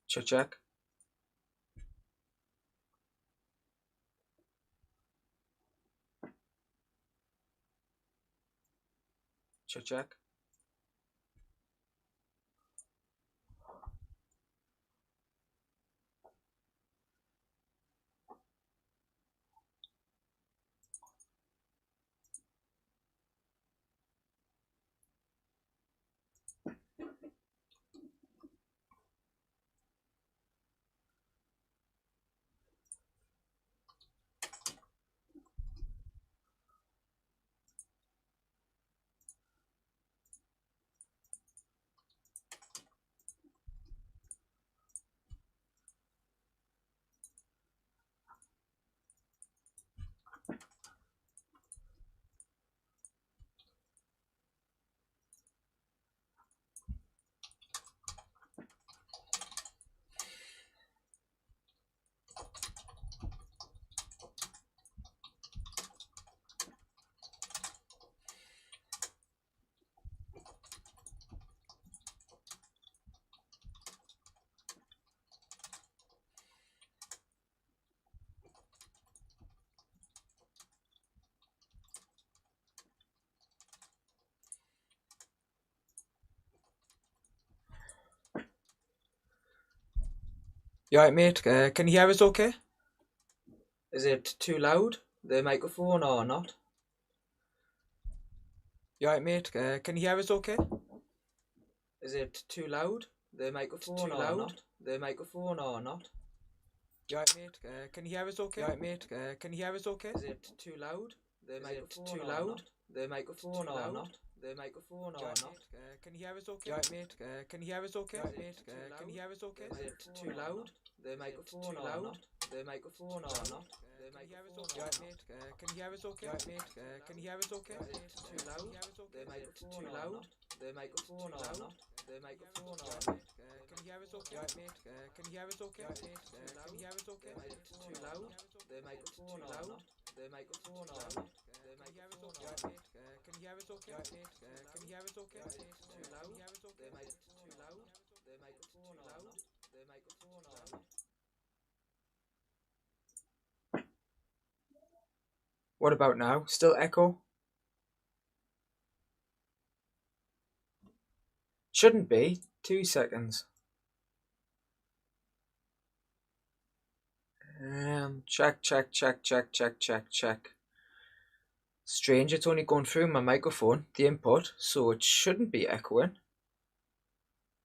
Check, check. Check, check. You alright, mate? Can you hear us okay? Is it too loud, the microphone, or not? You alright, mate? Can you hear us okay? Is it too loud, the microphone, or not? The microphone, or not? You alright, mate? Can you hear us okay? You alright, mate? Can you hear us okay? Is it too loud, the microphone, too loud, the microphone, or not? The microphone, or not? Can you hear us okay? You alright, mate? Can you hear us okay? Mate? Can you hear us okay? Is it too loud, the microphone, or not? The microphone, or not? The microphone, or not? Mate? Can you hear us okay? Mate? Can you hear us okay? Is it too loud, the microphone, too loud, the microphone, or not? The microphone, or not? Can you hear us okay? Mate? Can you hear us okay? Mate? Can you hear us okay? Is it too loud, the microphone, or not? The microphone, or not? The microphone, or not? Can you hear us okay? Mate? Can you hear us okay? Is it too loud, the mic too loud, the microphone, or not? The microphone, or not? What about now? Still echo? Shouldn't be. 2 seconds. Check, check, check, check, check, check, check. Strange, it's only going through my microphone, the input, so it shouldn't be echoing.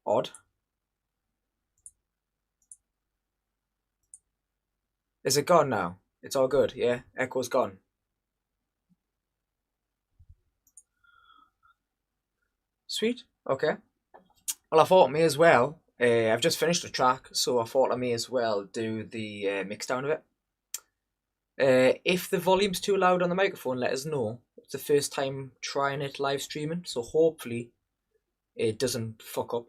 Odd. Is it gone now? It's all good, yeah? Echo's gone. Sweet, okay. Well, I thought I may as well. I've just finished the track, so I thought I may as well do the mix down of it. If the volume's too loud on the microphone, let us know. It's the first time trying it live streaming, so hopefully it doesn't fuck up.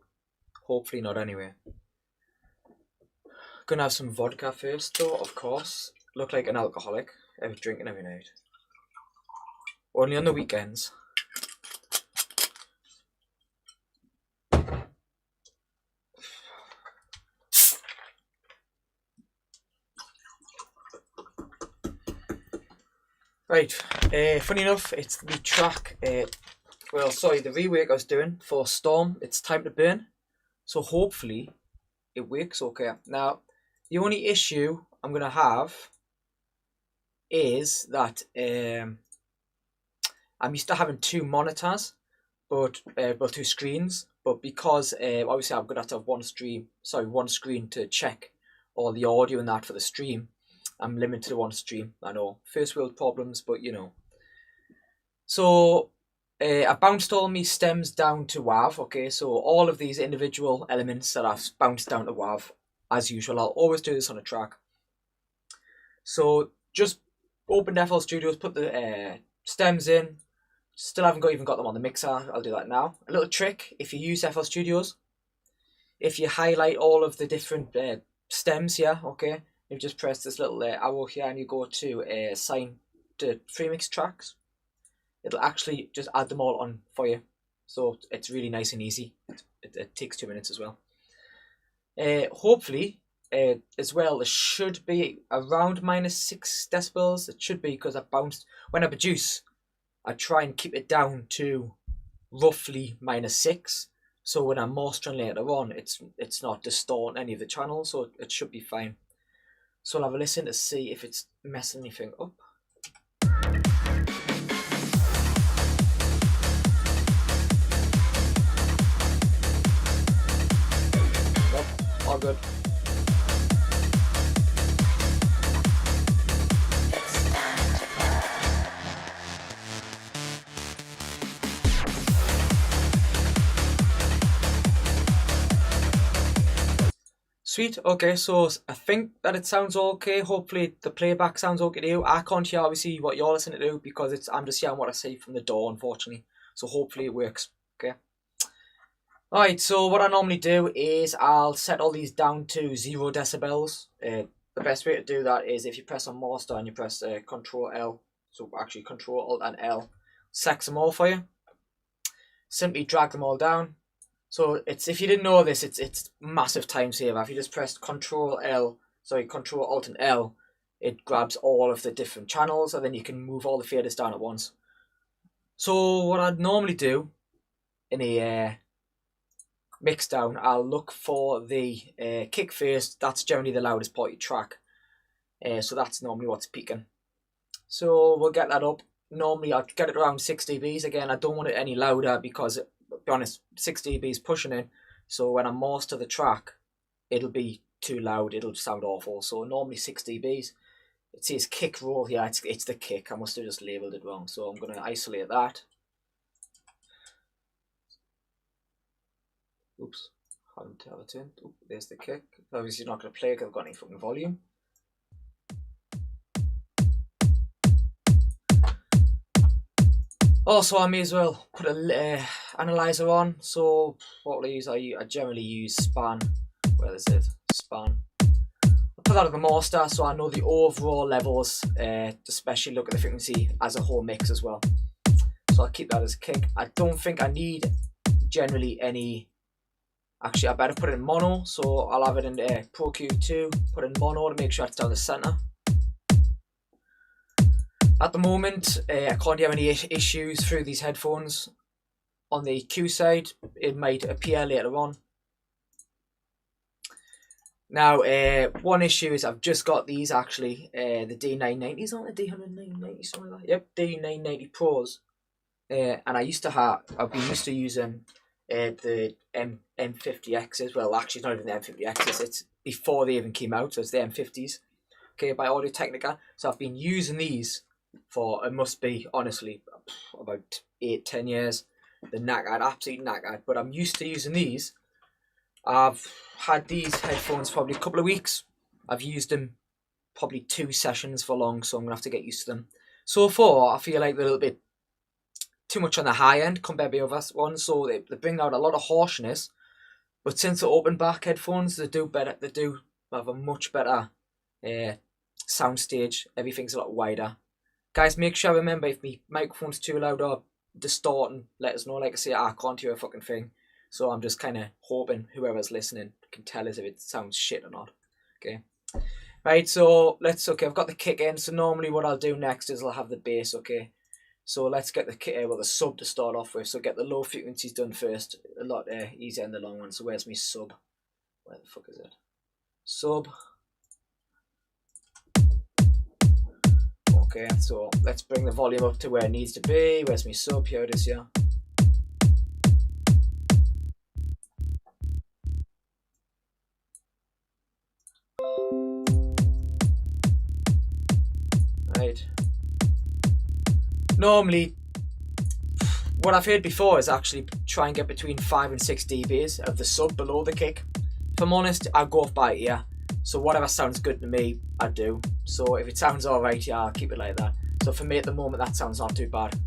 Hopefully not anyway. Gonna have some vodka first though, of course. Look like an alcoholic. I'm drinking every night. Only on the weekends. Right, funny enough, it's the track, the rework I was doing for Storm, It's Time to Burn. So hopefully it works okay. Now, the only issue I'm going to have is that I'm used to having two monitors, but two screens. But because obviously I'm going to have to have one screen to check all the audio and that for the stream. I'm limited to one stream. I know, first world problems, but you know. So I bounced all my stems down to WAV. Okay, so all of these individual elements that I've bounced down to WAV, as usual. I'll always do this on a track. So just opened FL Studios, put the stems in. Still haven't even got them on the mixer. I'll do that now. A little trick: if you use FL Studios, if you highlight all of the different stems here, okay, you just press this little arrow here and you go to assign to premix tracks. It'll actually just add them all on for you. So it's really nice and easy. It takes 2 minutes as well. Hopefully, as well, it should be around -6 decibels. It should be, because I bounced when I produce. I try and keep it down to roughly -6, so when I'm mastering later on, it's not distorting any of the channels, so it should be fine. So I'll have a listen to see if it's messing anything up. Nope, all good. Sweet, okay, so I think that it sounds okay. Hopefully the playback sounds okay to you. I can't hear obviously what you're listening to because I'm just hearing what I see from the door, unfortunately. So hopefully it works, okay? Alright, so what I normally do is I'll set all these down to 0 decibels. The best way to do that is if you press on master and you press Control L, so actually Control Alt and L, selects them all for you. Simply drag them all down. So it's, if you didn't know this, it's massive time saver. If you just press Control Alt and L, it grabs all of the different channels, and then you can move all the faders down at once. So what I'd normally do in a mix down, I'll look for the kick first. That's generally the loudest part of your track. So that's normally what's peaking. So we'll get that up. Normally I'll get it around 6 dBs. Again, I don't want it any louder because, to be honest, 6 dB is pushing in. So when I master the track, it'll be too loud. It'll sound awful. So normally 6 dBs. It says kick roll here. It's the kick. I must have just labelled it wrong. So I'm going to isolate that. Oops. Haven't ever turned. Oop, there's the kick. Obviously not going to play because I've got any fucking volume. Also, I may as well put a analyzer on. So what will I use? I generally use span. Where is it? Span. I'll put that on the master so I know the overall levels, especially look at the frequency as a whole mix as well. So I'll keep that as a kick. I don't think I need generally any. Actually, I better put it in mono. So I'll have it in Pro Q2. Put in mono to make sure it's down the center. At the moment, I can't have any issues through these headphones. On the Q side, it might appear later on. Now, one issue is I've just got these actually, the D990s, aren't the D990, something like that? Yep, D990 Pros. And I've been used to using the M50Xs. Well, actually, it's not even the M50Xs, it's before they even came out, so it's the M50s. Okay, by Audio Technica. So I've been using these for, it must be, honestly, about 8-10 years. They're knackered, absolutely knackered, but I'm used to using these. I've had these headphones probably a couple of weeks. I've used them probably 2 sessions for long, so I'm going to have to get used to them. So far, I feel like they're a little bit too much on the high end compared to the other ones, so they bring out a lot of harshness. But since they're open back headphones, they do have a much better sound stage. Everything's a lot wider. Guys, make sure, remember, if my microphone's too loud or distorting, let us know. Like I say, I can't hear a fucking thing. So I'm just kind of hoping whoever's listening can tell us if it sounds shit or not. Okay. Right, so okay, I've got the kick in. So normally what I'll do next is I'll have the bass, okay. So let's get the sub to start off with. So get the low frequencies done first. A lot easier than the long one. So where's my sub? Where the fuck is it? Sub. Okay, so let's bring the volume up to where it needs to be. Where's my sub? Here it is, yeah. Right. Normally, what I've heard before is actually try and get between 5 and 6 dBs of the sub below the kick. If I'm honest, I'll go off by ear. So whatever sounds good to me, I do. So if it sounds alright, yeah, I'll keep it like that. So for me at the moment, that sounds not too bad.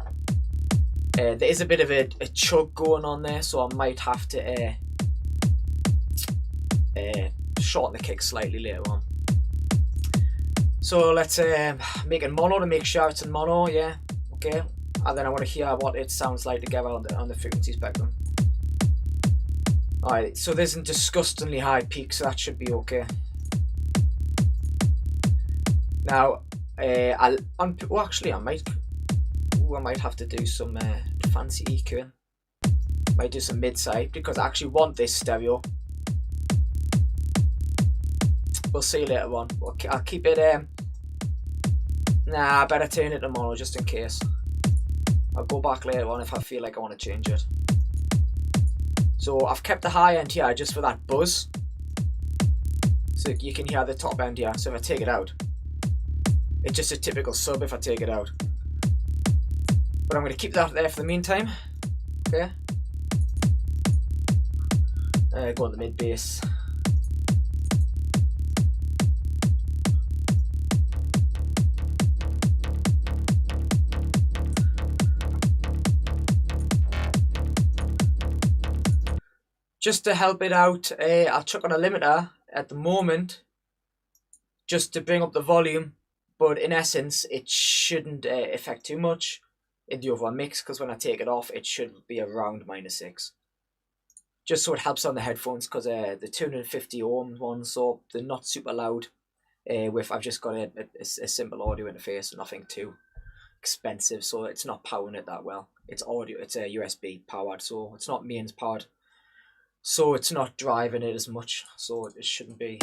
There is a bit of a chug going on there, so I might have to shorten the kick slightly later on. So let's make it mono to make sure it's in mono, yeah, okay. And then I want to hear what it sounds like together on the frequency spectrum. Alright, so this isn't disgustingly high peak, so that should be okay. Now, actually, I might have to do some fancy EQing. Might do some mid-side because I actually want this stereo. We'll see later on. I'll keep it. Nah, I better turn it to mono just in case. I'll go back later on if I feel like I want to change it. So I've kept the high end here just for that buzz. So you can hear the top end here. So if I take it out, it's just a typical sub if I take it out. But I'm going to keep that there for the meantime. Okay. Go on the mid bass. Just to help it out, I'll chuck on a limiter at the moment just to bring up the volume, but in essence it shouldn't affect too much in the overall mix, because when I take it off it should be around -6. Just so it helps on the headphones, because the 250 ohm ones, so they're not super loud. I've just got a simple audio interface, nothing too expensive, so it's not powering it that well. It's audio, it's a USB powered, so it's not mains powered. So it's not driving it as much, so it shouldn't be.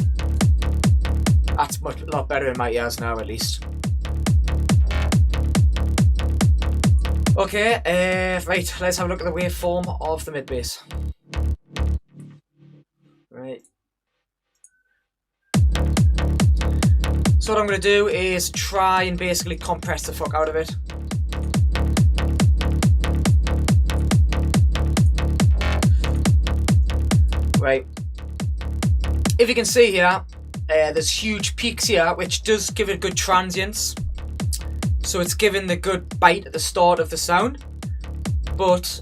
That's a lot better in my ears now, at least. Okay, right, let's have a look at the waveform of the mid bass. Right. So what I'm going to do is try and basically compress the fuck out of it. Right, if you can see here, there's huge peaks here, which does give it good transients. So it's giving the good bite at the start of the sound. But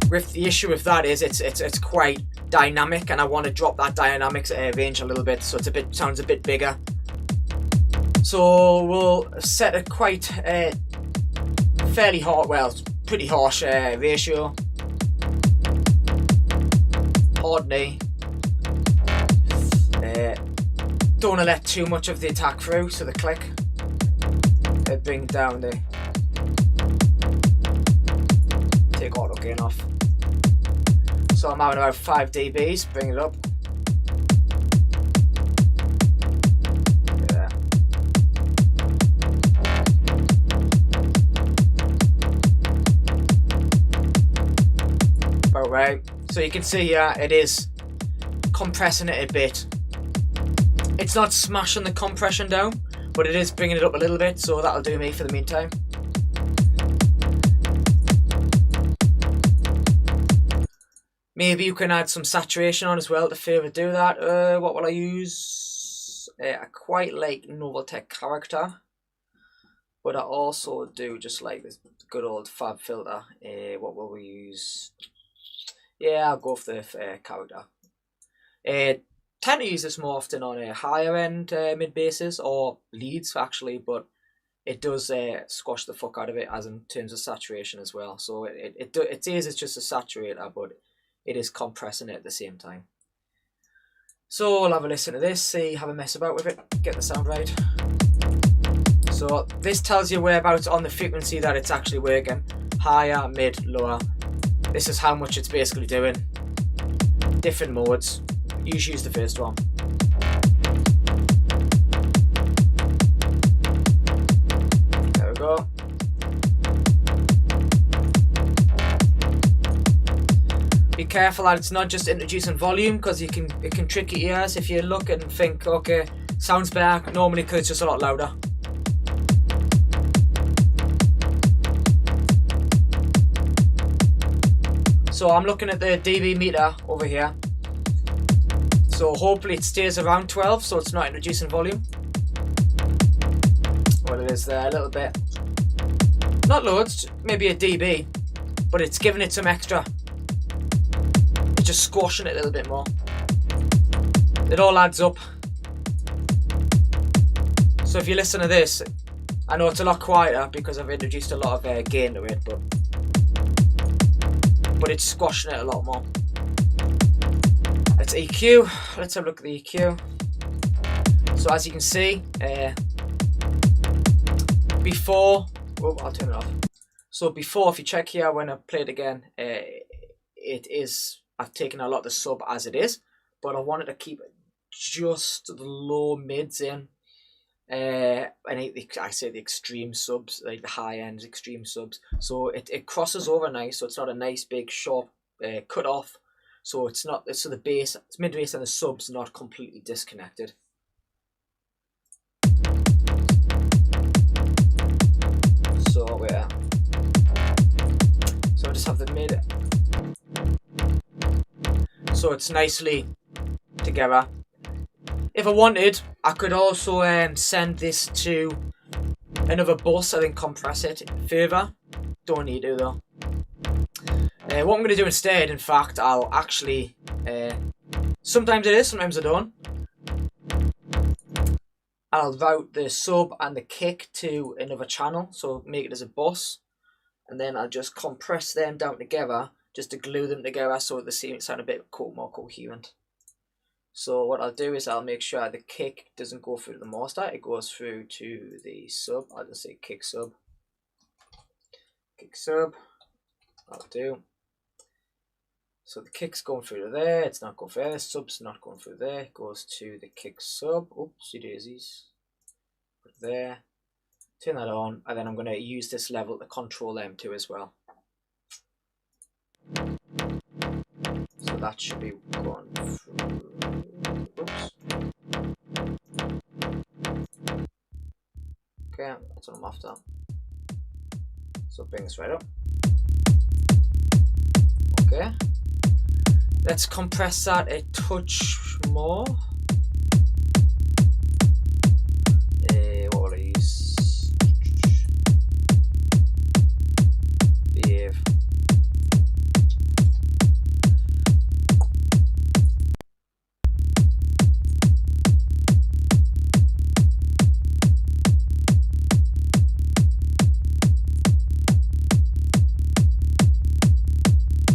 with the issue with that is it's quite dynamic, and I want to drop that dynamics range a little bit, so it sounds a bit bigger. So we'll set a quite fairly hard, well, pretty harsh ratio. Hard knee. Don't want to let too much of the attack through, so the click. Bring down the. Take auto gain off. So I'm having about 5 dBs. Bring it up. Yeah. About right. So you can see it is compressing it a bit. It's not smashing the compression down, but it is bringing it up a little bit, so that'll do me for the meantime. Maybe you can add some saturation on as well to further do that. What will I use? I quite like Noveltech character, but I also do just like this good old Fab filter. What will we use? Yeah, I'll go for the character. Tend to use this more often on a higher end mid basses or leads actually, but it does squash the fuck out of it as in terms of saturation as well. So it says it's just a saturator, but it is compressing it at the same time. So I'll have a listen to this, see, have a mess about with it, get the sound right. So this tells you whereabouts on the frequency that it's actually working. Higher, mid, lower. This is how much it's basically doing. Different modes. Usually use the first one. There we go. Be careful that it's not just introducing volume, because it can trick your ears if you look and think, okay, sounds better normally because it's just a lot louder. So I'm looking at the dB meter over here. So hopefully it stays around 12, so it's not introducing volume. Well, it is there a little bit. Not loads, maybe a dB, but it's giving it some extra. It's just squashing it a little bit more. It all adds up. So if you listen to this, I know it's a lot quieter because I've introduced a lot of gain to it, but it's squashing it a lot more. Let's EQ. Let's have a look at the EQ. So as you can see, before, oh, I'll turn it off. So before, if you check here, when I play it again, I've taken a lot of the sub as it is, but I wanted to keep just the low mids in. And I say the extreme subs, like the high end extreme subs. So it crosses over nice, so it's not a nice big sharp cut off. So it's not, so the bass, it's mid bass and the subs not completely disconnected. So so I just have the mid. So it's nicely together. If I wanted, I could also send this to another bus and then compress it further. Don't need to though. What I'm going to do instead, in fact, I'll actually, sometimes it is, sometimes I don't. I'll route the sub and the kick to another channel, so make it as a bus. And then I'll just compress them down together, just to glue them together so they sound a bit more coherent. So what I'll do is I'll make sure the kick doesn't go through the master, it goes through to the sub. I'll just say kick sub. Kick sub, that'll do. So the kick's going through to there, it's not going through there, the sub's not going through there, it goes to the kick sub. Oopsie daisies. Put it there. Turn that on, and then I'm going to use this level to control M2 as well. So that should be going through. Oops. Okay, that's what I'm after. So bring this right up. Okay. Let's compress that a touch more. What will I use? Behave.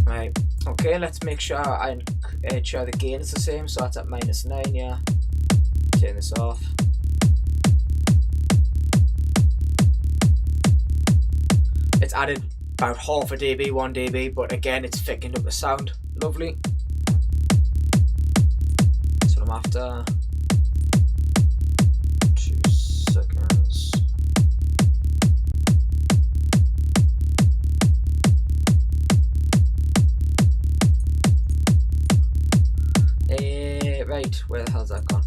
Right. Okay, let's make sure I ensure the gain is the same, so that's at -9, yeah. Turn this off. It's added about half a dB, 1 dB, but again, it's thickened up the sound. Lovely. That's what I'm after. 2 seconds. Right, where the hell's that gone?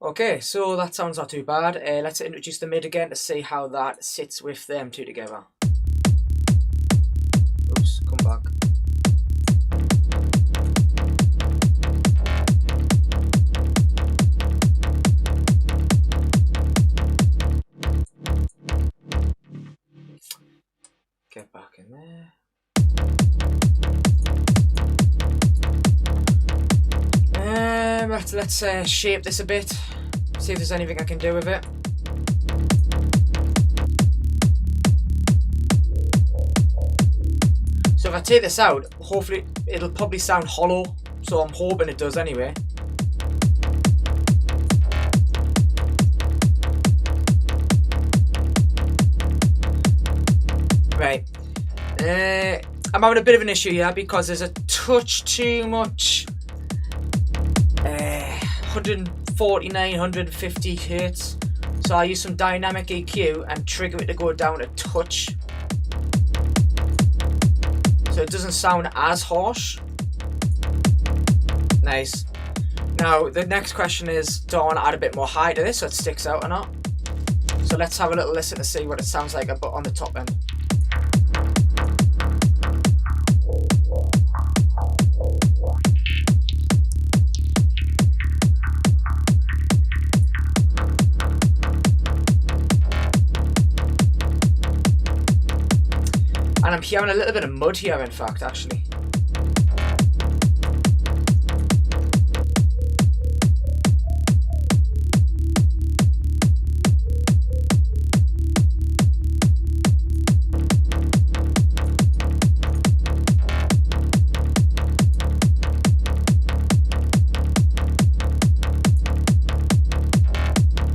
Okay, so that sounds not too bad. Let's introduce the mid again to see how that sits with them two together. Oops, come back. Get back in there. Let's shape this a bit. See if there's anything I can do with it. So if I take this out, hopefully it'll probably sound hollow. So I'm hoping it does anyway. Right. I'm having a bit of an issue here because there's a touch too much 149, 150 hertz. So I'll use some dynamic EQ and trigger it to go down a touch, so it doesn't sound as harsh. Nice. Now the next question is, do I want to add a bit more high to this so it sticks out or not? So let's have a little listen to see what it sounds like on the top end. And I'm hearing a little bit of mud here, in fact, actually.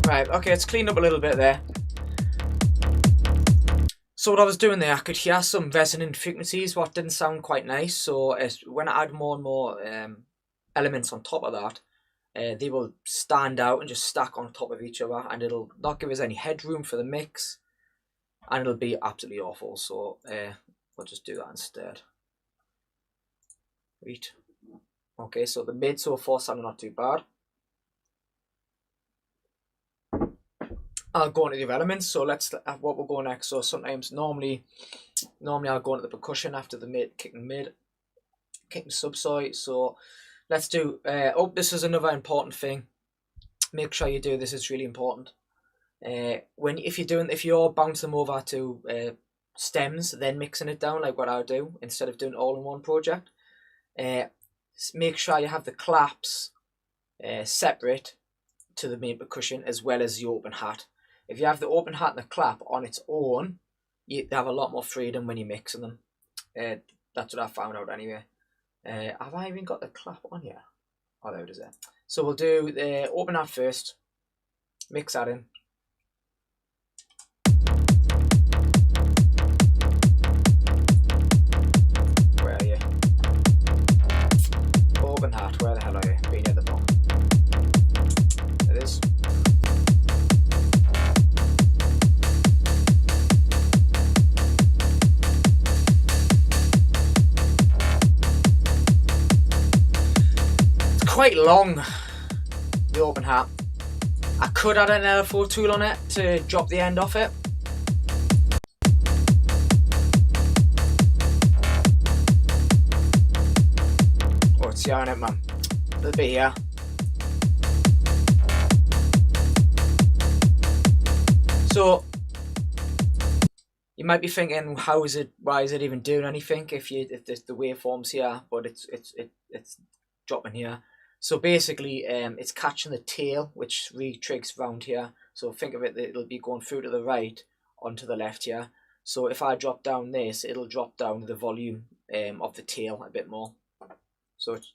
Right, okay, it's cleaned up a little bit there. So what I was doing there, I could hear some resonant frequencies, what didn't sound quite nice. So when I add more and more elements on top of that, they will stand out and just stack on top of each other, and it'll not give us any headroom for the mix, and it'll be absolutely awful. So we'll just do that instead. Right. Okay, so the mid so far sounded not too bad. I'll go into the elements, so let's what we'll go next. So sometimes normally I'll go into the percussion after the mid, kicking sub, sorry. So let's do this is another important thing. Make sure you do this, it's really important. If you're bouncing them over to stems, then mixing it down like what I do, instead of doing it all in one project, make sure you have the claps separate to the main percussion as well as the open hat. If you have the open hat and the clap on its own, you have a lot more freedom when you're mixing them. That's what I found out anyway. Have I even got the clap on here? Oh, there it is there. So we'll do the open hat first, mix that in. Where are you? Open hat, where the hell are you? Being at the bottom. There it is. Quite long, the open hat. I could add an L4 tool on it to drop the end off it. Oh, it's yarn it, man. A little bit here. So you might be thinking, why is it even doing anything if the waveform's here, but it's dropping here. So basically, it's catching the tail, which re-trigs round here. So think of it, it'll be going through to the right onto the left here. So if I drop down this, it'll drop down the volume of the tail a bit more. So it's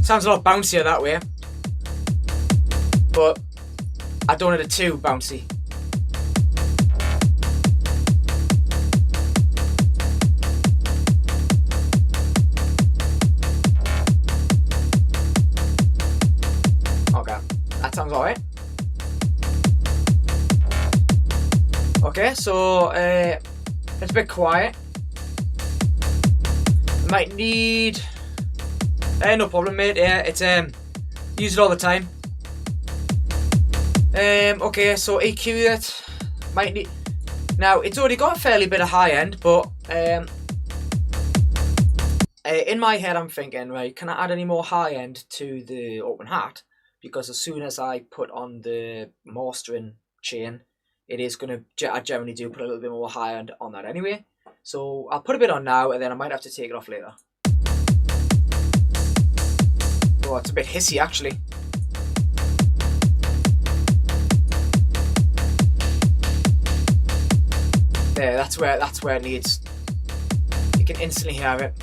sounds a lot bouncier that way, but I don't want it too bouncy. Sounds alright. Okay, so it's a bit quiet. Might need no problem, mate. Yeah, it's use it all the time. Okay, so EQ that might need. Now it's already got a fairly bit of high end, but in my head I'm thinking, right, can I add any more high end to the open hat? Because as soon as I put on the mastering chain, it is going to, I generally do put a little bit more high end on that anyway. So I'll put a bit on now, and then I might have to take it off later. Oh, it's a bit hissy actually. There, that's where it needs. You can instantly hear it.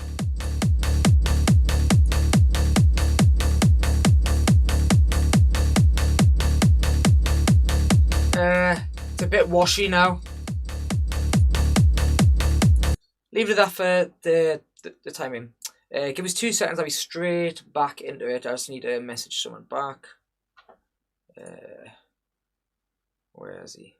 It's a bit washy now. Leave it at that for the timing. Give us 2 seconds, I'll be straight back into it. I just need to message someone back. Where is he?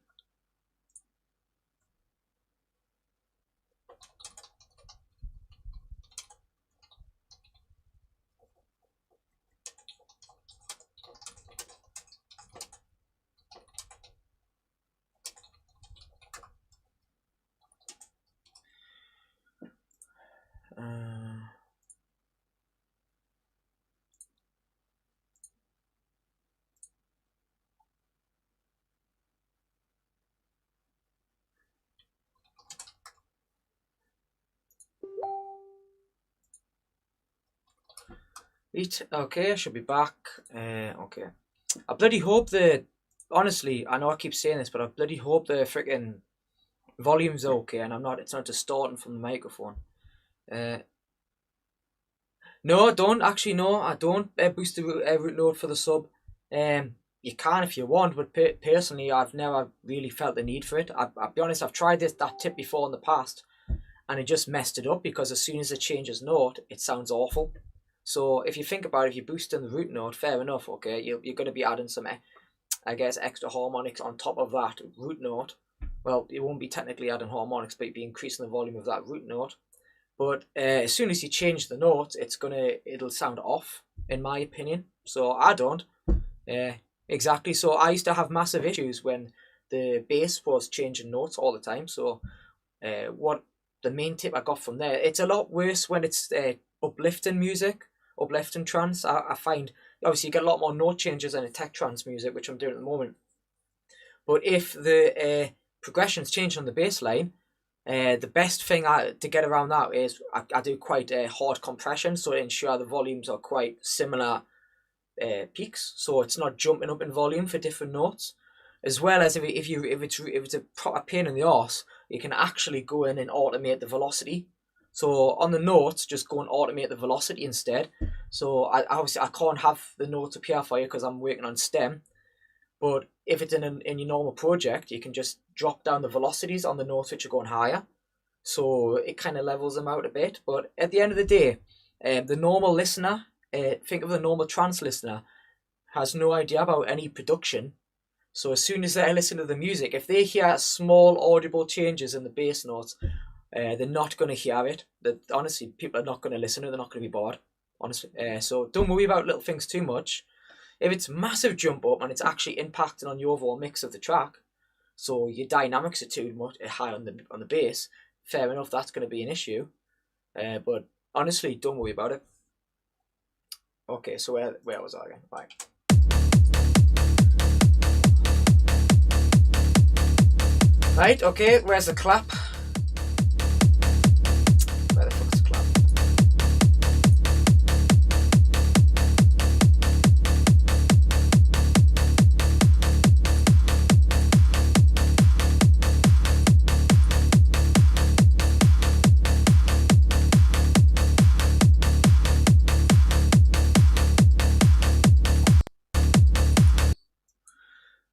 Okay, I should be back. Okay. I bloody hope honestly, I know I keep saying this, but I bloody hope the freaking volume's okay and it's not distorting from the microphone. No, I don't actually. No, I don't boost the root node for the sub. You can if you want, but personally, I've never really felt the need for it. I'll be honest, I've tried that tip before in the past, and it just messed it up because as soon as it changes note, it sounds awful. So if you think about it, if you're boosting the root note, fair enough, okay, you're going to be adding some, I guess, extra harmonics on top of that root note. Well, you won't be technically adding harmonics, but you'll be increasing the volume of that root note. But as soon as you change the note, it'll sound off, in my opinion. So I don't. Exactly. So I used to have massive issues when the bass was changing notes all the time. So what the main tip I got from there, it's a lot worse when it's uplifting music, uplifting trance. I find obviously you get a lot more note changes in a tech trance music, which I'm doing at the moment. But if the progression's changed on the bass line, the best thing to get around that is I do quite hard compression, so to ensure the volumes are quite similar peaks, so it's not jumping up in volume for different notes. As well as if it's a proper pain in the arse, you can actually go in and automate the velocity. So on the notes, just go and automate the velocity instead. So obviously I can't have the notes appear for you because I'm working on stem. But if it's in your normal project, you can just drop down the velocities on the notes which are going higher. So it kind of levels them out a bit. But at the end of the day, the normal listener, think of the normal trance listener, has no idea about any production. So as soon as they listen to the music, if they hear small audible changes in the bass notes, they're not going to hear it. Honestly, people are not going to listen to it. They're not going to be bored. Honestly, so don't worry about little things too much. If it's massive jump up and it's actually impacting on your overall mix of the track, so your dynamics are too much high on the bass, fair enough, that's going to be an issue. But honestly, don't worry about it. Okay, so where was I again? Right. Right, okay, where's the clap? Where the fuck's the clap?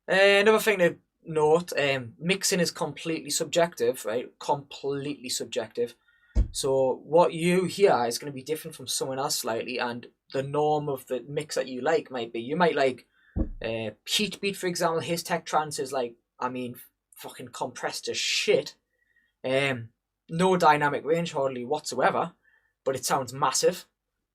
Another thing to note, mixing is completely subjective, right? Completely subjective. So what you hear is going to be different from someone else slightly, and the norm of the mix that you like might be. You might like Heatbeat, for example. His tech trance is like, I mean, fucking compressed as shit. No dynamic range hardly whatsoever, but it sounds massive.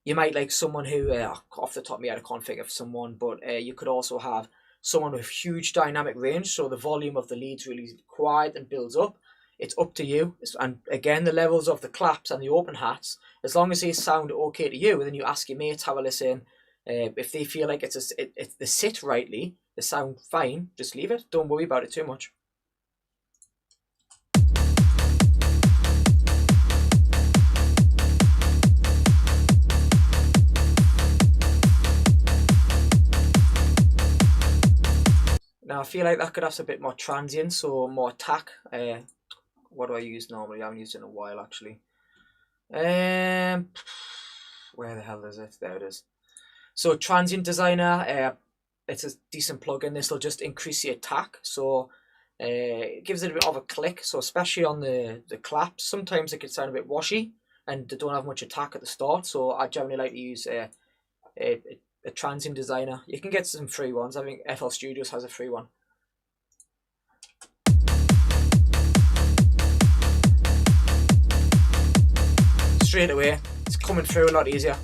You might like someone who, off the top of my head, I can't think of someone, but you could also have someone with huge dynamic range, so the volume of the leads really quiet and builds up. It's up to you. And again, the levels of the claps and the open hats, as long as they sound okay to you, then you ask your mates, have a listen. If they feel like they sit rightly, they sound fine, just leave it. Don't worry about it too much. Now I feel like that could have a bit more transient, so more attack. What do I use normally? I haven't used it in a while actually. Where the hell is it? There it is. So Transient Designer, it's a decent plugin. This will just increase the attack, so it gives it a bit of a click. So especially on the claps, sometimes it can sound a bit washy and they don't have much attack at the start. So I generally like to use a Transient Designer. You can get some free ones. I think FL Studios has a free one. Straight away, it's coming through a lot easier.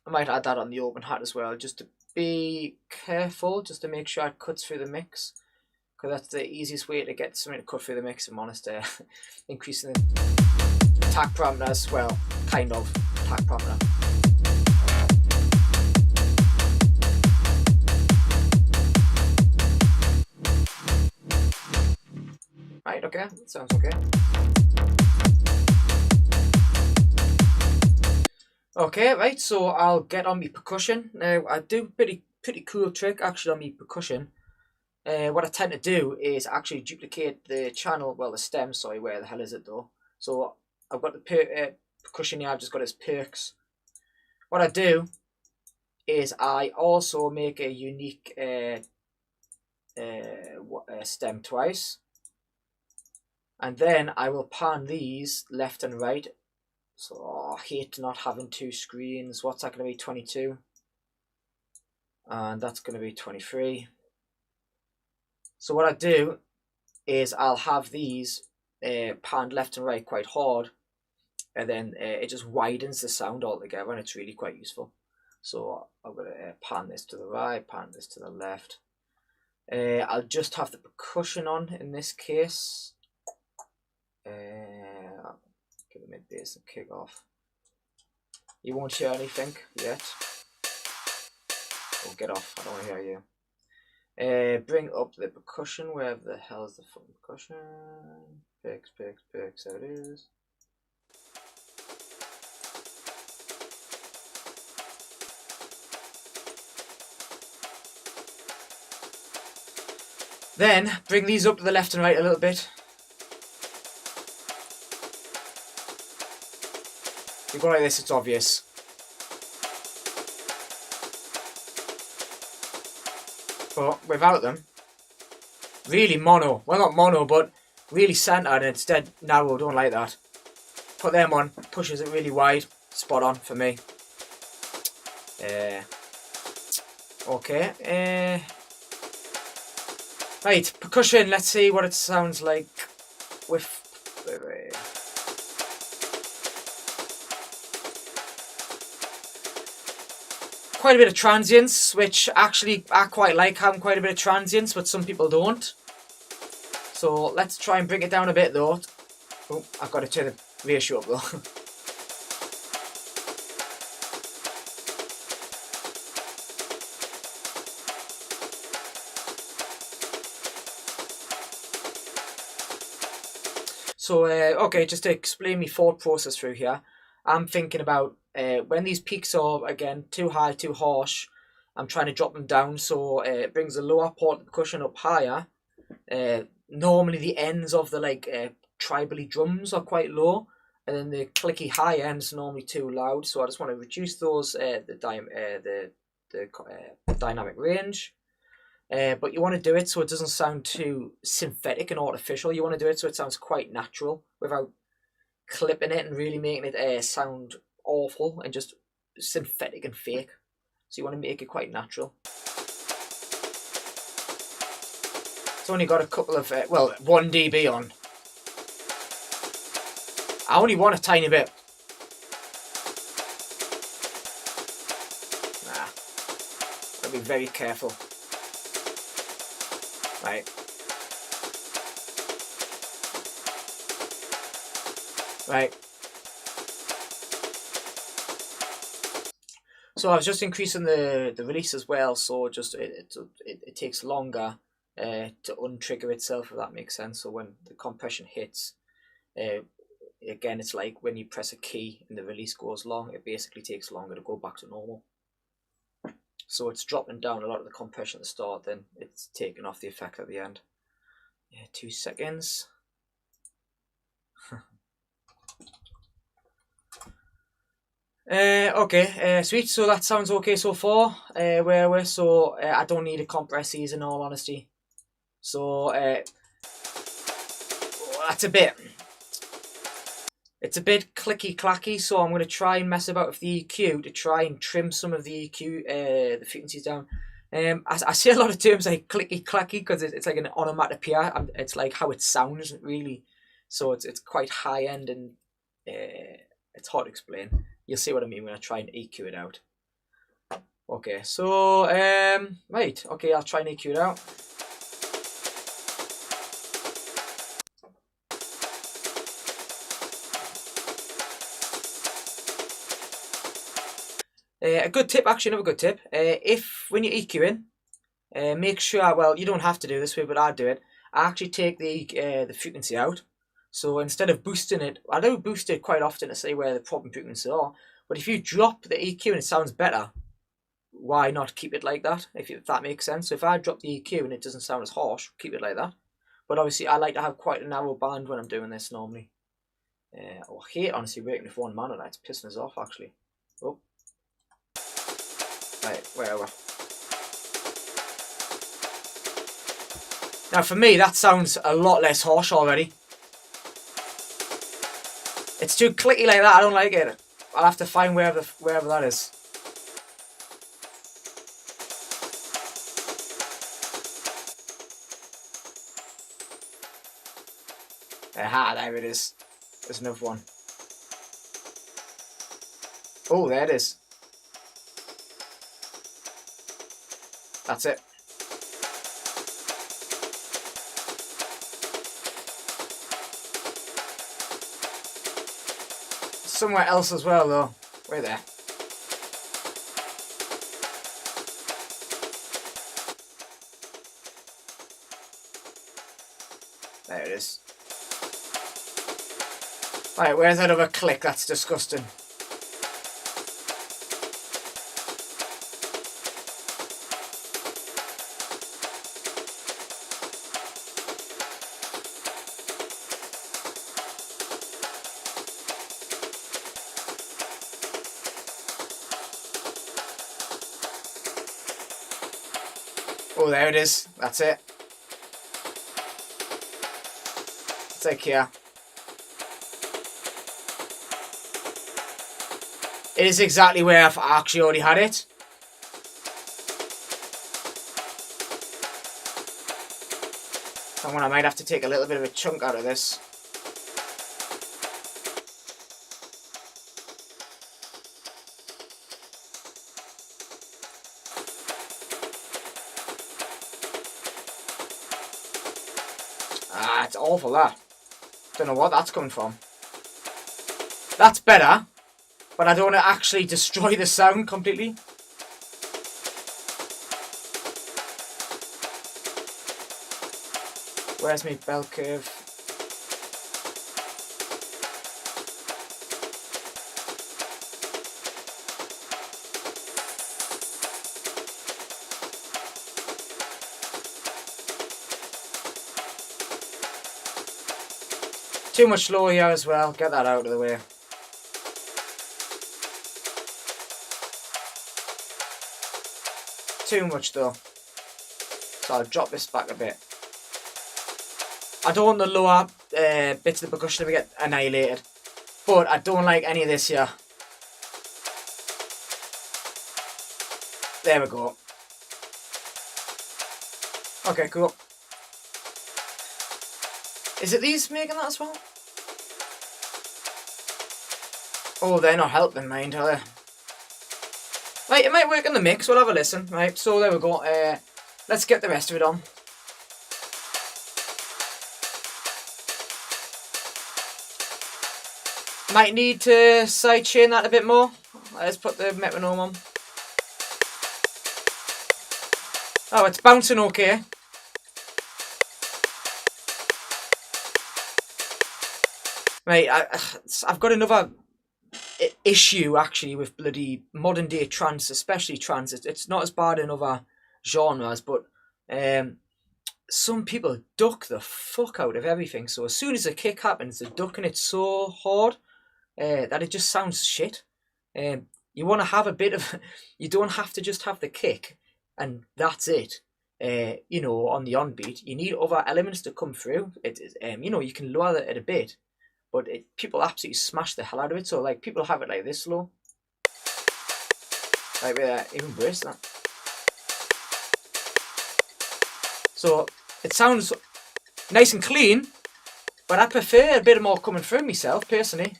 I might add that on the open hat as well, just to be careful, just to make sure it cuts through the mix, because that's the easiest way to get something to cut through the mix, if I'm honest. Increasing the attack parameter as well, kind of attack parameter. Right, okay, sounds okay. Okay, right, so I'll get on my percussion. Now, I do pretty cool trick actually on my percussion. What I tend to do is actually duplicate the channel, well, the stem, sorry, where the hell is it though? So I've got the percussion here, I've just got its perks. What I do is I also make a unique stem twice. And then I will pan these left and right. So I hate not having two screens. What's that going to be? 22. And that's going to be 23. So what I do is I'll have these panned left and right quite hard, and then it just widens the sound altogether, and it's really quite useful. So I'm going to pan this to the right, pan this to the left. I'll just have the percussion on in this case. Give the mid bass and kick off. You won't hear anything yet. Oh, get off, I don't want to hear you. Bring up the percussion, wherever the hell is the fucking percussion? Picks, there it is. Then, bring these up to the left and right a little bit. If you go like this, it's obvious. But without them, really mono. Well, not mono, but really centered and instead narrow. Don't like that. Put them on, pushes it really wide. Spot on for me. Okay. Right, percussion. Let's see what it sounds like with. Quite a bit of transients, which actually I quite like having quite a bit of transients, but some people don't. So let's try and bring it down a bit though. Oh, I've got to turn the ratio up though. So, okay, just to explain my thought process through here, I'm thinking about when these peaks are, again, too high, too harsh, I'm trying to drop them down so it brings the lower part of the percussion up higher. Normally the ends of the tribally drums are quite low, and then the clicky high ends are normally too loud, so I just want to reduce those, the dynamic range. But you want to do it so it doesn't sound too synthetic and artificial. You want to do it so it sounds quite natural without clipping it and really making it sound awful and just synthetic and fake. So you want to make it quite natural. It's only got a couple of, 1 dB on. I only want a tiny bit. I'll be very careful. Right. So I was just increasing the release as well, so just it takes longer to untrigger itself, if that makes sense. So when the compression hits, again, it's like when you press a key and the release goes long, it basically takes longer to go back to normal. So it's dropping down a lot of the compression at the start, then it's taking off the effect at the end. Yeah, 2 seconds. Okay, sweet. So that sounds okay so far. Where we're so I don't need to compress these in all honesty. So that's a bit. It's a bit clicky clacky, so I'm going to try and mess about with the EQ to try and trim some of the EQ, the frequencies down. I see a lot of terms like clicky clacky because it's like an onomatopoeia. It's like how it sounds really, so it's quite high end and it's hard to explain. You'll see what I mean when I try and EQ it out. Okay, so right. Okay, I'll try and EQ it out. A good tip, actually, another good tip. If when you're EQing, make sure. Well, you don't have to do this way, but I do it. I actually take the frequency out. So instead of boosting it, I do boost it quite often to see where the problem frequencies are. But if you drop the EQ and it sounds better, why not keep it like that, if that makes sense? So if I drop the EQ and it doesn't sound as harsh, keep it like that. But obviously I like to have quite a narrow band when I'm doing this normally. I hate honestly working with one man, and it's pissing us off actually. Oh. Right, where are we? Now for me that sounds a lot less harsh already. It's too clicky like that, I don't like it. I'll have to find wherever that is. Aha, there it is. There's another one. Oh, there it is. That's it. Somewhere else as well though. Right there. There it is. Right, where's that other click? That's disgusting. Oh, there it is. That's it. Take care. It is exactly where I've actually already had it. And I might have to take a little bit of a chunk out of this. Ah, it's awful that. Don't know what that's coming from. That's better, but I don't want to actually destroy the sound completely. Where's my bell curve? Too much low here as well. Get that out of the way. Too much though. So I'll drop this back a bit. I don't want the lower bits of the percussion to get annihilated. But I don't like any of this here. There we go. Okay, cool. Is it these making that as well? Oh, they're not helping, mind, are they? Right, it might work in the mix. We'll have a listen. Right, so there we go. Let's get the rest of it on. Might need to sidechain that a bit more. Let's put the metronome on. Oh, it's bouncing okay. Right, I've got another issue actually with bloody modern day trance, especially trance. It's not as bad in other genres, but some people duck the fuck out of everything. So as soon as a kick happens, they're ducking it so hard that it just sounds shit. You want to have a bit of, you don't have to just have the kick and that's it. You know, on the on beat, you need other elements to come through. You know, you can lower it a bit. But people absolutely smash the hell out of it. So, like, people have it like this low. Like, even brace that. So, it sounds nice and clean. But I prefer a bit more coming through myself, personally.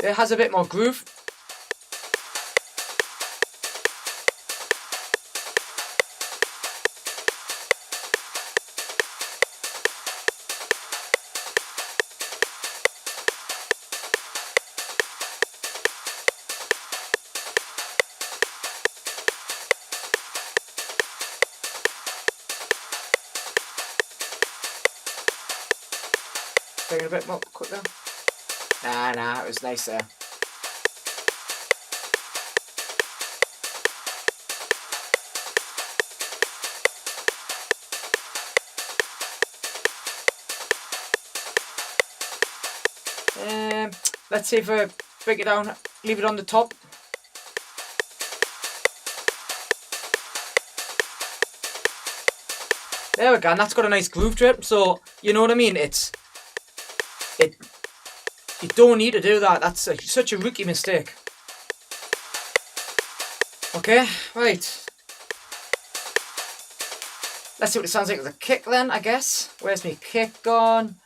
It has a bit more groove. Bring it a bit more quicker. Nah, it was nice there. Let's see if I break it down, leave it on the top. There we go, and that's got a nice groove to it, so you know what I mean, you don't need to do that, that's such a rookie mistake. Okay, right. Let's see what it sounds like with a kick then, I guess. Where's my kick gone?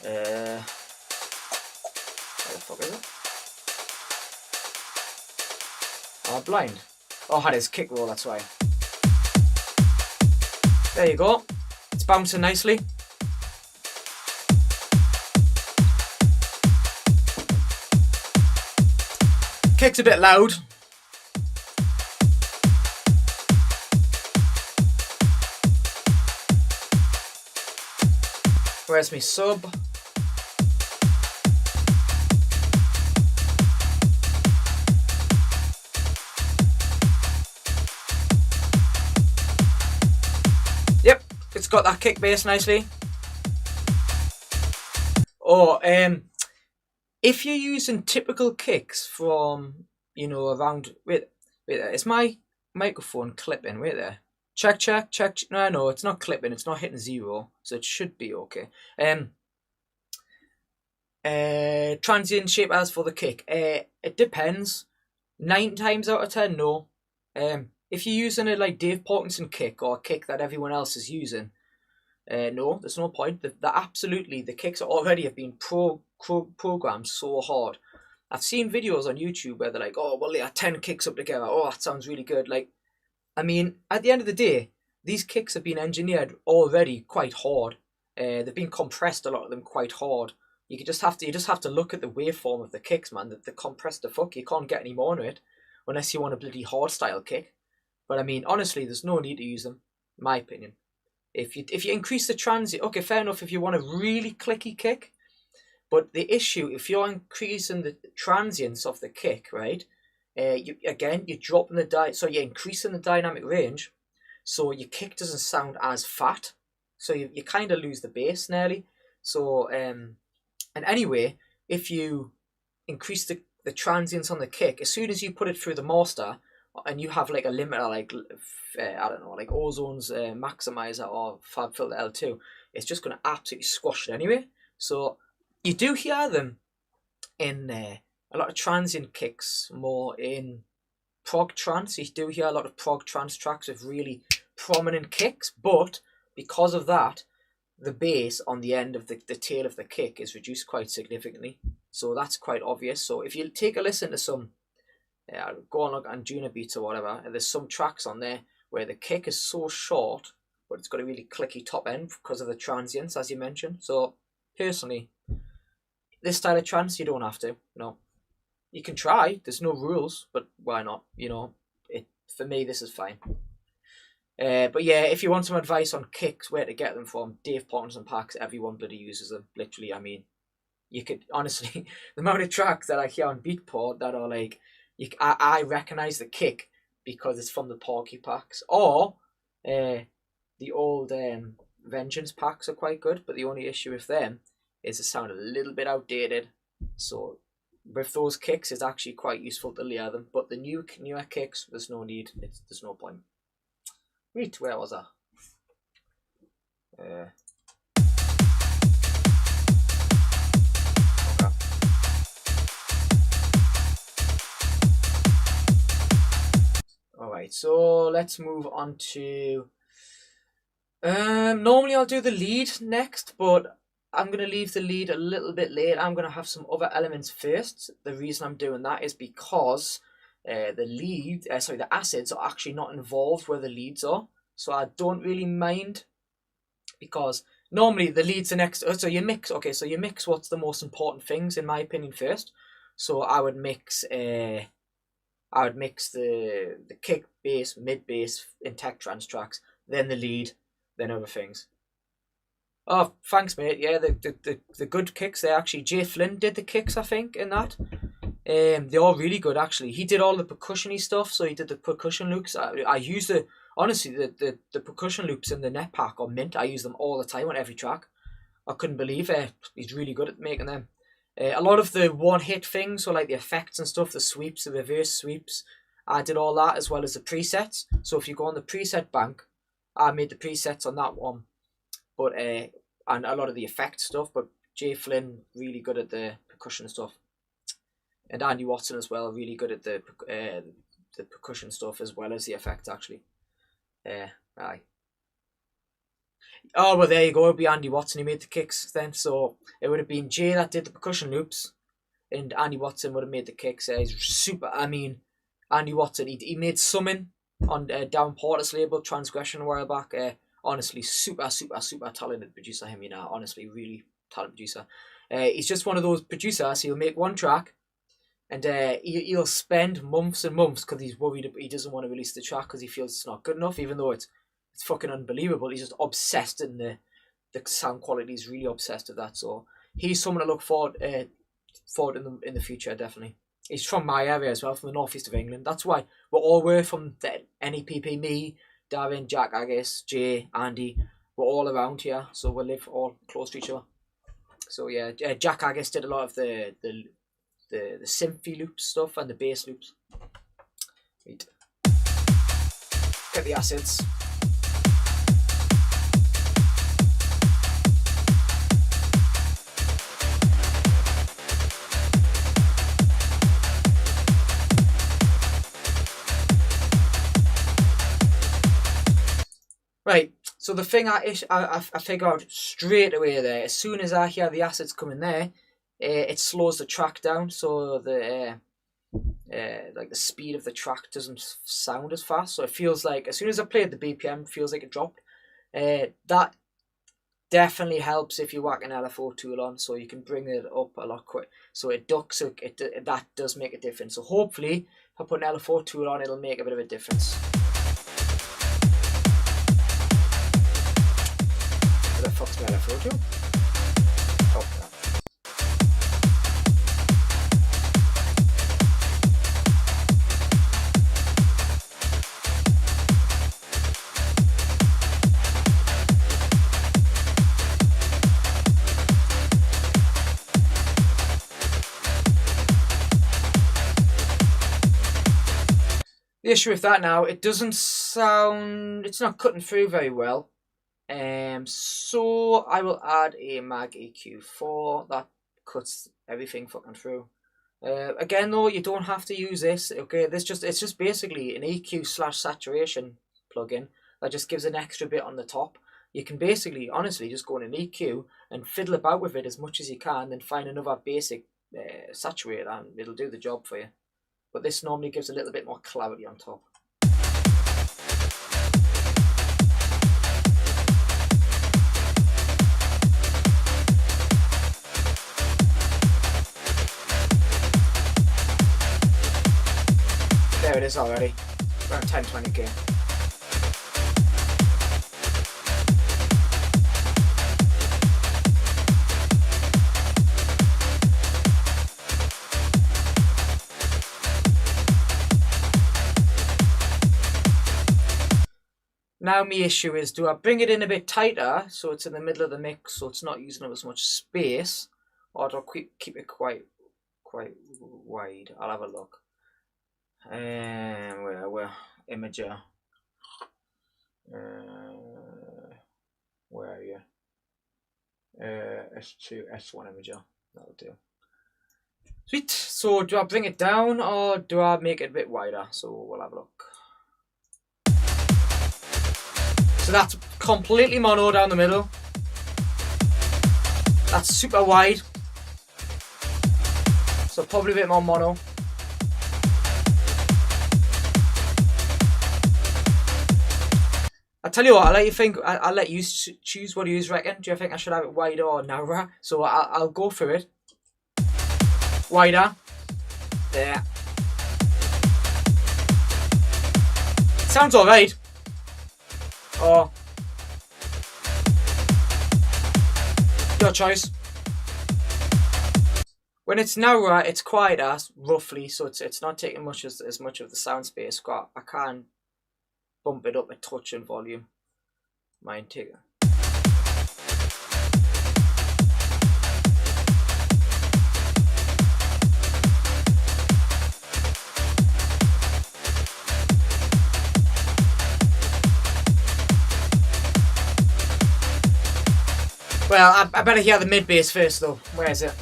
Where the fuck is it? Oh, blind. Oh, I had his kick roll, that's why. There you go. It's bouncing nicely. Kick's a bit loud. Where's my sub? Yep, it's got that kick bass nicely. Oh, if you're using typical kicks from, you know, around... Wait there. Is my microphone clipping? Wait there. Check. No, it's not clipping. It's not hitting 0, so it should be okay. Transient shape as for the kick. It depends. 9 times out of 10, no. If you're using a like Dave Parkinson kick or a kick that everyone else is using, no, there's no point. The kicks already have been programmed so hard. I've seen videos on YouTube where they're like, oh, well, they are 10 kicks up together. Oh, that sounds really good. Like, I mean, at the end of the day, these kicks have been engineered already quite hard. They've been compressed, a lot of them, quite hard. You just have to look at the waveform of the kicks, man. They're compressed the fuck. You can't get any more of it unless you want a bloody hard style kick. But I mean, honestly, there's no need to use them, in my opinion. If you increase the transient, okay, fair enough. If you want a really clicky kick, but the issue, if you're increasing the transients of the kick, right? You're dropping so you're increasing the dynamic range, so your kick doesn't sound as fat, so you kind of lose the bass nearly. So and anyway, if you increase the transients on the kick, as soon as you put it through the master, and you have like a limiter, like I don't know, like Ozone's maximizer or FabFilter L2, it's just going to absolutely squash it anyway. So you do hear them in a lot of transient kicks, more in prog trance. You do hear a lot of prog trance tracks with really prominent kicks, but because of that, the bass on the end of the tail of the kick is reduced quite significantly. So that's quite obvious. So if you take a listen to some, go on look on Juna Beats or whatever, and there's some tracks on there where the kick is so short, but it's got a really clicky top end because of the transients, as you mentioned. So personally, this style of trance, you don't have to. No, you can try. There's no rules, but why not? You know, for me, this is fine. But yeah, if you want some advice on kicks, where to get them from, Dave Parkinson packs, everyone bloody uses them. Literally, I mean, you could honestly, the amount of tracks that I hear on Beatport that are like, I recognize the kick because it's from the Porky packs, or the old Vengeance packs are quite good. But the only issue with them is they sound a little bit outdated. So with those kicks, it's actually quite useful to layer them. But the newer kicks, there's no need. There's no point. Wait, where was I? Okay. Alright, so let's move on to... normally I'll do the lead next, but I'm going to leave the lead a little bit late. I'm going to have some other elements first. The reason I'm doing that is because the acids are actually not involved where the leads are. So I don't really mind, because normally the leads are next. So you mix what's the most important things, in my opinion, first. So I would mix the kick, bass, mid bass in tech trance tracks, then the lead, then other things. Oh, thanks, mate. Yeah, the good kicks. They actually, Jay Flynn did the kicks, I think, in that. They're all really good, actually. He did all the percussion-y stuff, so he did the percussion loops. I use honestly, the percussion loops in the net pack or mint. I use them all the time on every track. I couldn't believe it. He's really good at making them. A lot of the one-hit things, so like the effects and stuff, the sweeps, the reverse sweeps, I did all that as well as the presets. So if you go on the preset bank, I made the presets on that one. But and a lot of the effect stuff. But Jay Flynn really good at the percussion stuff, and Andy Watson as well, really good at the percussion stuff as well as the effects actually. Aye. Oh, well, there you go. It'll be Andy Watson. He made the kicks then. So it would have been Jay that did the percussion loops, and Andy Watson would have made the kicks. He's super. I mean, Andy Watson, he made Summon on Down Porter's label, Transgression, a while back. Honestly, super talented producer, him, you know. Honestly, really talented producer. He's just one of those producers. He'll make one track, and he'll spend months and months because he's worried he doesn't want to release the track because he feels it's not good enough, even though it's fucking unbelievable. He's just obsessed in the sound quality. He's really obsessed with that. So he's someone to look forward in the future, definitely. He's from my area as well, from the northeast of England. That's why we're from the NEPP. Me, Darren, Jack, Agus, Jay, Andy, we're all around here, so we live all close to each other. So yeah, Jack Agus did a lot of the synthy loop stuff and the bass loops. Right. Get the acids. Right, so the thing I figure out straight away there, as soon as I hear the acids coming there, it slows the track down, so the like the speed of the track doesn't sound as fast. So it feels like as soon as I played the BPM, it feels like it dropped. That definitely helps if you whack an LFO tool on, so you can bring it up a lot quick. So it ducks, so that does make a difference. So hopefully, if I put an LFO tool on, it'll make a bit of a difference. Where the fuck's my LFO tool? Oh, that. The issue with that now, it doesn't sound, it's not cutting through very well. So I will add a Mag EQ4 that cuts everything fucking through. Again though, you don't have to use this. Okay, it's just basically an EQ/saturation plugin that just gives an extra bit on the top. You can basically, honestly, just go in an EQ and fiddle about with it as much as you can, then find another basic saturator and it'll do the job for you. But this normally gives a little bit more clarity on top. There it is already, around 10-20k. Now my issue is, do I bring it in a bit tighter so it's in the middle of the mix so it's not using up as much space, or do I keep it quite wide? I'll have a look. Where imager? Where are you? S2, S1 imager. That'll do. Sweet. So do I bring it down or do I make it a bit wider? So we'll have a look. So that's completely mono down the middle. That's super wide. So probably a bit more mono. I'll tell you what, I'll let you think. I'll let you choose what you reckon. Do you think I should have it wider or narrower? So I'll go for it. Wider. There. Sounds alright. Oh. your choice. When it's narrower, it's quieter, roughly, so it's not taking as much of the sound space. I can't bump it up a touch in volume. Mind take it. Well, I better hear the mid bass first though. Where is it?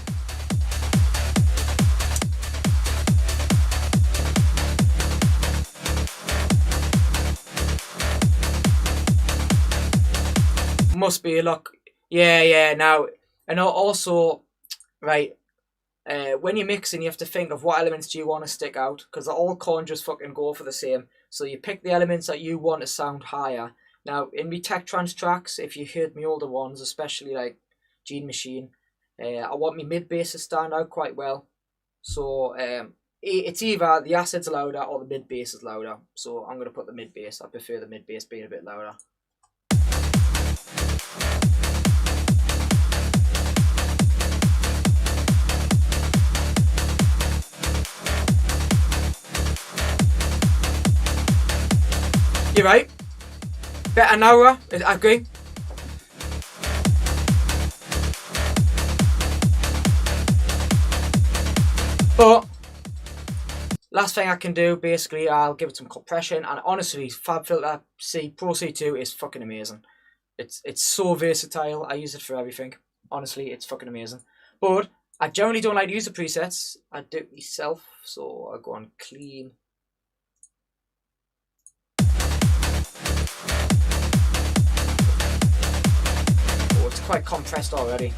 Must be a lot. Yeah, now. And also, right, when you're mixing, you have to think of what elements do you want to stick out, because they all can't just fucking go for the same. So you pick the elements that you want to sound higher. Now, in me tech trance tracks, if you heard me older ones, especially like Gene Machine, I want me mid bass to stand out quite well. So it's either the acid's louder or the mid bass is louder. So I'm going to put the mid bass. I prefer the mid bass being a bit louder. You're right. Better narrower, I agree. But last thing I can do, basically, I'll give it some compression. And honestly, FabFilter Pro C2 is fucking amazing. It's so versatile. I use it for everything. Honestly, it's fucking amazing. But I generally don't like to use the presets. I do it myself, so I go on clean. Oh, it's quite compressed already.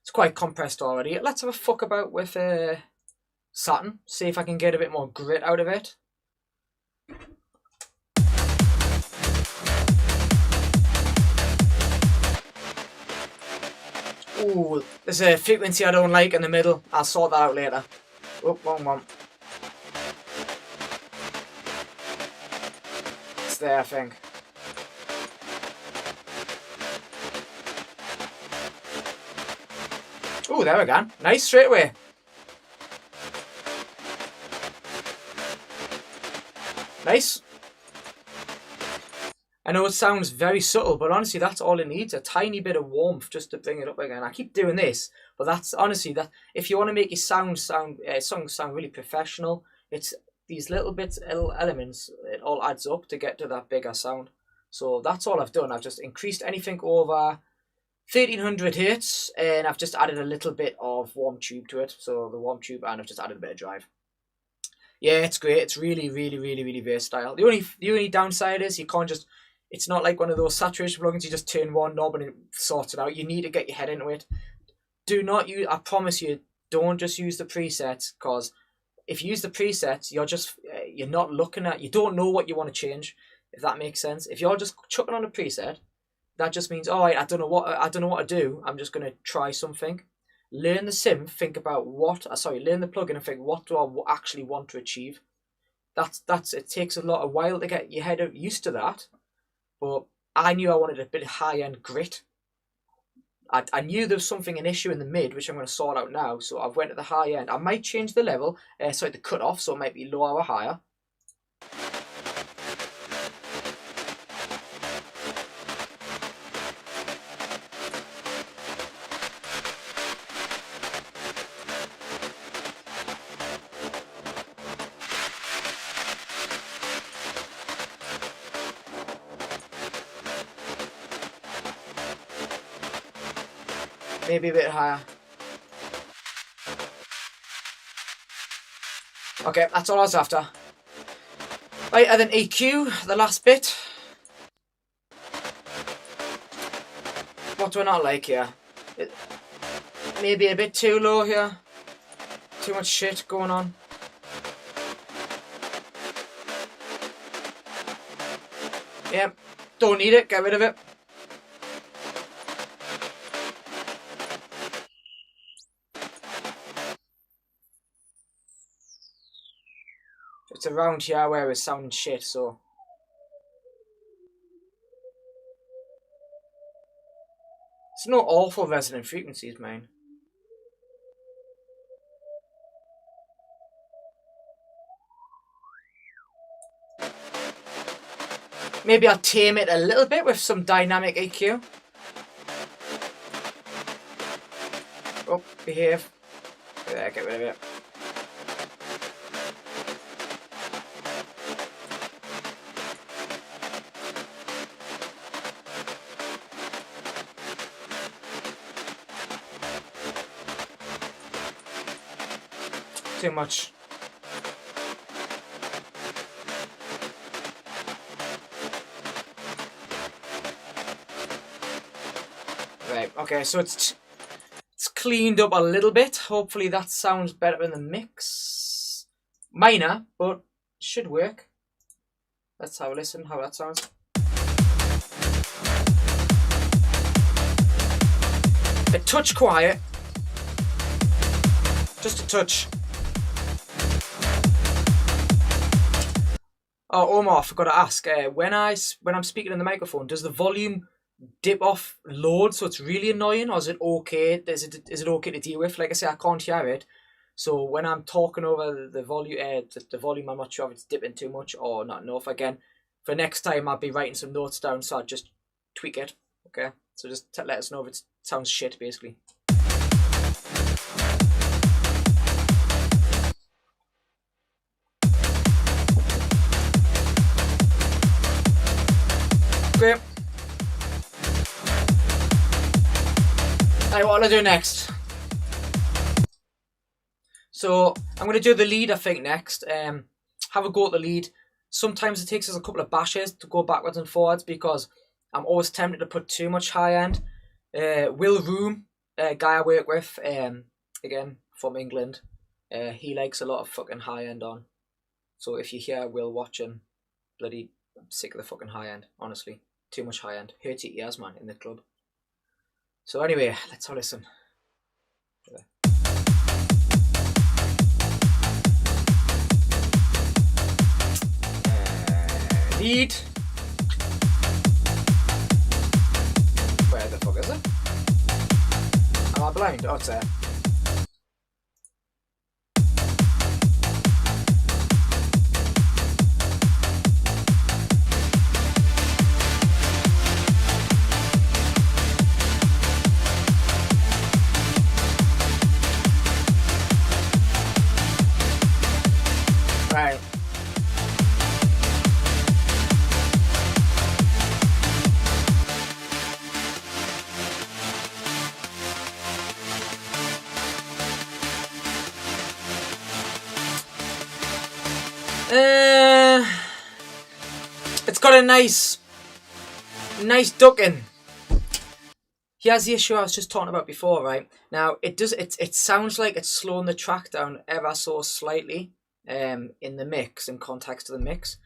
It's quite compressed already. Let's have a fuck about with Saturn. See if I can get a bit more grit out of it. Ooh, there's a frequency I don't like in the middle. I'll sort that out later. Oh, wrong one. It's there, I think. Ooh, there we go. Nice, straight away. Nice. I know it sounds very subtle, but honestly, that's all it needs. A tiny bit of warmth just to bring it up again. I keep doing this, but that's honestly that. If you want to make your songs sound really professional, it's these little bits, little elements. It all adds up to get to that bigger sound. So that's all I've done. I've just increased anything over 1300 hertz, and I've just added a little bit of warm tube to it. So the warm tube, and I've just added a bit of drive. Yeah, it's great. It's really, really, really, really versatile. The only downside is you can't just. It's not like one of those saturation plugins. You just turn one knob and it sorts it out. You need to get your head into it. Do not use. I promise you, don't just use the presets, because if you use the presets, you're not looking at. You don't know what you want to change. If that makes sense. If you're just chucking on a preset, that just means, oh, I don't know what to do. I'm just gonna try something. Learn the synth. Think about learn the plugin and think, what do I actually want to achieve? That's. It takes a while to get your head used to that. But I knew I wanted a bit of high-end grit. I knew there was an issue in the mid, which I'm going to sort out now. So I went to the high end. I might change the level, the cut-off, so it might be lower or higher. Maybe a bit higher. Okay, that's all I was after. Right, and then EQ, the last bit. What do I not like here? Maybe a bit too low here. Too much shit going on. Yep, don't need it, get rid of it. it's around here where it's sounding shit, so. It's no awful resonant frequencies, man. Maybe I'll tame it a little bit with some dynamic EQ. Oh, behave. There, get rid of it. Too much. Right, okay, so it's cleaned up a little bit. Hopefully that sounds better in the mix. Minor, but should work. Let's have a listen how that sounds. A touch quiet. Just a touch. Oh, Omar, I forgot to ask. When I'm speaking in the microphone, does the volume dip off load so it's really annoying, or is it okay? Is it okay to deal with? Like I say, I can't hear it, so when I'm talking over the volume, I'm not sure if it's dipping too much or not enough. Again, for next time, I'll be writing some notes down, so I'll just tweak it. Okay, so just let us know if it sounds shit, basically. Great. Right, what will I do next? So I'm going to do the lead, I think, next. Have a go at the lead. Sometimes it takes us a couple of bashes to go backwards and forwards because I'm always tempted to put too much high end. Will Room, a guy I work with, again from England, he likes a lot of fucking high end on. So if you hear Will watching, bloody, I'm sick of the fucking high end, honestly. Too much high end. Hurts your ears, man, in the club. So anyway, let's have a listen. Lead. Where the fuck is it? Am I blind? Oh, it's there. Right. It's got a nice ducking. Here's the issue I was just talking about before, right? Now it sounds like it's slowing the track down ever so slightly in the mix, in context of the mix.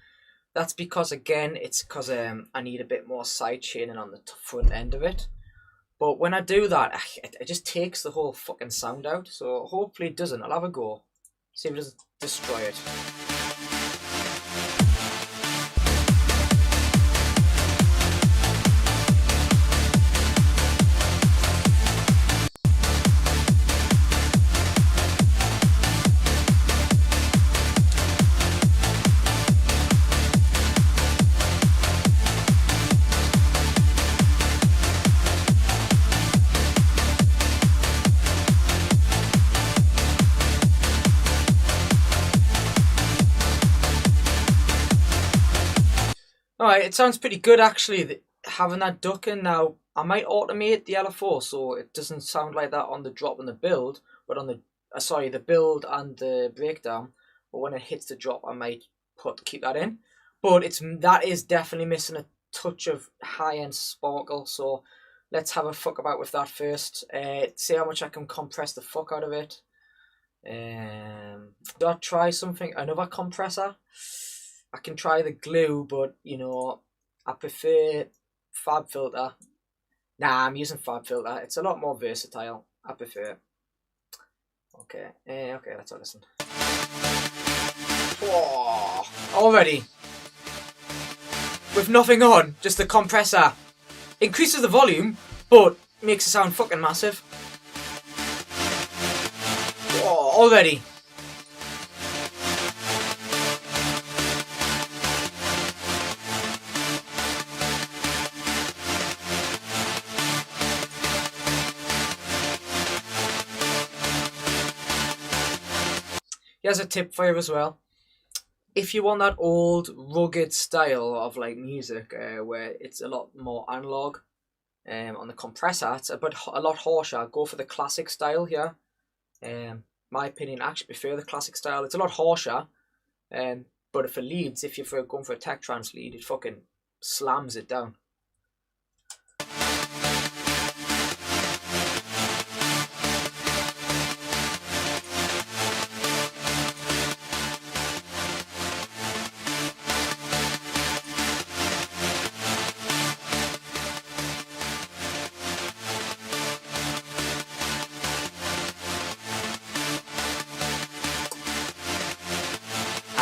That's because, again, it's because I need a bit more side chaining on the front end of it. But when I do that, it just takes the whole fucking sound out. So hopefully it doesn't. I'll have a go. See if it doesn't destroy it. Alright, it sounds pretty good actually, having that ducking. Now, I might automate the LFO so it doesn't sound like that on the drop and the build, but on the, the build and the breakdown, but when it hits the drop I might keep that in. But that is definitely missing a touch of high-end sparkle, so let's have a fuck about with that first. See how much I can compress the fuck out of it. Do I try another compressor? I can try the glue, but you know, I prefer Fab Filter. Nah, I'm using Fab Filter. It's a lot more versatile. I prefer it. Okay, okay, let's have a listen. Oh, already. With nothing on, just the compressor. Increases the volume, but makes it sound fucking massive. Oh, already. Here's a tip for you as well. If you want that old rugged style of like music where it's a lot more analog on the compressor, it's a lot harsher, go for the classic style here. My opinion, I actually prefer the classic style. It's a lot harsher, but for leads, if you're going for a tech trance lead, it fucking slams it down.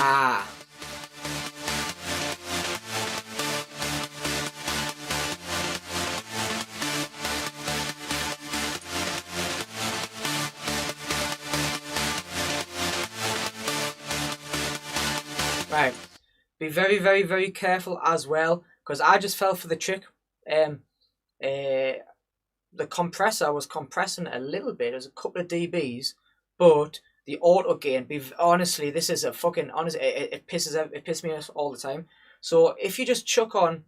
Ah. Right. Be very, very, very careful as well, because I just fell for the trick. The compressor was compressing a little bit. It was a couple of dBs, but the auto gain. Honestly, this is a fucking honest. It pisses me off all the time. So if you just chuck on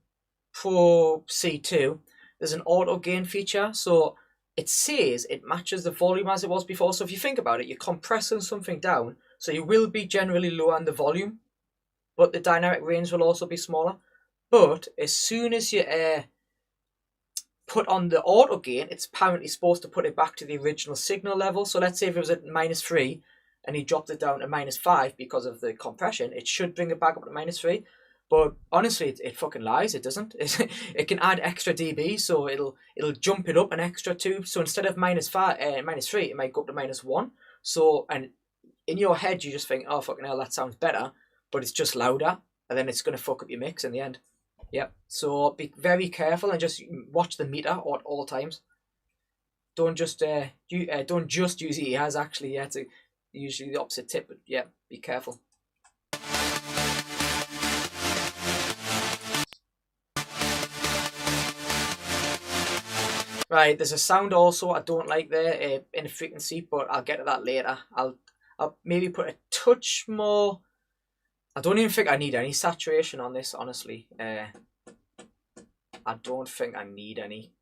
Pro C2, there's an auto gain feature. So it says it matches the volume as it was before. So if you think about it, you're compressing something down, so you will be generally lower on the volume, but the dynamic range will also be smaller. But as soon as you put on the auto gain, it's apparently supposed to put it back to the original signal level. So let's say if it was at -3 and he dropped it down to -5 because of the compression, it should bring it back up to -3. But honestly, it fucking lies. It doesn't. It can add extra dB, so it'll jump it up an extra 2. So instead of -3, it might go up to -1. So, and in your head you just think, oh fucking hell, that sounds better, but it's just louder, and then it's gonna fuck up your mix in the end. Yep. So be very careful and just watch the meter at all times. Don't just don't just use EAs. Actually, yeah, it's usually the opposite tip. But yeah, be careful. Right, there's a sound also I don't like there in a frequency, but I'll get to that later. I'll maybe put a touch more. I don't even think I need any saturation on this, honestly. I don't think I need any,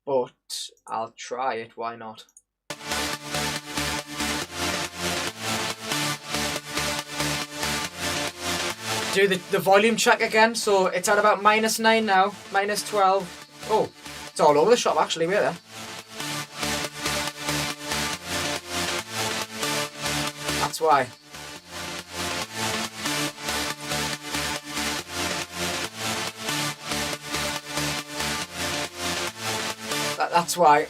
but I'll try it. Why not? Do the volume check again. So it's at about -9 now, -12. Oh, it's all over the shop actually. Wait there. That's why. That's why.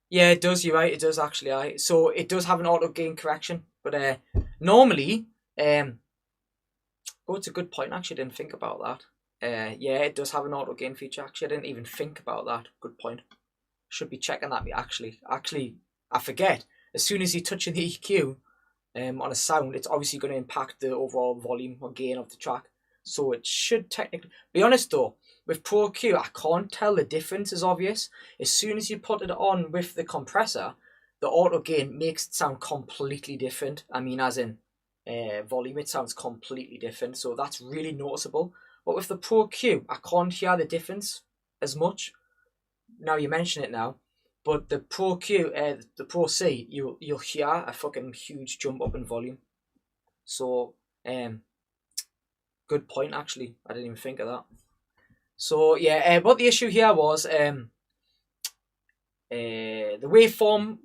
Yeah, it does. You're right. It does actually. So it does have an auto gain correction, but normally, oh, it's a good point. Actually, I didn't think about that. Yeah, it does have an auto gain feature. Actually, I didn't even think about that. Good point. Should be checking that. Actually, I forget. As soon as you're touching the EQ on a sound, it's obviously going to impact the overall volume or gain of the track. So it should technically. Be honest though, with Pro Q, I can't tell the difference is obvious. As soon as you put it on with the compressor, the auto gain makes it sound completely different. I mean, as in volume, it sounds completely different. So that's really noticeable. But with the Pro Q, I can't hear the difference as much. Now you mention it now. But the Pro Q, the Pro C, you'll hear a fucking huge jump up in volume. So, good point actually. I didn't even think of that. So yeah, what the issue here was, the waveform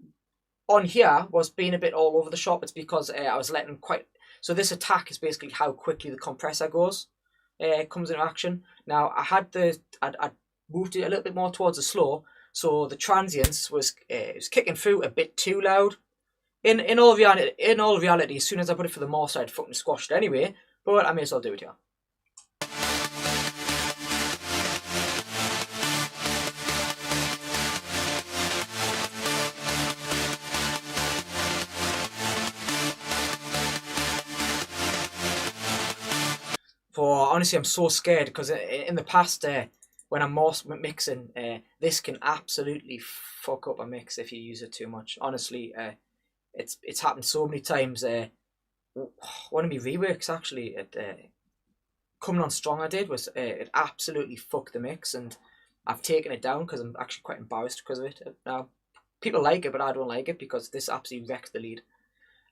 on here was being a bit all over the shop. It's because I was letting quite. So this attack is basically how quickly the compressor goes. comes into action. Now I moved it a little bit more towards the slow, so the transients was kicking through a bit too loud. In all reality, as soon as I put it for the more side, fucking squashed anyway. But I may as well do it here. Honestly, I'm so scared because in the past, when I'm mixing, this can absolutely fuck up a mix if you use it too much. Honestly, it's happened so many times. One of my reworks actually, coming on strong, I did was it absolutely fucked the mix, and I've taken it down because I'm actually quite embarrassed because of it. Now, people like it, but I don't like it because this absolutely wrecks the lead.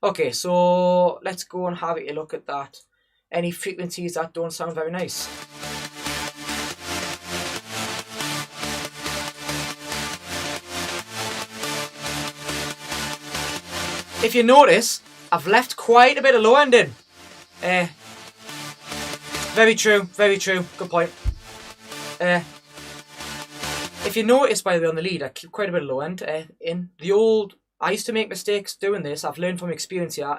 Okay, so let's go and have a look at that. Any frequencies that don't sound very nice. If you notice, I've left quite a bit of low end in. Very true, good point. If you notice, by the way, on the lead, I keep quite a bit of low end in. I used to make mistakes doing this. I've learned from experience here.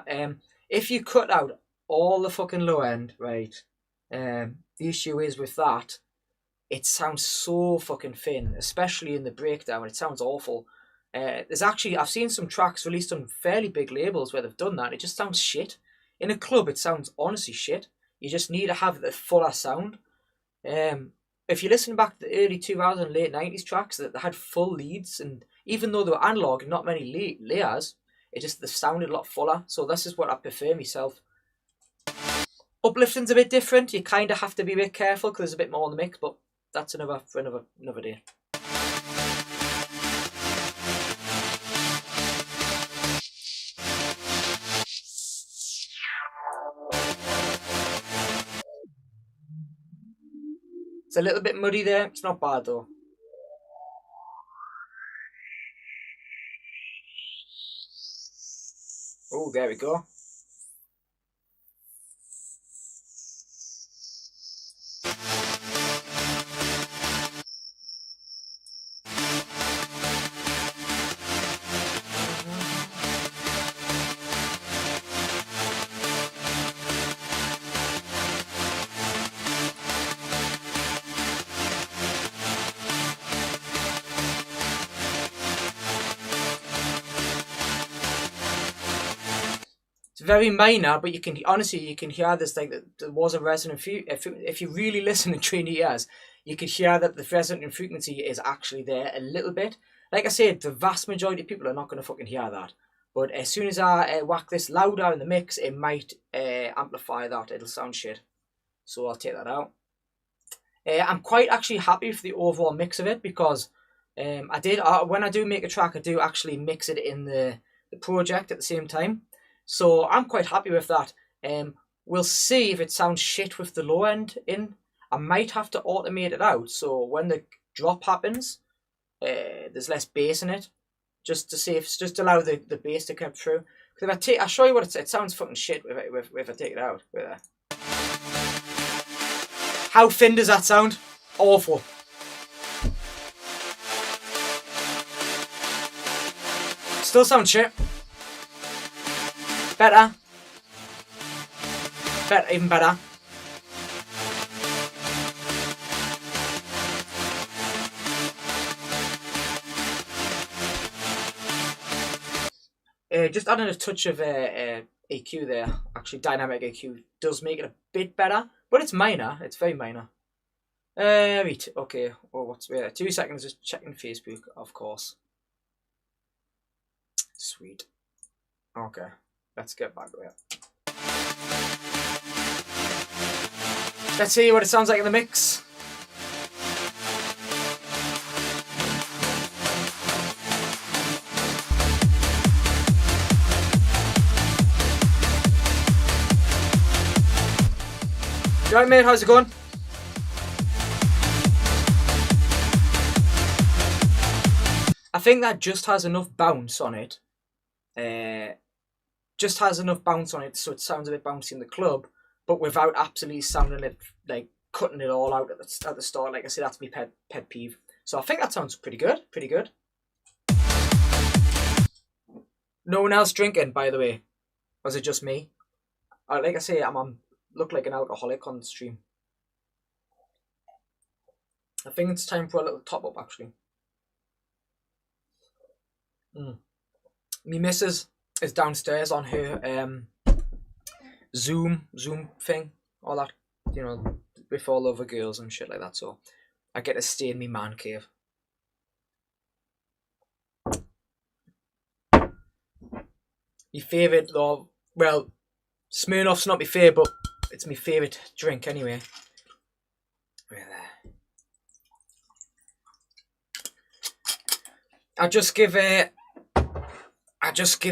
If you cut out all the fucking low end, right, the issue is with that, it sounds so fucking thin, especially in the breakdown. It sounds awful. I've seen some tracks released on fairly big labels where they've done that. It just sounds shit. In a club, it sounds honestly shit. You just need to have the fuller sound. If you listen back to the early 2000s, late 90s tracks that had full leads, and even though they were analog and not many layers, they sounded a lot fuller. So this is what I prefer myself. Uplifting's a bit different. You kind of have to be a bit careful because there's a bit more in the mix, but that's another day. It's a little bit muddy there. It's not bad though. Oh, there we go. Very minor, but you can hear this, like there was a resonant if you really listen and train your ears, you can hear that the resonant frequency is actually there a little bit. Like I said, the vast majority of people are not going to fucking hear that, but as soon as I whack this louder in the mix, it might amplify that. It'll sound shit, so I'll take that out. I'm quite actually happy with the overall mix of it because when I do make a track, I do actually mix it in the project at the same time. So I'm quite happy with that. We'll see if it sounds shit with the low end in. I might have to automate it out, so when the drop happens, there's less bass in it, just to allow the bass to come through. Because I'll show you what it sounds fucking shit if I take it out. How thin does that sound? Awful. Still sounds shit. Better. Even better. Just adding a touch of EQ there. Actually, dynamic EQ does make it a bit better, but it's minor. It's very minor. Right. Okay. Oh, what's 2 seconds? Just checking Facebook, of course. Sweet. Okay. Let's get back to it. Let's see what it sounds like in the mix. You alright, mate? How's it going? I think that just has enough bounce on it. So it sounds a bit bouncy in the club, but without absolutely sounding it like cutting it all out at the start. Like I said, that's my pet peeve. So I think that sounds pretty good. Pretty good. No one else drinking, by the way. Was it just me? Like I say, I'm look like an alcoholic on the stream. I think it's time for a little top up, actually. Me missus is downstairs on her Zoom thing, all that, you know, with all other girls and shit like that. So I get to stay in my man cave. My favourite, though, well, Smirnoff's not my favourite, but it's my favourite drink anyway. I just give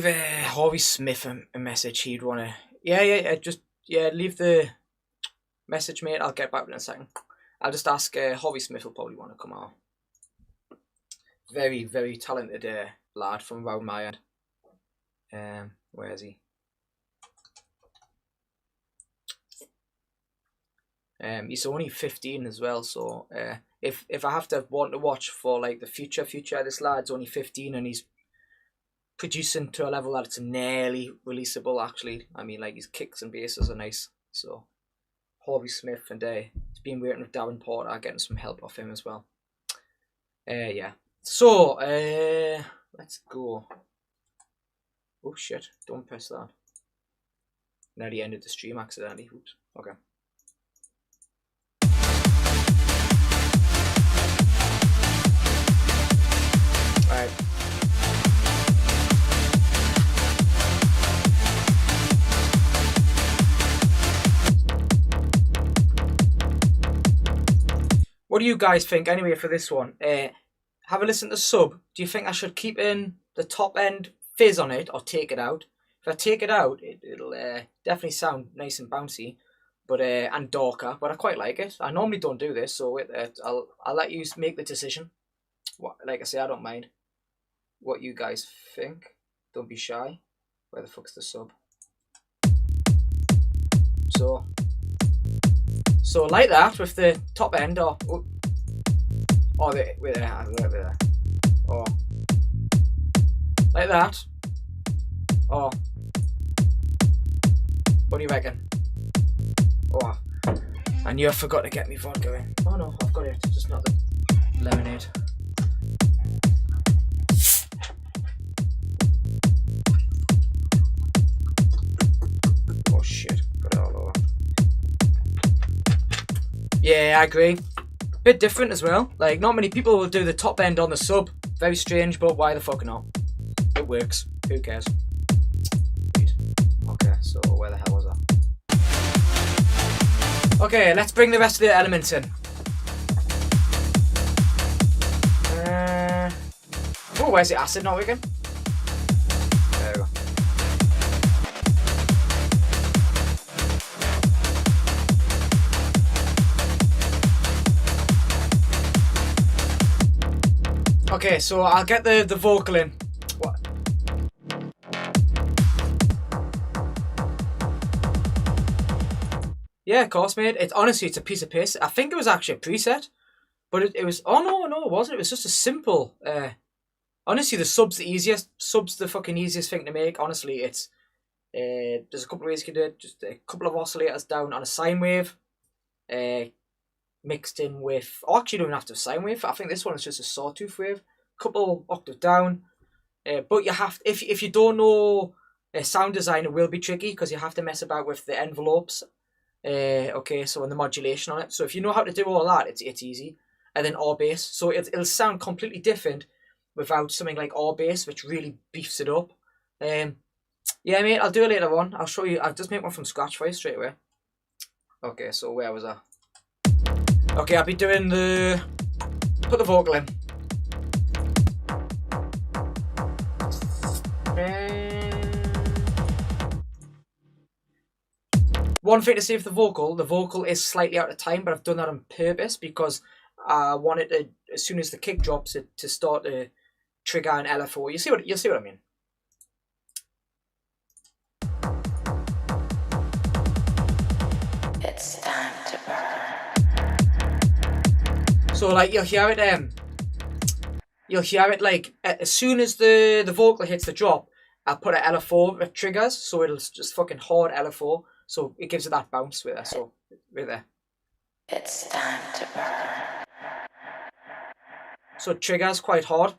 Harvey Smith a message. He'd wanna, leave the message, mate. I'll get back in a second. I'll just ask Harvey Smith will probably want to come out. Very, very talented lad from around my end. Where is he? He's only 15 as well, so if I have to want to watch for like the future, this lad's only 15 and he's producing to a level that it's nearly releasable. Actually, I mean, like his kicks and basses are nice. So Harvey Smith, and he's been working with Darren Porter, getting some help off him as well. Yeah. So let's go. Oh shit! Don't press that. Nearly ended the stream accidentally. Oops. Okay. Alright. What do you guys think anyway for this one? Have a listen to sub. Do you think I should keep in the top end fizz on it or take it out? If I take it out, it'll definitely sound nice and bouncy, but and darker. But I quite like it. I normally don't do this, so I'll let you make the decision. Like I say, I don't mind what you guys think. Don't be shy. Where the fuck's the sub? So like that with the top end, or like that, or what do you reckon? Oh, I knew I forgot to get me vodka in. Oh no, I've got it, just not the lemonade. Oh shit, got it all over. Yeah, I agree. Bit different as well. Like, not many people will do the top end on the sub. Very strange, but why the fuck not? It works. Who cares? Okay, so where the hell was that? Okay, let's bring the rest of the elements in. Oh, where's the acid not working? There we go. Okay, so I'll get the vocal in. What? Yeah, of course, mate. Honestly, it's a piece of piss. I think it was actually a preset, but it was. Oh no, it wasn't. It was just a simple. Honestly, the sub's the easiest. Sub's the fucking easiest thing to make. Honestly, it's. There's a couple of ways you can do it. Just a couple of oscillators down on a sine wave. Mixed in with, actually you don't have to have sine wave. I think this one is just a sawtooth wave, couple octave down. But you have to, if you don't know sound design, it will be tricky because you have to mess about with the envelopes. Okay, so and the modulation on it. So if you know how to do all that, it's easy. And then R bass, so it'll sound completely different without something like R bass, which really beefs it up. Yeah, mate, I'll do it later on. I'll show you. I'll just make one from scratch for you straight away. Okay, so where was I? Okay, I'll be doing put the vocal in. One thing to say with the vocal is slightly out of time, but I've done that on purpose because I wanted to, as soon as the kick drops, it to start to trigger an LFO. You'll see what I mean. It's time to burn. So like you'll hear it like as soon as the vocal hits the drop, I'll put an LFO that triggers, so it'll just fucking hard LFO, so it gives it that bounce with it. So right there. It's time to burn. So it triggers quite hard.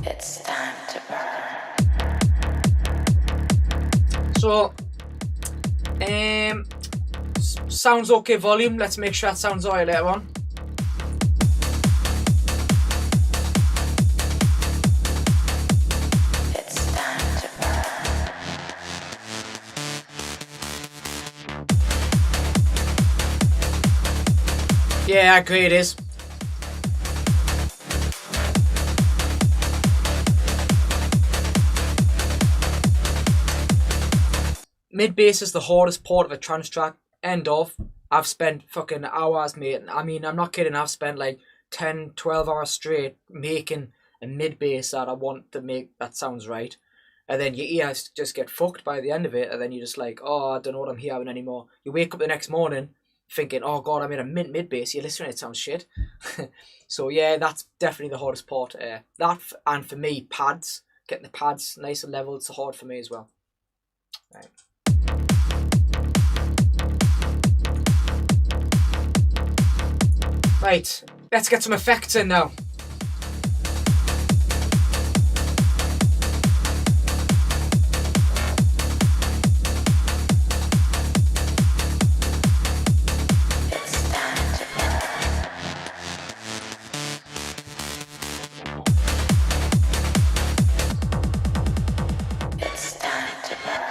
It's time to burn. So sounds okay volume. Let's make sure that sounds alright later on. It's time to burn. Yeah, I agree it is. Mid bass is the hardest part of a trance track. End of. I've spent fucking hours, mate. I mean, I'm not kidding. I've spent like 10, 12 hours straight making a mid bass that I want to make that sounds right. And then your ears just get fucked by the end of it. And then you're just like, oh, I don't know what I'm hearing anymore. You wake up the next morning thinking, oh God, I made a mid bass. You listen, it sounds shit. So yeah, that's definitely the hardest part. That, and for me, pads. Getting the pads nice and level, it's hard for me as well. Right. Right, let's get some effects in now. It's time to burn. It's time to burn.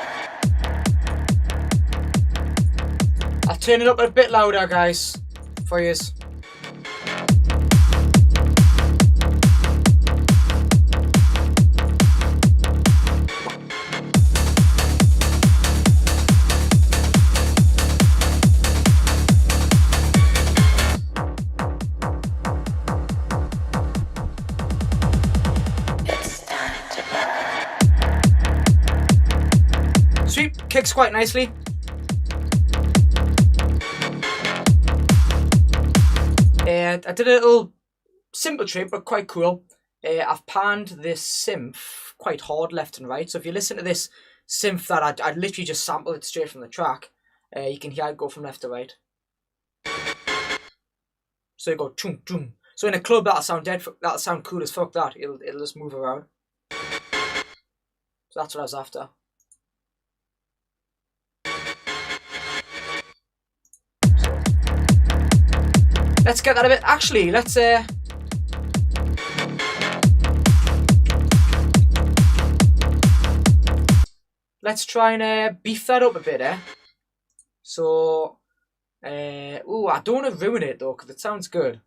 I'll turn it up a bit louder, guys, for you. Sweep, kicks quite nicely. And I did a little simple trick, but quite cool. I've panned this synth quite hard left and right. So if you listen to this synth that I literally just sampled it straight from the track, you can hear it go from left to right. So you go choom choom. So in a club that'll sound that'll sound cool as fuck. That it'll just move around. So that's what I was after. Let's get that a bit. Actually, let's try and beef that up a bit, So, ooh, I don't want to ruin it though, because it sounds good.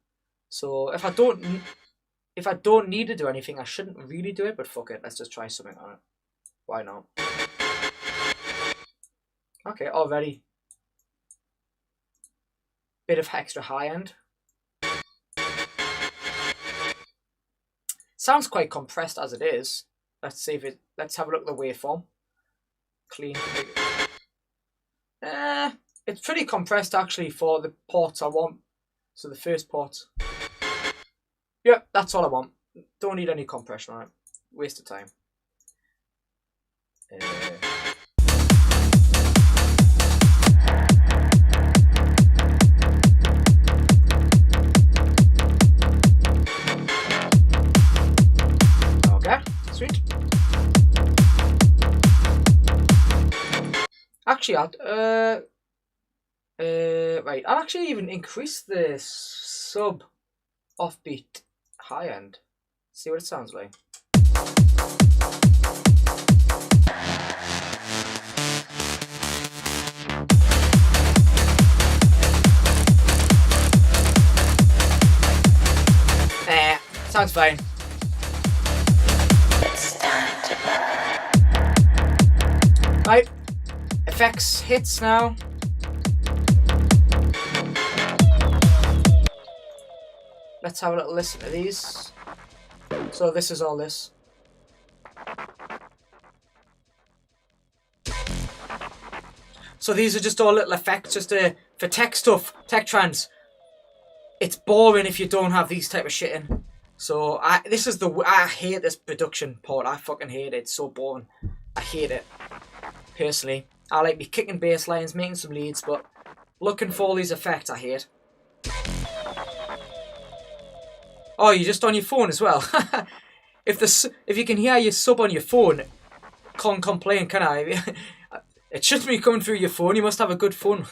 So if I don't need to do anything, I shouldn't really do it. But fuck it, let's just try something on it. Why not? Okay, already. Bit of extra high end. Sounds quite compressed as it is. Let's see if it. Let's have a look at the waveform. Clean. It's pretty compressed actually for the ports I want. So the first port. Yep, that's all I want. Don't need any compression on it. Waste of time. Sweet. Actually, right. I'll actually even increase the sub offbeat high end. See what it sounds like. Sounds fine. Right, effects hits now. Let's have a little listen to these. So this is all this. So these are just all little effects, just for tech stuff, tech trans. It's boring if you don't have these type of shit in. So I hate this production part. I fucking hate it. It's so boring. I hate it. Personally, I like me kicking bass lines, making some leads, but looking for all these effects, I hate. Oh, you're just on your phone as well. If you can hear your sub on your phone, can't complain, can I? It shouldn't be coming through your phone. You must have a good phone.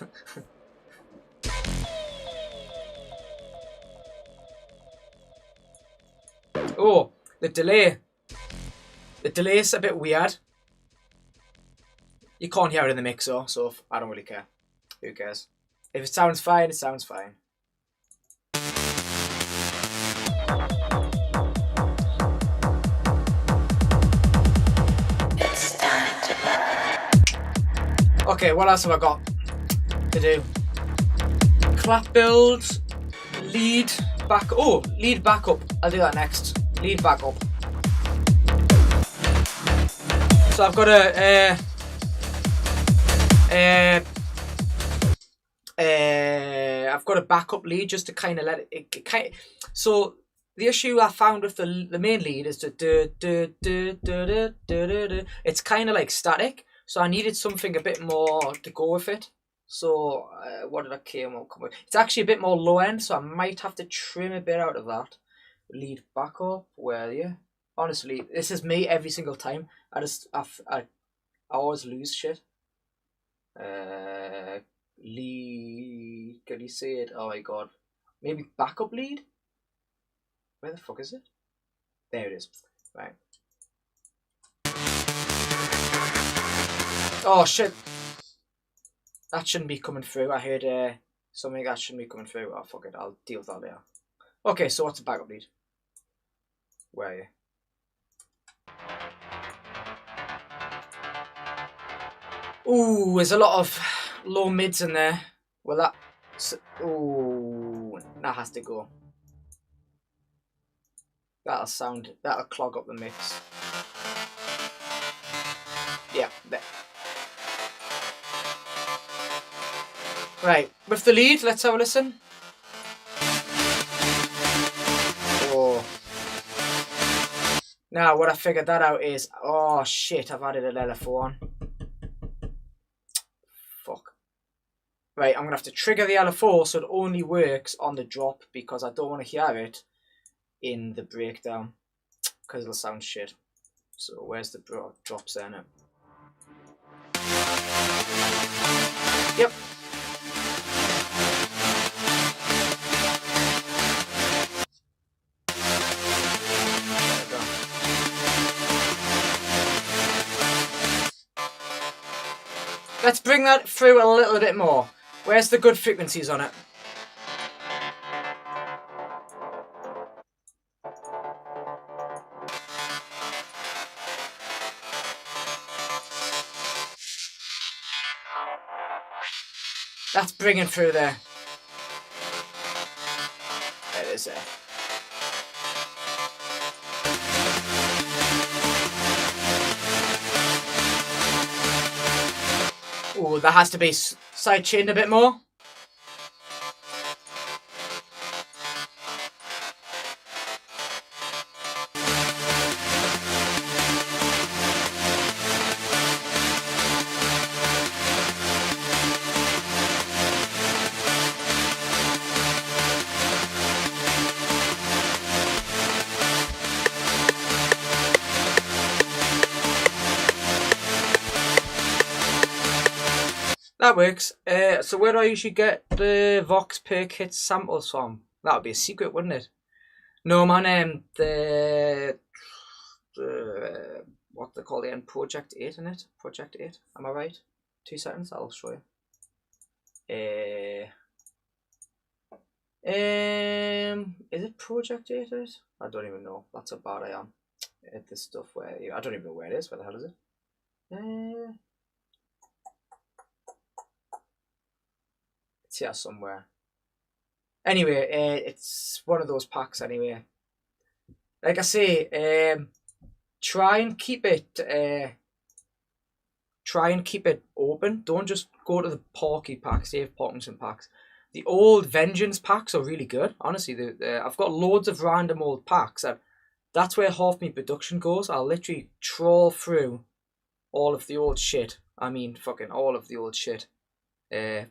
Oh, the delay. The delay is a bit weird. You can't hear it in the mixer, so I don't really care. Who cares? If it sounds fine, it sounds fine. It's time to burn. Okay, what else have I got to do? Clap build, lead back. Oh, lead back up. I'll do that next. Lead back up. So I've got I've got a backup lead just to kind of let it. So the issue I found with the main lead is the it's kind of like static. So I needed something a bit more to go with it. So what did I come with? It's actually a bit more low end, so I might have to trim a bit out of that. Lead back up. Where are you? Honestly, this is me every single time. I always lose shit. Lead. Can you see it? Oh my god. Maybe backup lead? Where the fuck is it? There it is. Right. Oh shit. That shouldn't be coming through. I heard something that shouldn't be coming through. Oh fuck it. I'll deal with that later. Okay, so what's a backup lead? Where are you? Ooh, there's a lot of low mids in there. Well, that has to go. That'll clog up the mix. Yeah, there. Right, with the lead, let's have a listen. Oh. Now, what I figured that out is, oh shit, I've added an LFO on. Fuck. Right, I'm going to have to trigger the LFO so it only works on the drop because I don't want to hear it in the breakdown because it'll sound shit. So where's the drops there now? Yep. Let's bring that through a little bit more. Where's the good frequencies on it? That's bringing through there. There it is there. Oh, that has to be side chained a bit more. That works. So where do I usually get the Vox per kit samples from? That would be a secret, wouldn't it? No, man. The what they call the end, Project 8, isn't it? Project 8. Am I right? 2 seconds. I'll show you. Is it Project 8? I don't even know. That's how bad I am at this stuff. I don't even know where it is. Where the hell is it? It's here somewhere. Anyway, it's one of those packs anyway. Like I say, try and keep it try and keep it open. Don't just go to the Porky packs, Dave Parkinson packs. The old Vengeance packs are really good. Honestly, I've got loads of random old packs. That's where half my production goes. I'll literally trawl through all of the old shit. I mean, fucking all of the old shit.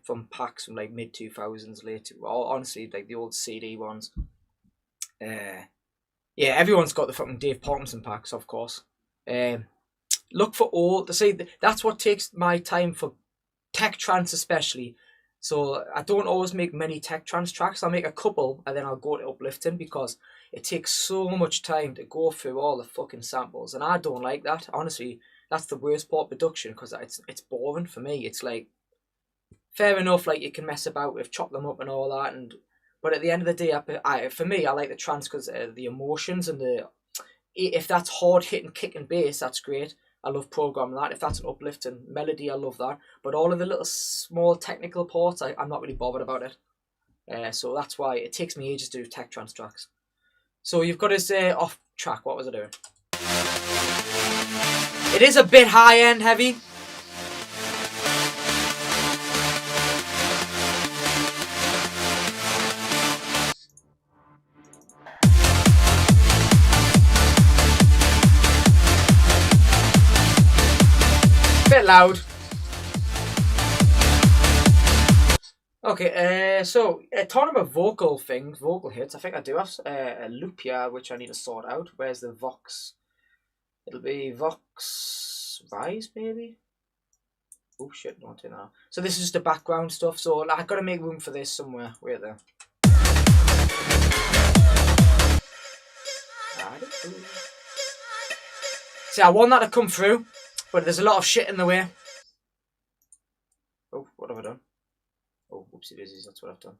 From packs from like mid 2000s, honestly, like the old CD ones. Yeah, everyone's got the fucking Dave Parkinson packs, of course. Look for all to say that's what takes my time for tech trance, especially. So I don't always make many tech trance tracks. I'll make a couple and then I'll go to uplifting because it takes so much time to go through all the fucking samples, and I don't like that. Honestly, that's the worst part of production because it's boring for me. It's like, fair enough, like you can mess about with chop them up and all that, but at the end of the day, for me, I like the trance because the emotions and if that's hard hitting kick and bass, that's great. I love programming that. If that's an uplifting melody, I love that. But all of the little small technical parts, I'm not really bothered about it. So that's why it takes me ages to do tech trance tracks. So you've got his off track. What was I doing? It is a bit high end heavy. Bit loud. Okay, so talking about vocal hits, I think I do have a loop here which I need to sort out. Where's the Vox? It'll be Vox Rise, maybe? Oh shit, not doing that. So this is just the background stuff, so I've got to make room for this somewhere. Wait there. See, I want that to come through, but there's a lot of shit in the way. Oh, what have I done? Oh, whoopsie daisies, that's what I've done.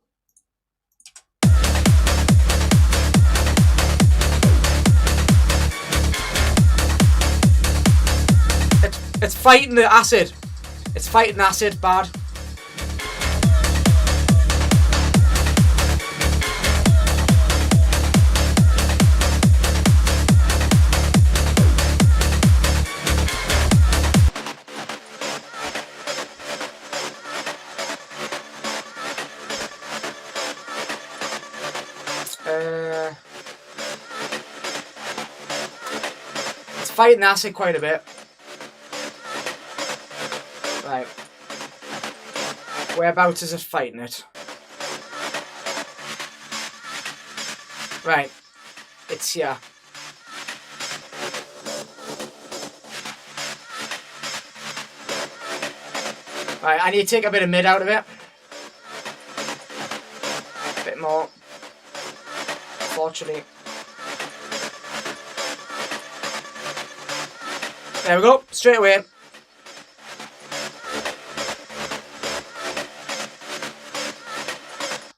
It's fighting the acid. It's fighting acid bad. It's fighting acid quite a bit. Right. Whereabouts is it fighting it? Right. It's here. Right, I need to take a bit of mid out of it. A bit more. Unfortunately. There we go, straight away.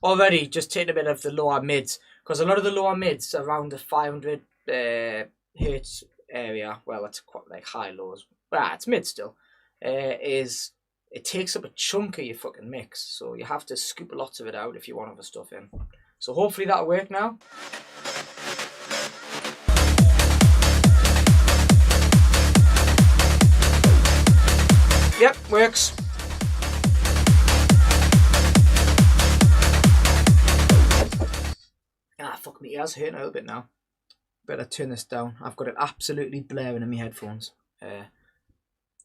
Already just taking a bit of the lower mids, because a lot of the lower mids around the 500 hertz area, well, it's quite like high lows, but it's mid still, it takes up a chunk of your fucking mix, so you have to scoop lots of it out if you want other stuff in. So hopefully that'll work now. Yep, works. Fuck me, ears hurting a little bit now. Better turn this down. I've got it absolutely blaring in my headphones.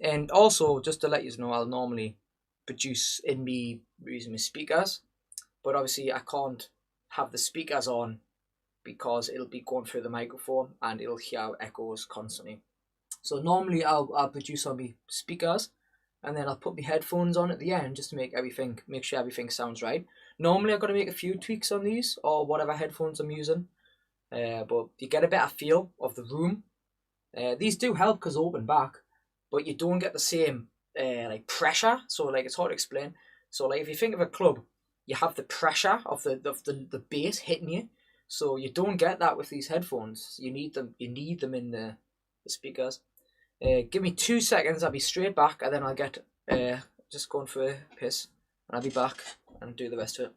And also, just to let you know, I'll normally produce in me using my speakers, but obviously I can't have the speakers on because it'll be going through the microphone and it'll hear echoes constantly. So normally I'll produce on my speakers, and then I'll put my headphones on at the end just to make sure everything sounds right. Normally I've got to make a few tweaks on these or whatever headphones I'm using, but you get a better feel of the room. These do help because open back, but you don't get the same like pressure. So like it's hard to explain. So like if you think of a club, you have the pressure of the bass hitting you. So you don't get that with these headphones. You need them in the speakers. Give me 2 seconds, I'll be straight back, and then I'll get just going for a piss, and I'll be back and do the rest of it.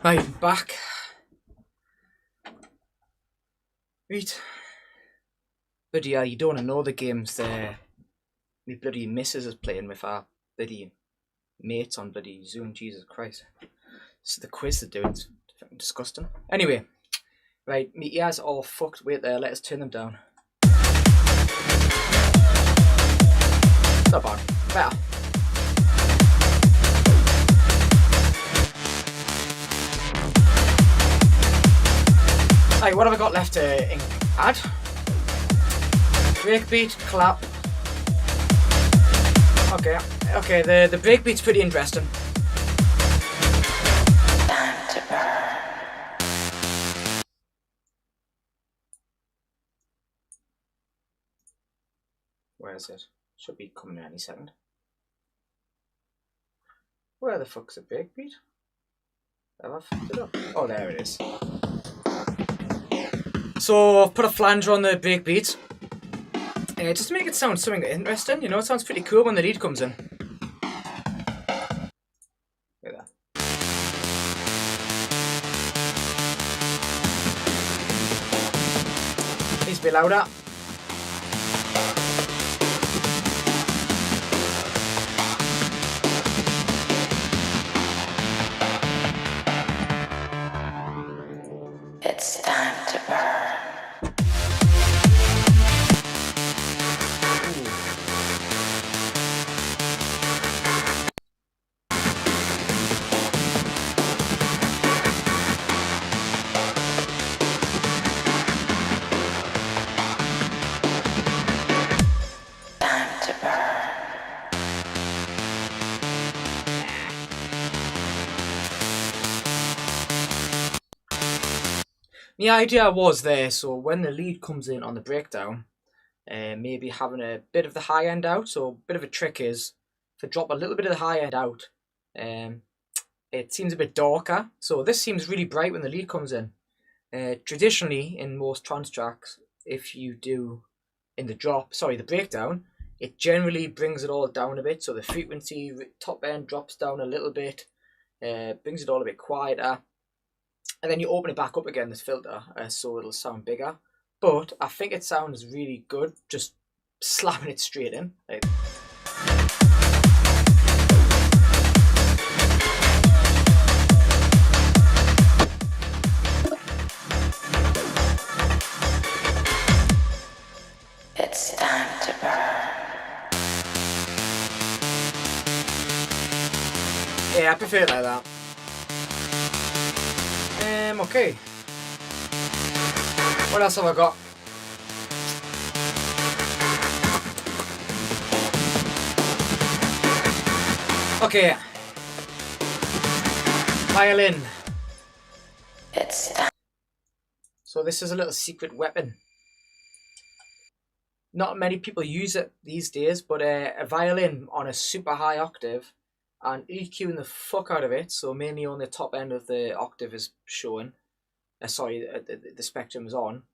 Right, I'm back. Right. But yeah, you don't want to know the games there. My bloody missus is playing with our bloody mates on bloody Zoom. Jesus Christ. This is the quiz they're doing. It's fucking disgusting. Anyway, right, my ears are all fucked. Wait there, let us turn them down. Not bad. Better. Right, what have I got left to add? Breakbeat, clap. Okay, the breakbeat's pretty interesting. Time to burn. Where is it? Should be coming in any second. Where the fuck's the breakbeat? Have I fucked it up? Oh, there it is. So I've put a flanger on the breakbeat. Just to make it sound something interesting, you know, it sounds pretty cool when the lead comes in. Look at that. Needs to be louder. It's time to burn. Time to burn. The idea was there, so when the lead comes in on the breakdown, maybe having a bit of the high end out. So a bit of a trick is to drop a little bit of the high end out. It seems a bit darker, so this seems really bright when the lead comes in. Traditionally, in most trance tracks, if you do in the breakdown, it generally brings it all down a bit. So the frequency top end drops down a little bit, brings it all a bit quieter. And then you open it back up again, this filter, so it'll sound bigger. But I think it sounds really good just slamming it straight in. Like. It's time to burn. Yeah, I prefer it like that. Okay. What else have I got? Okay. Violin. It's time. So this is a little secret weapon. Not many people use it these days, but a violin on a super high octave and EQing the fuck out of it, so mainly on the top end of the octave is showing, the spectrum is on,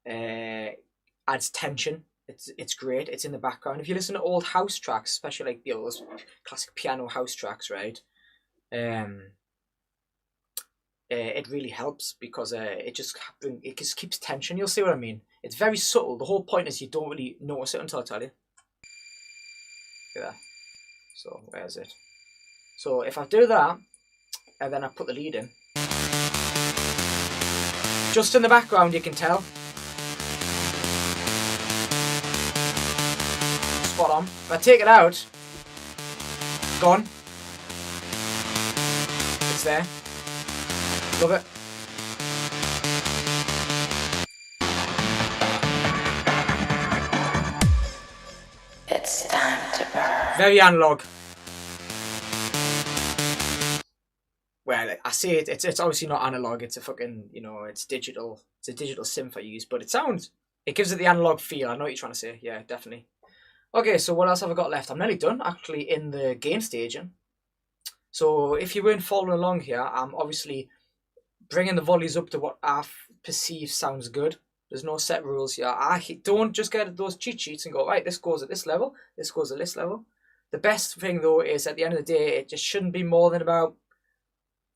adds tension. It's great. It's in the background. If you listen to old house tracks, especially like those classic piano house tracks, right? It really helps because it just keeps tension. You'll see what I mean. It's very subtle. The whole point is you don't really notice it until I tell you. Look at that. So where is it? So if I do that, and then I put the lead in, just in the background you can tell. Spot on. If I take it out, gone. It's there. Love it. It's time to burn. Very analog. Well, I say it's obviously not analog. It's a fucking, it's digital. It's a digital synth I use, but it gives it the analog feel. I know what you're trying to say. Yeah, definitely. Okay, so what else have I got left? I'm nearly done, actually, in the gain staging. So if you weren't following along here, I'm obviously bringing the volleys up to what I perceive sounds good. There's no set rules here. I don't just get those cheat sheets and go, right, this goes at this level, this goes at this level. The best thing, though, is at the end of the day, it just shouldn't be more than about,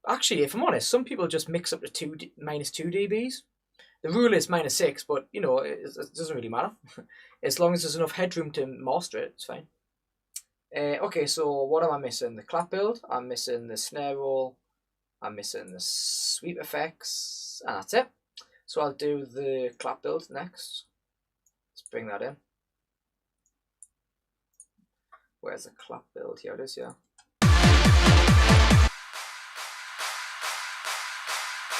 Actually, if I'm honest, some people just mix up to minus 2 dBs. The rule is minus 6, but you know, it doesn't really matter. As long as there's enough headroom to master it, it's fine. Okay, so what am I missing? The clap build, I'm missing the snare roll, I'm missing the sweep effects, and that's it. So I'll do the clap build next. Let's bring that in. Where's the clap build? Here it is, yeah.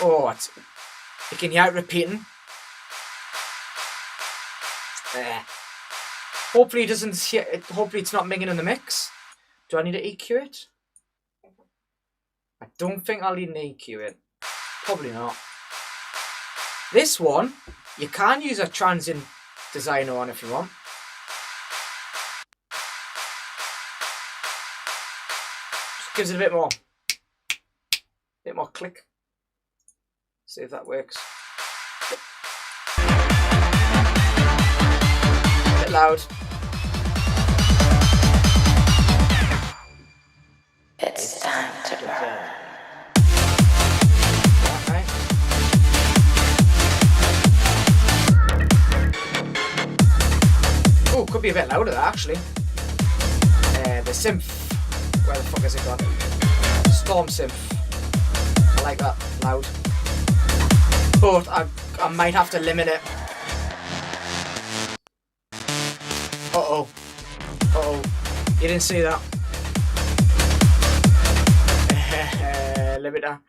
Oh, you can hear it repeating. Hopefully it doesn't. Hopefully it's not minging in the mix. Do I need to EQ it? I don't think I'll need to EQ it. Probably not. This one, you can use a transient designer on if you want. Just gives it a bit more click. See if that works. A bit loud. It's time to burn. Okay. Oh, could be a bit louder actually. The synth. Where the fuck is it gone? Storm synth. I like that. Loud. But I might have to limit it. Uh-oh. Uh-oh. You didn't see that. Limit that.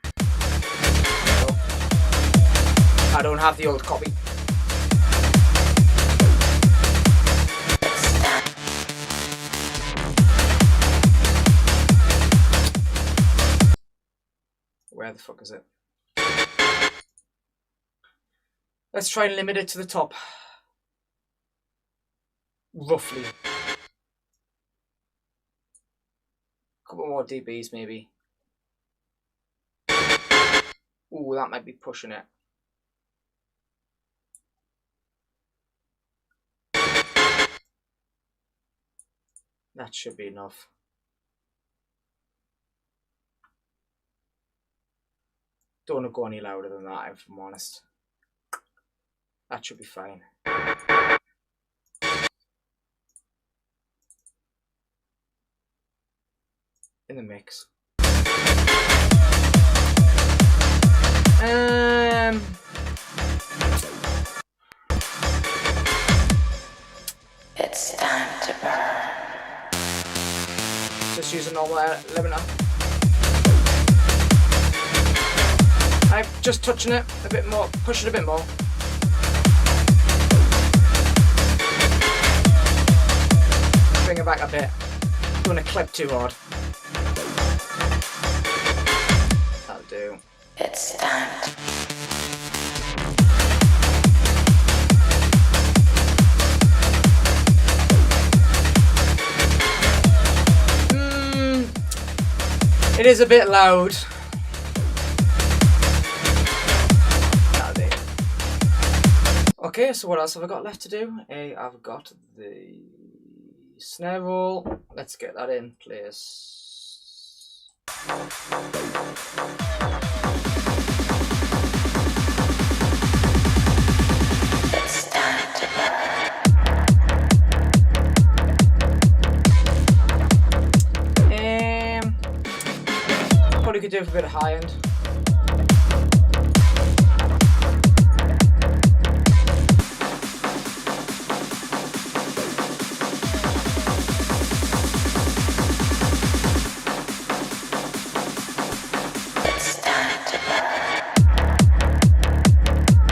Oh. I don't have the old copy. Where the fuck is it? Let's try and limit it to the top. Roughly. A couple more dBs maybe. Ooh, that might be pushing it. That should be enough. Don't want to go any louder than that, if I'm honest. That should be fine. In the mix. It's time to burn. Just use a normal limiter. I'm just touching it a bit more, push it a bit more. Bring it back a bit. Don't want to clip too hard. That'll do. It's time to It is a bit loud. Okay, so what else have I got left to do? I've got the snare roll. Let's get that in place. It's time to burn. Probably could do with a bit of high end.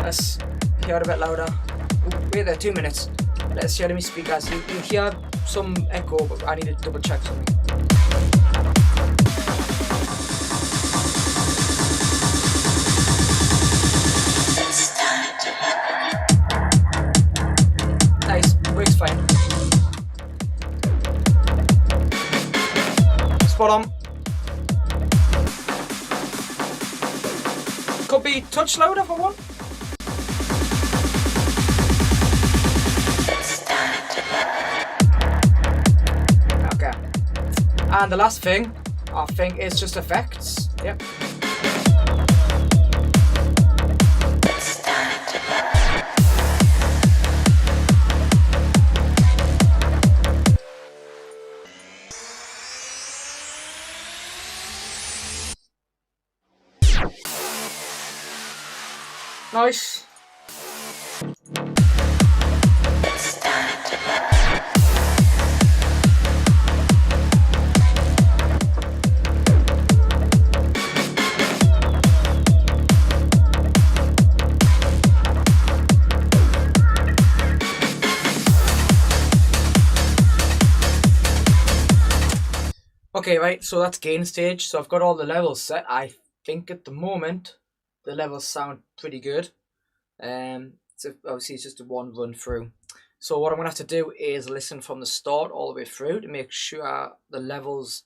Let's hear it a bit louder. Ooh, wait there, 2 minutes. Let's hear me speakers. You hear some echo, but I need to double check something. It's time to burn. Nice, works fine. Spot on. Could be touch louder if I want. It's time to burn. Okay. And the last thing, I think, is just effects. Yep. Nice. It's time to burn. Okay, right, so that's gain stage. So I've got all the levels set. I think at the moment the levels sound pretty good. So obviously it's just a one run through. So what I'm gonna have to do is listen from the start all the way through to make sure the levels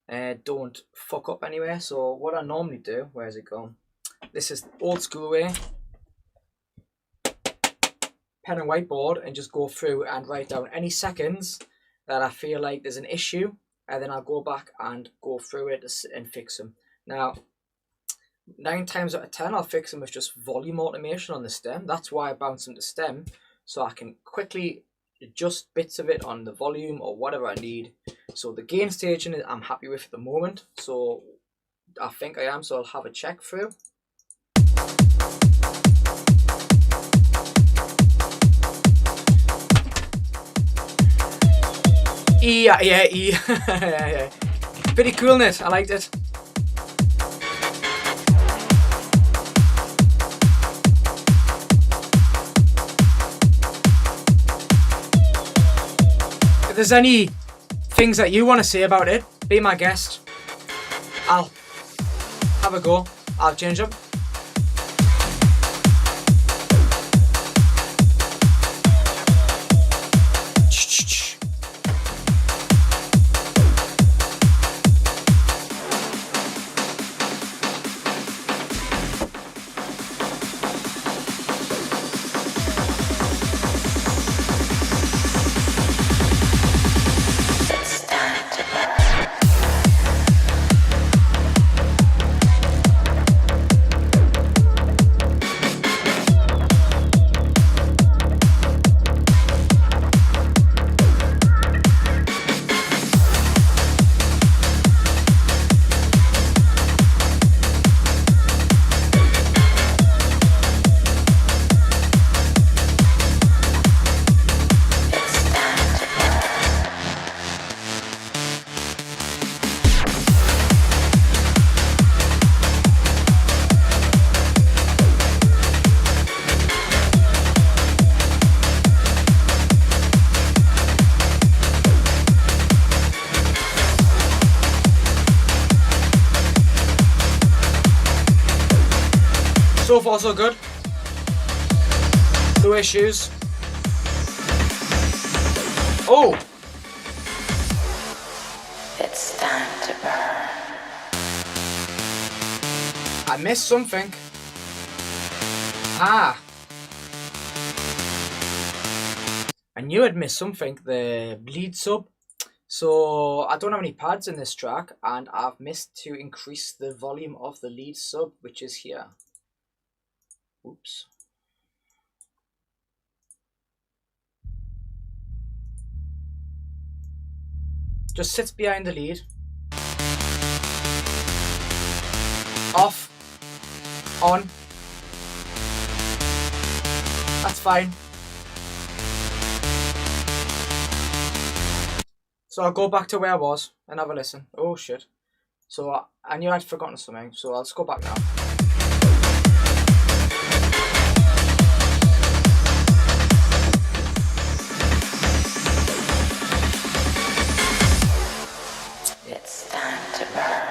don't fuck up anywhere. So what I normally do, where's it gone? This is old school way. Pen and whiteboard and just go through and write down any seconds that I feel like there's an issue, and then I'll go back and go through it and fix them. Now, 9 times out of 10, I'll fix them with just volume automation on the stem. That's why I bounce them to stem, so I can quickly adjust bits of it on the volume or whatever I need. So the gain staging I'm happy with at the moment, so I think I am, so I'll have a check through. E, yeah, E. Yeah. Pretty cool, isn't it? I liked it. If there's any things that you want to say about it, be my guest. I'll have a go. I'll change them. So far so good. No issues. Oh! It's time to burn. I missed something. Ah! I knew I'd missed something. The lead sub. So I don't have any pads in this track, and I've missed to increase the volume of the lead sub, which is here. Oops. Just sits behind the lead. Off. On. That's fine. So I'll go back to where I was and have a listen. Oh shit. So I knew I'd forgotten something, so I'll just go back now. It's time to burn.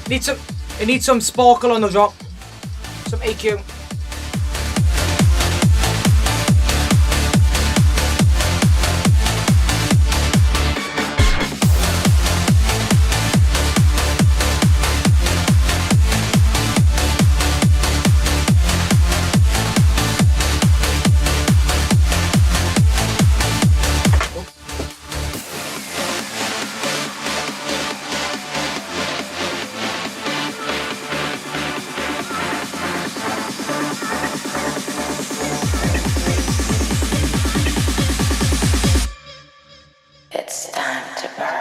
It needs some sparkle on the drop. Some EQ. It's time to burn.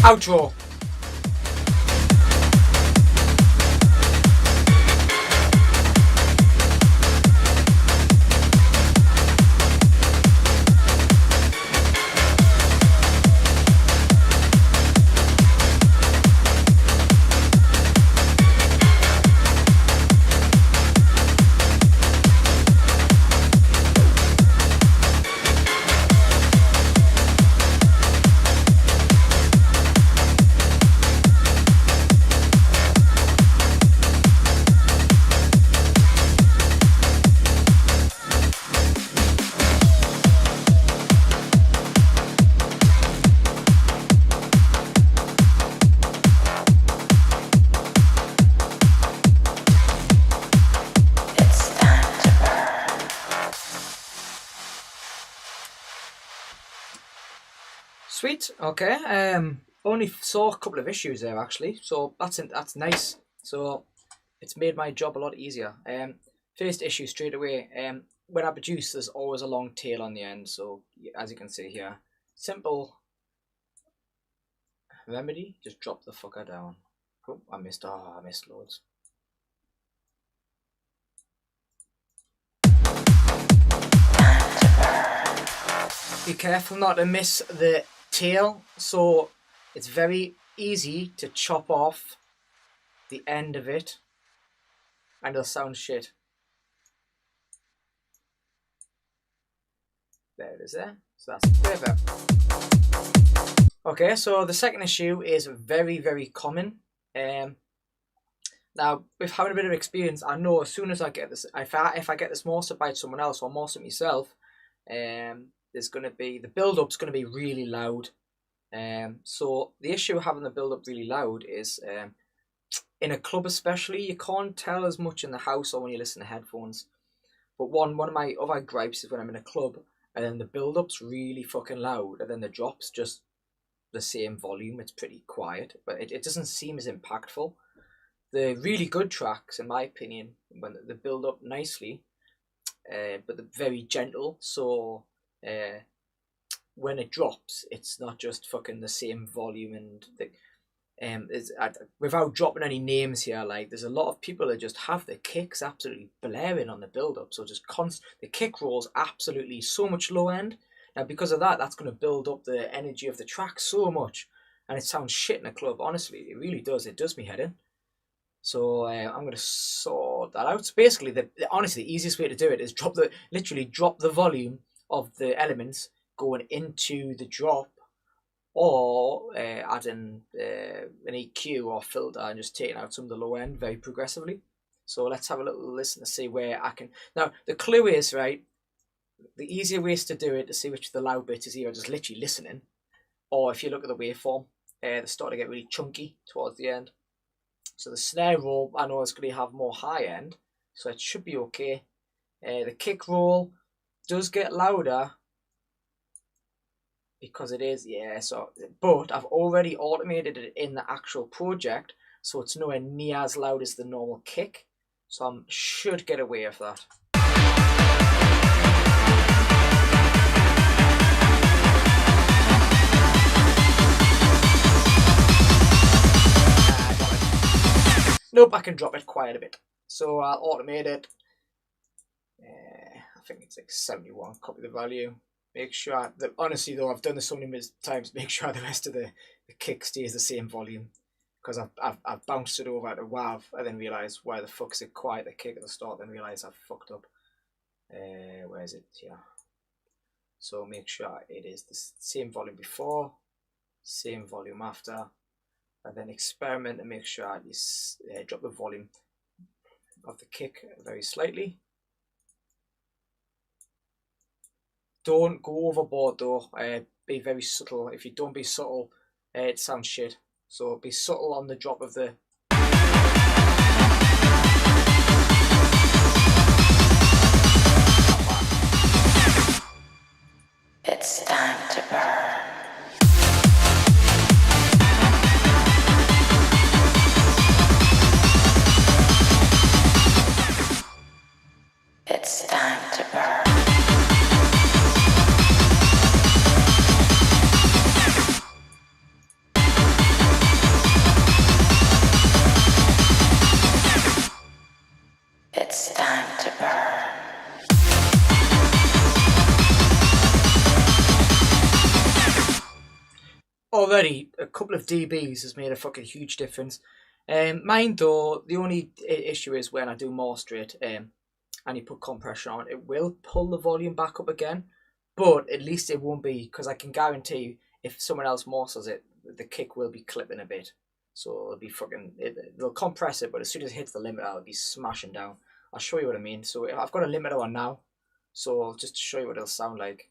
Outro. It's time to burn. Sweet. Okay. Only saw a couple of issues there actually, so that's nice. So it's made my job a lot easier. First issue straight away. When I produce, there's always a long tail on the end. So as you can see here, simple remedy. Just drop the fucker down. Oh, I missed loads. Be careful not to miss the tail. So it's very easy to chop off the end of it, and it'll sound shit. There it is there. So that's perfect. Okay, so the second issue is very, very common. Now, with having a bit of experience, I know as soon as I get this, if I get this mastered by someone else or mastered myself, there's going to be, the build-up's going to be really loud. So the issue of having the build-up really loud is, in a club especially, you can't tell as much in the house or when you listen to headphones. But one of my other gripes is when I'm in a club and then the build-up's really fucking loud and then the drop's just the same volume. It's pretty quiet, but it doesn't seem as impactful. The really good tracks, in my opinion, when they build up nicely, but they're very gentle, so when it drops, it's not just fucking the same volume. And without dropping any names here, like there's a lot of people that just have the kicks absolutely blaring on the build up, so just the kick rolls absolutely so much low end. Now because of that, that's going to build up the energy of the track so much, and it sounds shit in a club. Honestly, it really does. It does me head in. So I'm going to sort that out. So basically, honestly, the easiest way to do it is literally drop the volume of the elements going into the drop, or adding an EQ or filter and just taking out some of the low end very progressively. So let's have a little listen to see where I can. Now the clue is, right, the easier ways to do it to see which the loud bit is either just literally listening, or if you look at the waveform, they start to get really chunky towards the end. So the snare roll, I know it's going to have more high end, so it should be okay. The kick roll does get louder because it is, yeah. So, but I've already automated it in the actual project, so it's nowhere near as loud as the normal kick. So I should get away with that. Nope, I can drop it quite a bit. So I'll automate it. I think it's like 71, copy the value. Make sure that, honestly though, I've done this so many times, make sure the rest of the kick stays the same volume. Because I've bounced it over to WAV and then realised why the fuck's it quiet the kick at the start, then realise I've fucked up. Where is it? Here. So make sure it is the same volume before, same volume after, and then experiment and make sure you drop the volume of the kick very slightly. Don't go overboard though, be very subtle. If you don't be subtle, it sounds shit. So be subtle on the drop of the... It's time to burn. It's time to burn. It's time to burn. Already, a couple of dBs has made a fucking huge difference. Mine though, the only issue is when I do master it and you put compression on, it will pull the volume back up again. But at least it won't be, because I can guarantee if someone else masters it, the kick will be clipping a bit. So it'll be fucking, they'll compress it, but as soon as it hits the limiter, it'll be smashing down. I'll show you what I mean. So I've got a limiter on now, so just to show you what it'll sound like.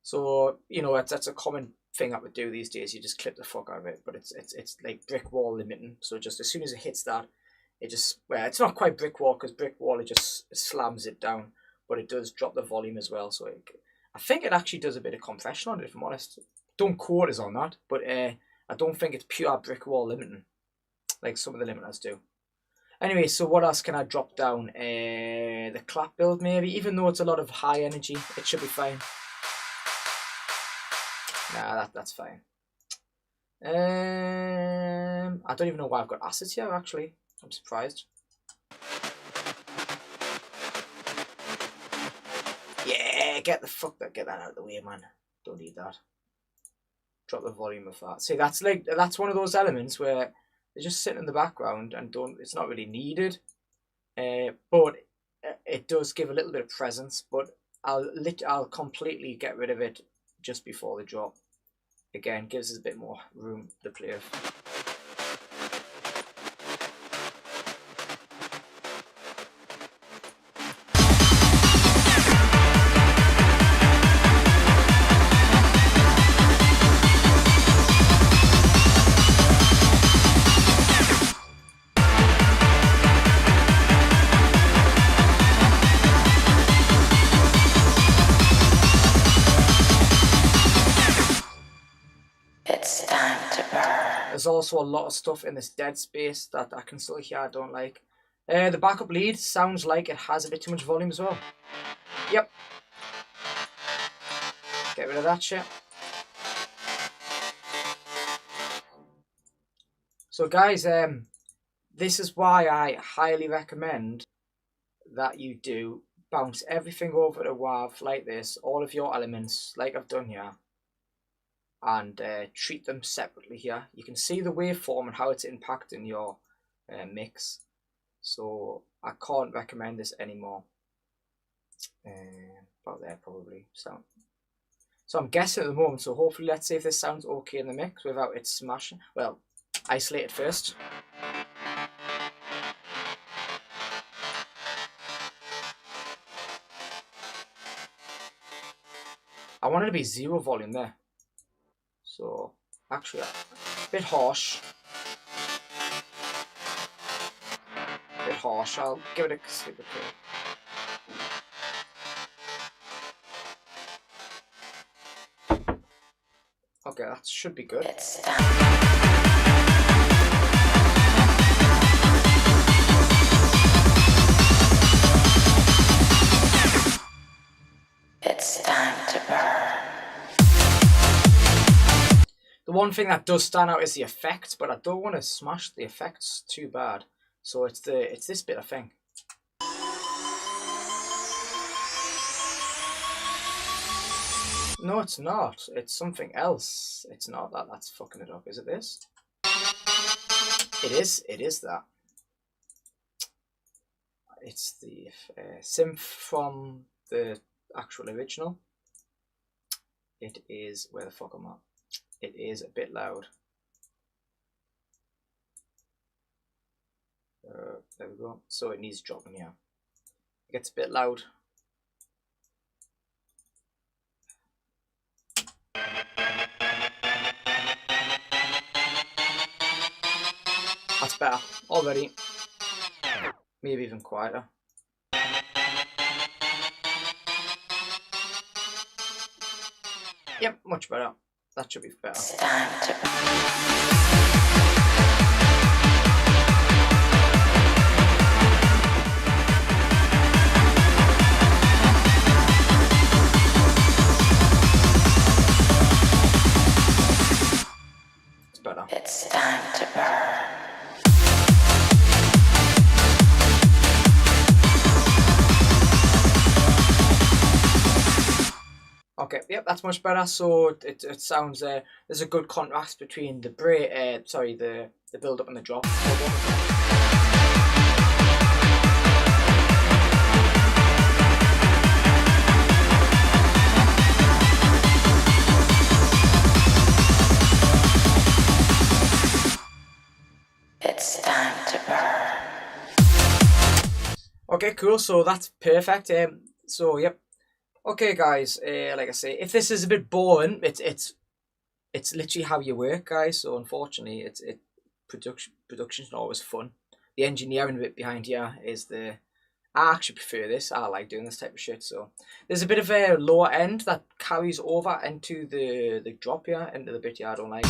So, you know, that's a common thing I would do these days. You just clip the fuck out of it, but it's like brick wall limiting. So just as soon as it hits that, it just, well, it's not quite brick wall, because brick wall, it just slams it down, but it does drop the volume as well. So I think it actually does a bit of compression on it, if I'm honest. Don't quote us on that, but I don't think it's pure brick wall limiting like some of the limiters do. Anyway, so what else can I drop down? The clap build maybe, even though it's a lot of high energy, it should be fine. Nah, that's fine. I don't even know why I've got assets here actually. I'm surprised. Yeah, get that out of the way, man. Don't need that. Drop the volume of that. See, that's one of those elements where they just sit in the background and it's not really needed, but it does give a little bit of presence. But I'll completely get rid of it just before the drop. Again, gives us a bit more room to play with. There's also a lot of stuff in this dead space that I can still hear I don't like. The backup lead sounds like it has a bit too much volume as well. Yep. Get rid of that shit. So guys, this is why I highly recommend that you do bounce everything over to WAV like this, all of your elements like I've done here, and treat them separately here. You can see the waveform and how it's impacting your mix. So I can't recommend this anymore. About there probably. So I'm guessing at the moment, so hopefully let's see if this sounds okay in the mix without it smashing. Well, isolate it first. I want it to be 0 volume there. So, actually, a bit harsh. I'll give it a skip okay. Okay, that should be good. It's time. It's time to burn. The one thing that does stand out is the effects, but I don't want to smash the effects too bad. So it's this bit, I think. No, it's not. It's something else. It's not that. That's fucking it up. Is it this? It is. It is that. It's the synth from the actual original. It is... Where the fuck am I? It is a bit loud. There we go. So it needs dropping here. It gets a bit loud. That's better already. Maybe even quieter. Yep, much better. That should be better. It's time to It's better. It's time to burn. Okay, yep, that's much better. So it sounds there's a good contrast between the the build up and the drop. It's time to burn. Okay, cool. So that's perfect. So yep. Okay, guys. Like I say, if this is a bit boring, it's literally how you work, guys. So unfortunately, production's not always fun. The engineering bit behind here is the... I actually prefer this. I like doing this type of shit. So there's a bit of a lower end that carries over into the drop here, into the bit here I don't like.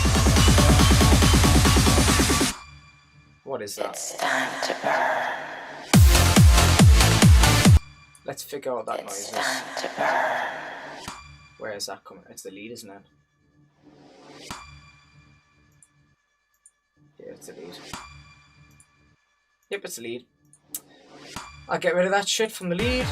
What is that? It's time to burn. Let's figure out that noise It's is. time to burn. Where is that coming? It's the lead, isn't it? Yeah, it's the lead. Yep, it's the lead. I'll get rid of that shit from the lead.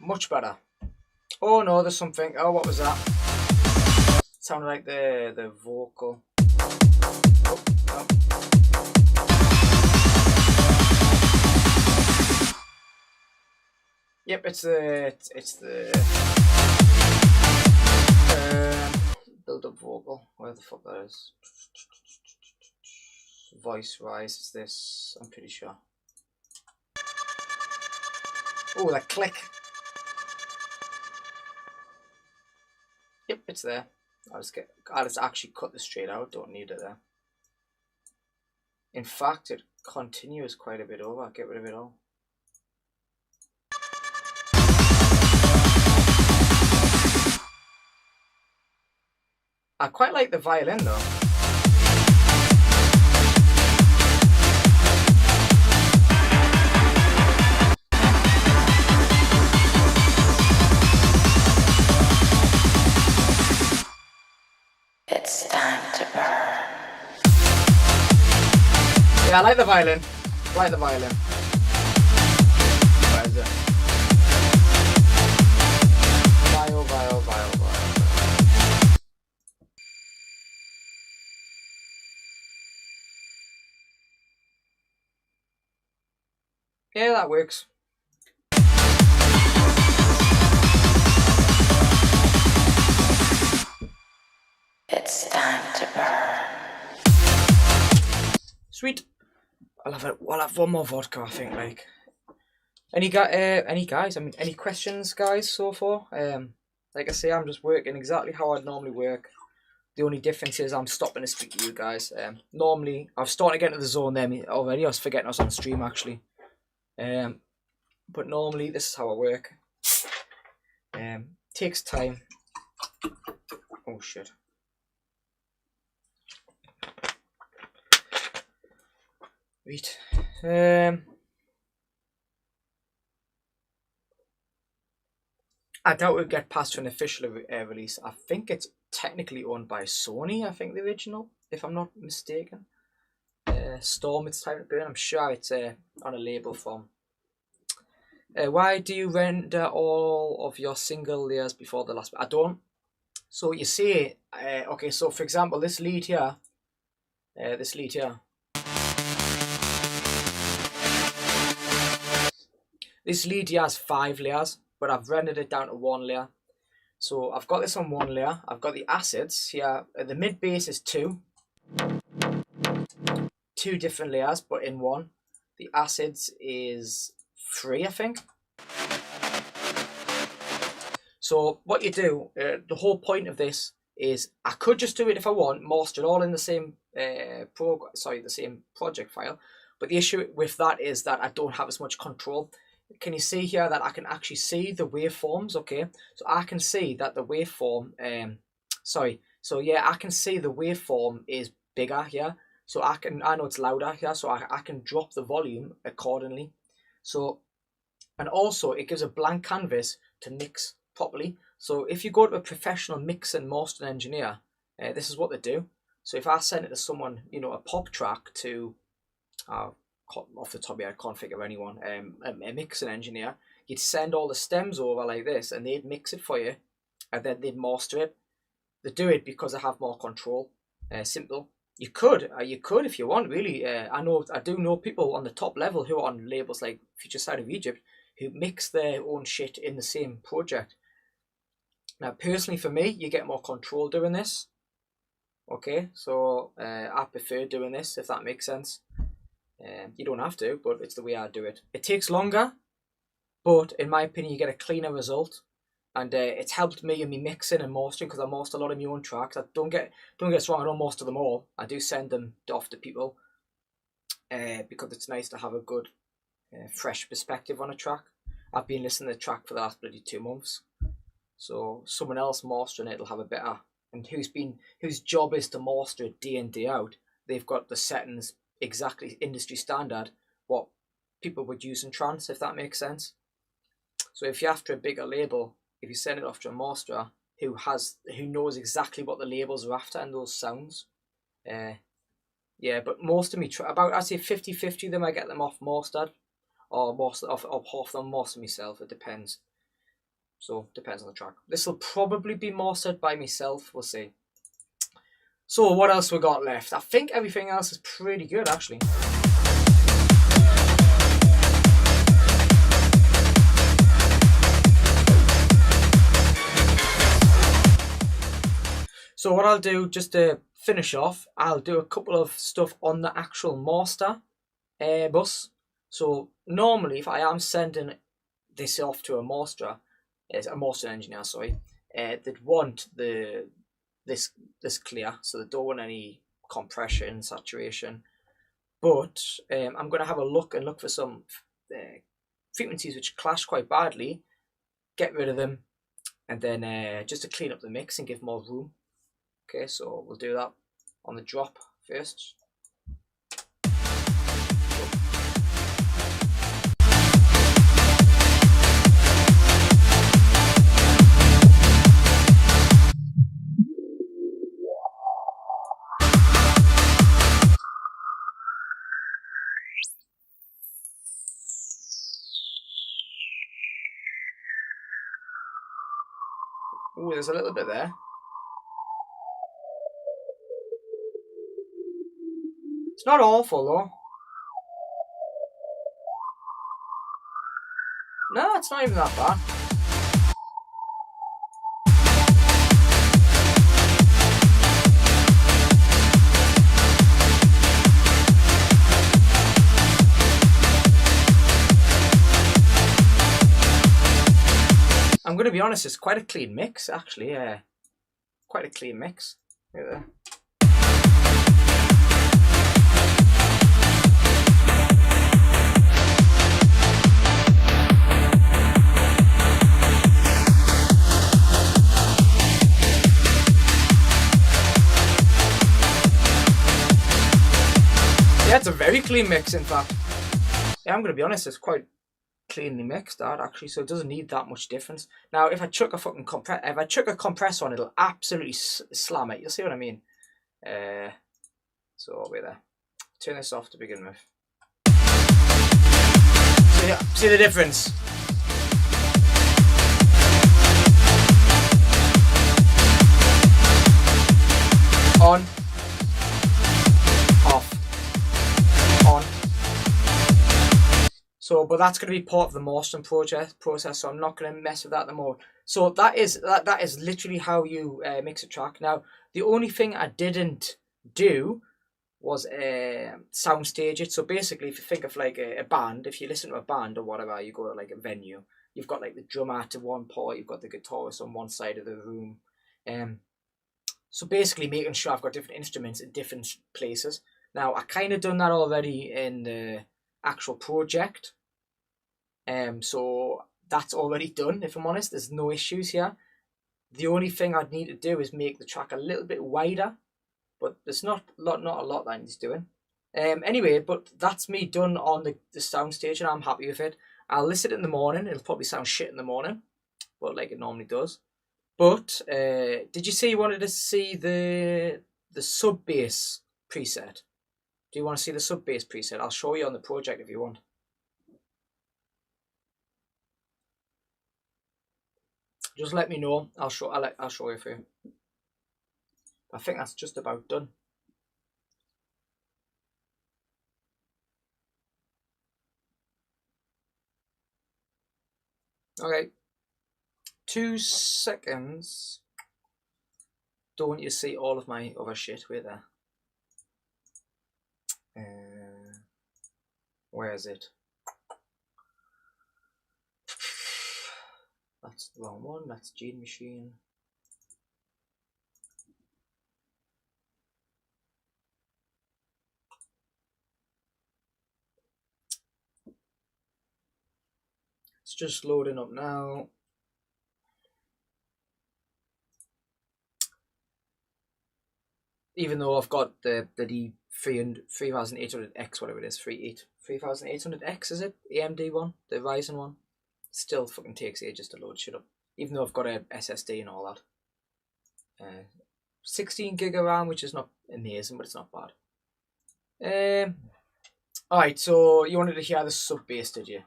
Much better. Oh no, there's something. Oh, what was that? It sounded like the vocal. Oh, no. Yep, it's the build up vocal. Where the fuck that is? Voice rise. It's this. I'm pretty sure. Oh, that click. Yep, it's there. I'll just actually cut this straight out. Don't need it there. In fact, it continues quite a bit over. I'll get rid of it all. I quite like the violin though. It's time to burn. Yeah, I like the violin. I like the violin. Where is it? Viol. Yeah, that works. It's time to burn. Sweet. I'll have one more vodka, I think. Like, any guys? I mean, any questions, guys, so far? Like I say, I'm just working exactly how I'd normally work. The only difference is I'm stopping to speak to you guys. Normally, I've started to get into the zone there already. I was forgetting I was on stream, actually. But normally, this is how I work. Takes time. Oh, shit. Right. I doubt we'll get past an official release. I think it's technically owned by Sony, I think, the original, if I'm not mistaken. Storm, It's Time to Burn. I'm sure it's on a label from. Why do you render all of your single layers before the last? I don't. So you see, okay, so for example, this lead here, this lead here has 5 layers, but I've rendered it down to 1 layer. So I've got this on 1 layer. I've got the acids here. The mid bass is 2 different layers, but in 1. The acids is 3, I think. So what you do, the whole point of this is I could just do it if I want, master it all in the same the same project file. But the issue with that is that I don't have as much control. Can you see here that I can actually see the waveforms? Okay, so I can see that the waveform, I can see the waveform is bigger here. So I know it's louder here, so I can drop the volume accordingly. So, and also it gives a blank canvas to mix properly. So if you go to a professional mix and mastering engineer, this is what they do. So if I send it to someone, you know, a pop track to, off the top of my head, I can't think of anyone, a mixing engineer, you'd send all the stems over like this and they'd mix it for you and then they'd master it. They do it because they have more control. Simple. You could if you want, really. I do know people on the top level who are on labels like Future Side of Egypt who mix their own shit in the same project. Now, personally, for me, you get more control doing this. Okay, so I prefer doing this, if that makes sense. You don't have to, but it's the way I do it. It takes longer, but in my opinion, you get a cleaner result. And it's helped me in my mixing and mastering because I master a lot of my own tracks. Don't get us wrong, I don't master them all. I do send them off to people because it's nice to have a good, fresh perspective on a track. I've been listening to the track for the last bloody 2 months. So someone else mastering it will have a better, and whose job is to master it day in, day out. They've got the settings exactly industry standard, what people would use in trance, if that makes sense. So if you're after a bigger label, if you send it off to a masterer who knows exactly what the labels are after and those sounds, but most of me, about I'd say 50-50 of them, I get them off mastered, or half them master myself. It depends. So depends on the track. This will probably be mastered by myself. We'll see. So what else we got left? I think everything else is pretty good, actually. So what I'll do, just to finish off, I'll do a couple of stuff on the actual master bus. So normally, if I am sending this off to a master engineer, they'd want this clear, so they don't want any compression, saturation. But I'm going to have a look for some frequencies which clash quite badly, get rid of them, and then just to clean up the mix and give more room. Okay, so we'll do that on the drop first. Ooh, there's a little bit there. It's not awful though. No, it's not even that bad. going to be honest, it's quite a clean mix, actually. Quite a clean mix. Look at that. Yeah, it's a very clean mix, in fact. Yeah, I'm going to be honest, it's quite cleanly mixed, that, actually, so it doesn't need that much difference. Now, if I chuck a fucking compressor on, it'll absolutely slam it. You'll see what I mean. So, wait there. Turn this off to begin with. So, yeah, see the difference? On. Off. On. So, but that's going to be part of the mastering process, so I'm not going to mess with that anymore. So that is literally how you mix a track. Now, the only thing I didn't do was soundstage it. So basically, if you think of like a band, if you listen to a band or whatever, you go to like a venue, you've got like the drummer to one part, you've got the guitarist on one side of the room. So basically making sure I've got different instruments in different places. Now, I kind of done that already in the actual project. So that's already done, if I'm honest. There's no issues here. The only thing I'd need to do is make the track a little bit wider, but there's not a lot that he's doing. Anyway, but that's me done on the soundstage, and I'm happy with it. I'll listen in the morning. It'll probably sound shit in the morning, but like it normally does. But did you say you wanted to see the sub bass preset? Do you want to see the sub bass preset? I'll show you on the project if you want. Just let me know. I'll show you for you. I think that's just about done. Okay. 2 seconds. Don't you see all of my other shit? Wait there. Where is it? That's the wrong one. That's Gene Machine. It's just loading up now. Even though I've got the 3800X, whatever it is, 3800X, is it? AMD one, the Ryzen one. Still fucking takes ages to load shit up. Even though I've got a SSD and all that. 16 gig of RAM, which is not amazing, but it's not bad. Alright, so you wanted to hear the sub bass, did you?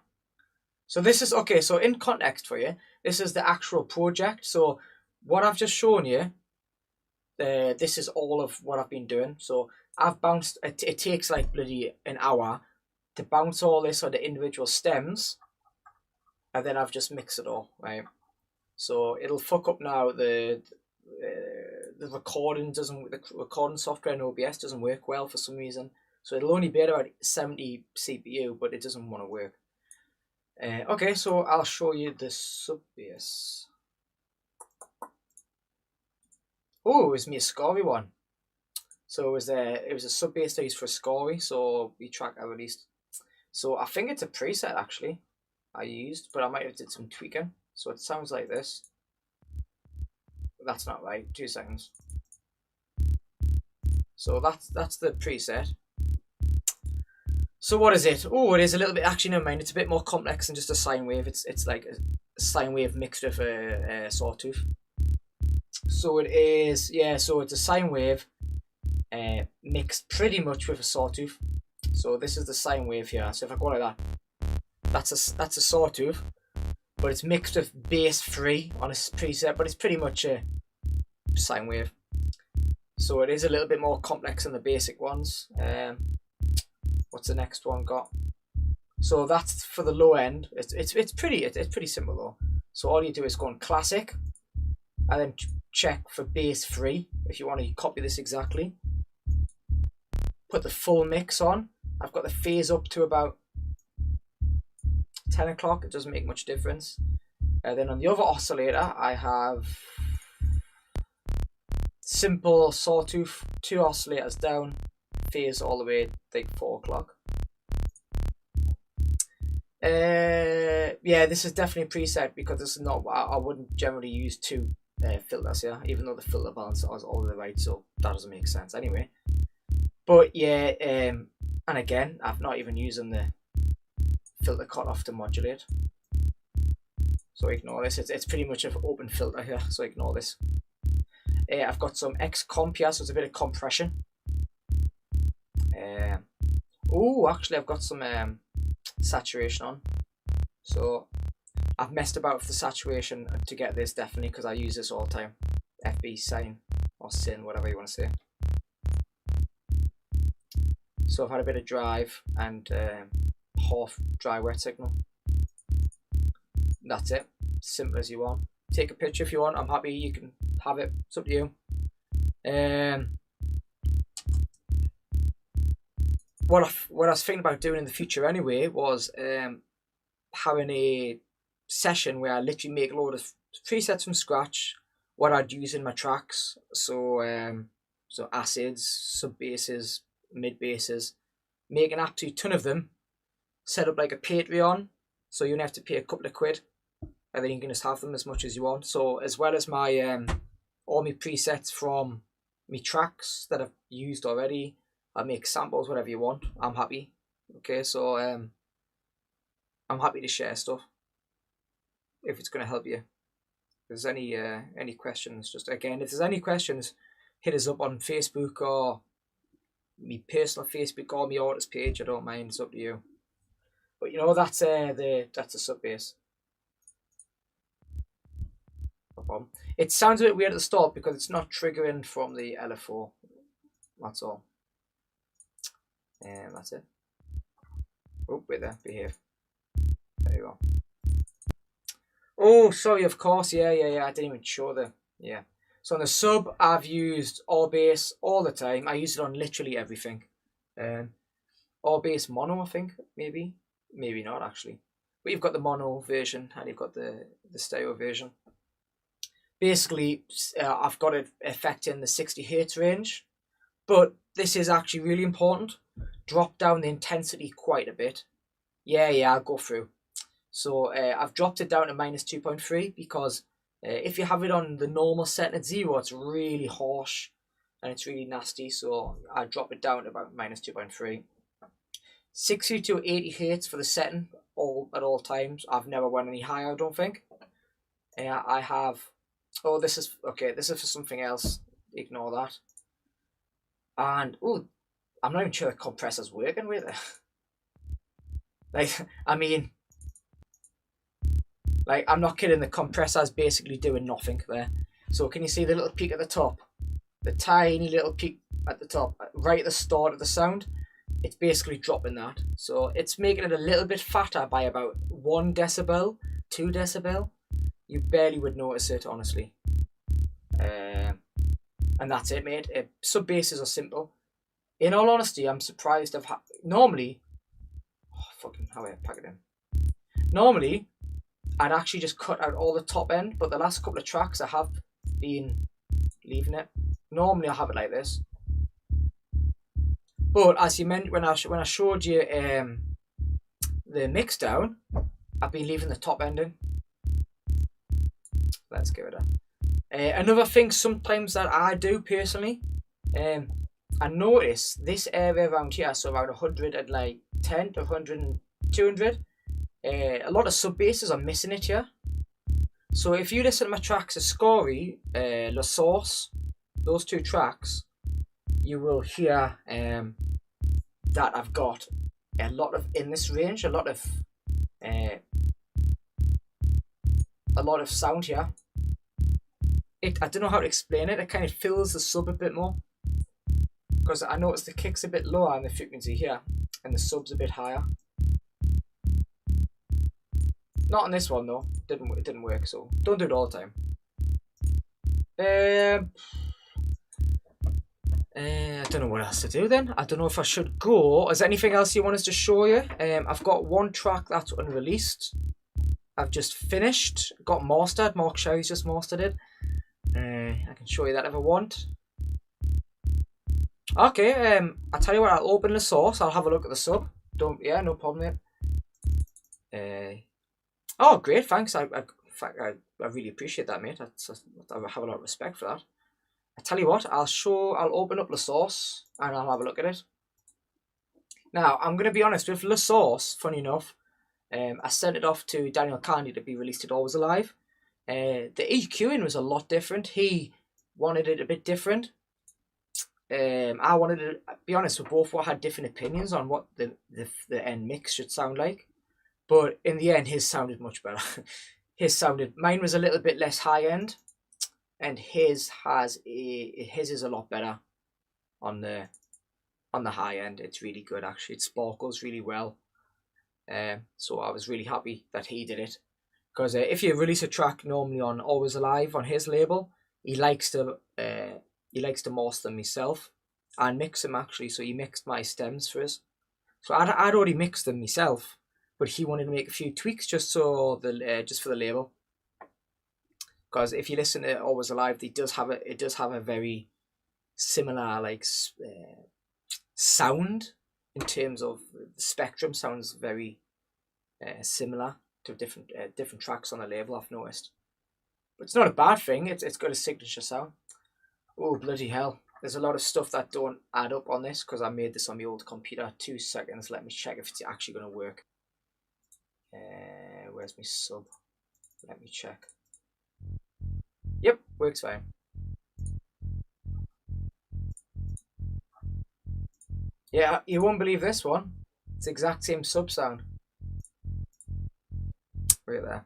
So this is, okay, so in context for you, this is the actual project. So what I've just shown you, this is all of what I've been doing. So I've bounced, it takes like bloody an hour to bounce all this on the individual stems, and then I've just mixed it all, right? So it'll fuck up now. The recording the recording software in OBS doesn't work well for some reason. So it'll only be at about 70 CPU, but it doesn't want to work. Okay, so I'll show you the sub bass. Oh, it was me a Scory one. So it was a sub bass I used for a Scory, so the track I released. So I think it's a preset actually I used, but I might have did some tweaking. So it sounds like this. But that's not right. 2 seconds. So that's the preset. So what is it? Oh, it is a little bit, actually never mind, it's a bit more complex than just a sine wave. It's like a sine wave mixed with a sawtooth. So it is, yeah, so it's a sine wave mixed pretty much with a sawtooth. So this is the sine wave here. So if I go like that, that's a sawtooth, but it's mixed with bass 3 on a preset, but it's pretty much a sine wave. So it is a little bit more complex than the basic ones. What's the next one got? So that's for the low end. It's pretty simple though. So all you do is go on classic, and then check for bass 3 if you want to copy this exactly. Put the full mix on. I've got the phase up to about 10 o'clock. It doesn't make much difference. Then on the other oscillator, I have simple sawtooth, 2 oscillators down, phase all the way like 4 o'clock. Yeah, this is definitely a preset because this is not. I wouldn't generally use 2 filters here, even though the filter balance is all the right, so that doesn't make sense anyway. But yeah, and again, I've not even using the filter cutoff to modulate, so ignore this. It's pretty much an open filter here, so ignore this. I've got some X comp here, so it's a bit of compression. Oh, actually, I've got some saturation on, so I've messed about with the saturation to get this, definitely, because I use this all the time. FB sine or sin, whatever you want to say. So I've had a bit of drive and half dry wet signal. That's it. Simple as you want. Take a picture if you want. I'm happy you can have it. It's up to you. What I was thinking about doing in the future anyway was having a session where I literally make a load of presets from scratch, what I'd use in my tracks. So so acids, sub basses, mid basses, make an absolute ton of them, set up like a Patreon, so you only have to pay a couple of quid, and then you can just have them as much as you want. So as well as my all my presets from me tracks that I've used already, I make samples, whatever you want. I'm happy. Okay, so I'm happy to share stuff if it's going to help you. If there's any questions, just again, if there's any questions, hit us up on Facebook or me personal Facebook or my artist page. I don't mind. It's up to you. But you know, that's a sub bass. No problem. It sounds a bit weird at the start because it's not triggering from the LFO. That's all. And that's it. Oh, wait there. Behave. There you go. Oh, sorry. Of course. Yeah. I didn't even show the. Yeah. So on the sub, I've used all bass all the time. I use it on literally everything. All bass mono, I think. Maybe not actually. But you've got the mono version and you've got the stereo version. Basically, I've got it affecting the 60 Hz range, but this is actually really important. Drop down the intensity quite a bit. Yeah, I'll go through. So I've dropped it down to -2.3 because if you have it on the normal setting at 0, it's really harsh and it's really nasty. So I drop it down to about -2.3. 60 to 80 Hz for the setting at all times. I've never went any higher, I don't think. I have. Oh, this is okay. This is for something else. Ignore that. And oh, I'm not even sure the compressor's working with it. Like, I mean, like, I'm not kidding. The compressor's basically doing nothing there. So can you see the little peak at the top? The tiny little peak at the top, right at the start of the sound. It's basically dropping that. So it's making it a little bit fatter by about 1 decibel, 2 decibel. You barely would notice it, honestly. And that's it, mate. Sub basses are simple. In all honesty, I'm surprised I've had. Normally, fucking how I pack it in. Normally, I'd actually just cut out all the top end, but the last couple of tracks I have been leaving it. Normally, I have it like this. But as you meant when I showed you the mix down, I've been leaving the top end in. Let's give it a. Another thing sometimes that I do personally, I notice this area around here, so around 110 to 100 and 200, a lot of sub basses are missing it here. So if you listen to my tracks, Ascari, La Source, those 2 tracks, you will hear that I've got a lot of in this range, a lot of sound here. I don't know how to explain it. It kind of fills the sub a bit more because I noticed the kick's a bit lower on the frequency here and the sub's a bit higher. Not on this one though. It didn't work. So don't do it all the time. I don't know what else to do then. I don't know if I should go. Is there anything else you want us to show you? I've got 1 track that's unreleased. I've just finished, got mastered. Mark Sherry's just mastered it. I can show you that if I want. Okay, I'll tell you what, I'll open the source, I'll have a look at the sub. Yeah, no problem, mate. Oh, great, thanks. I really appreciate that, mate. I have a lot of respect for that. I tell you what, I'll open up the source and I'll have a look at it. Now, I'm going to be honest, with the source, funny enough, I sent it off to Daniel Candy to be released at Always Alive. The EQing was a lot different. He wanted it a bit different. I wanted to be honest, we both had different opinions on what the end mix should sound like, but in the end, his sounded much better. Mine was a little bit less high end, and his is a lot better on the high end. It's really good actually. It sparkles really well. So I was really happy that he did it, because if you release a track normally on Always Alive on his label, he likes to master them himself and mix them actually. So he mixed my stems for us. So I'd already mixed them myself, but he wanted to make a few tweaks just for the label. Because if you listen to Always Alive, it does have a very similar like sound in terms of the spectrum. Sounds very similar to different tracks on the label, I've noticed. But it's not a bad thing. It's got a signature sound. Oh, bloody hell. There's a lot of stuff that don't add up on this because I made this on my old computer. 2 seconds. Let me check if it's actually going to work. Where's my sub? Let me check. Yep, works fine. Yeah, you won't believe this one. It's the exact same sub sound. Right there.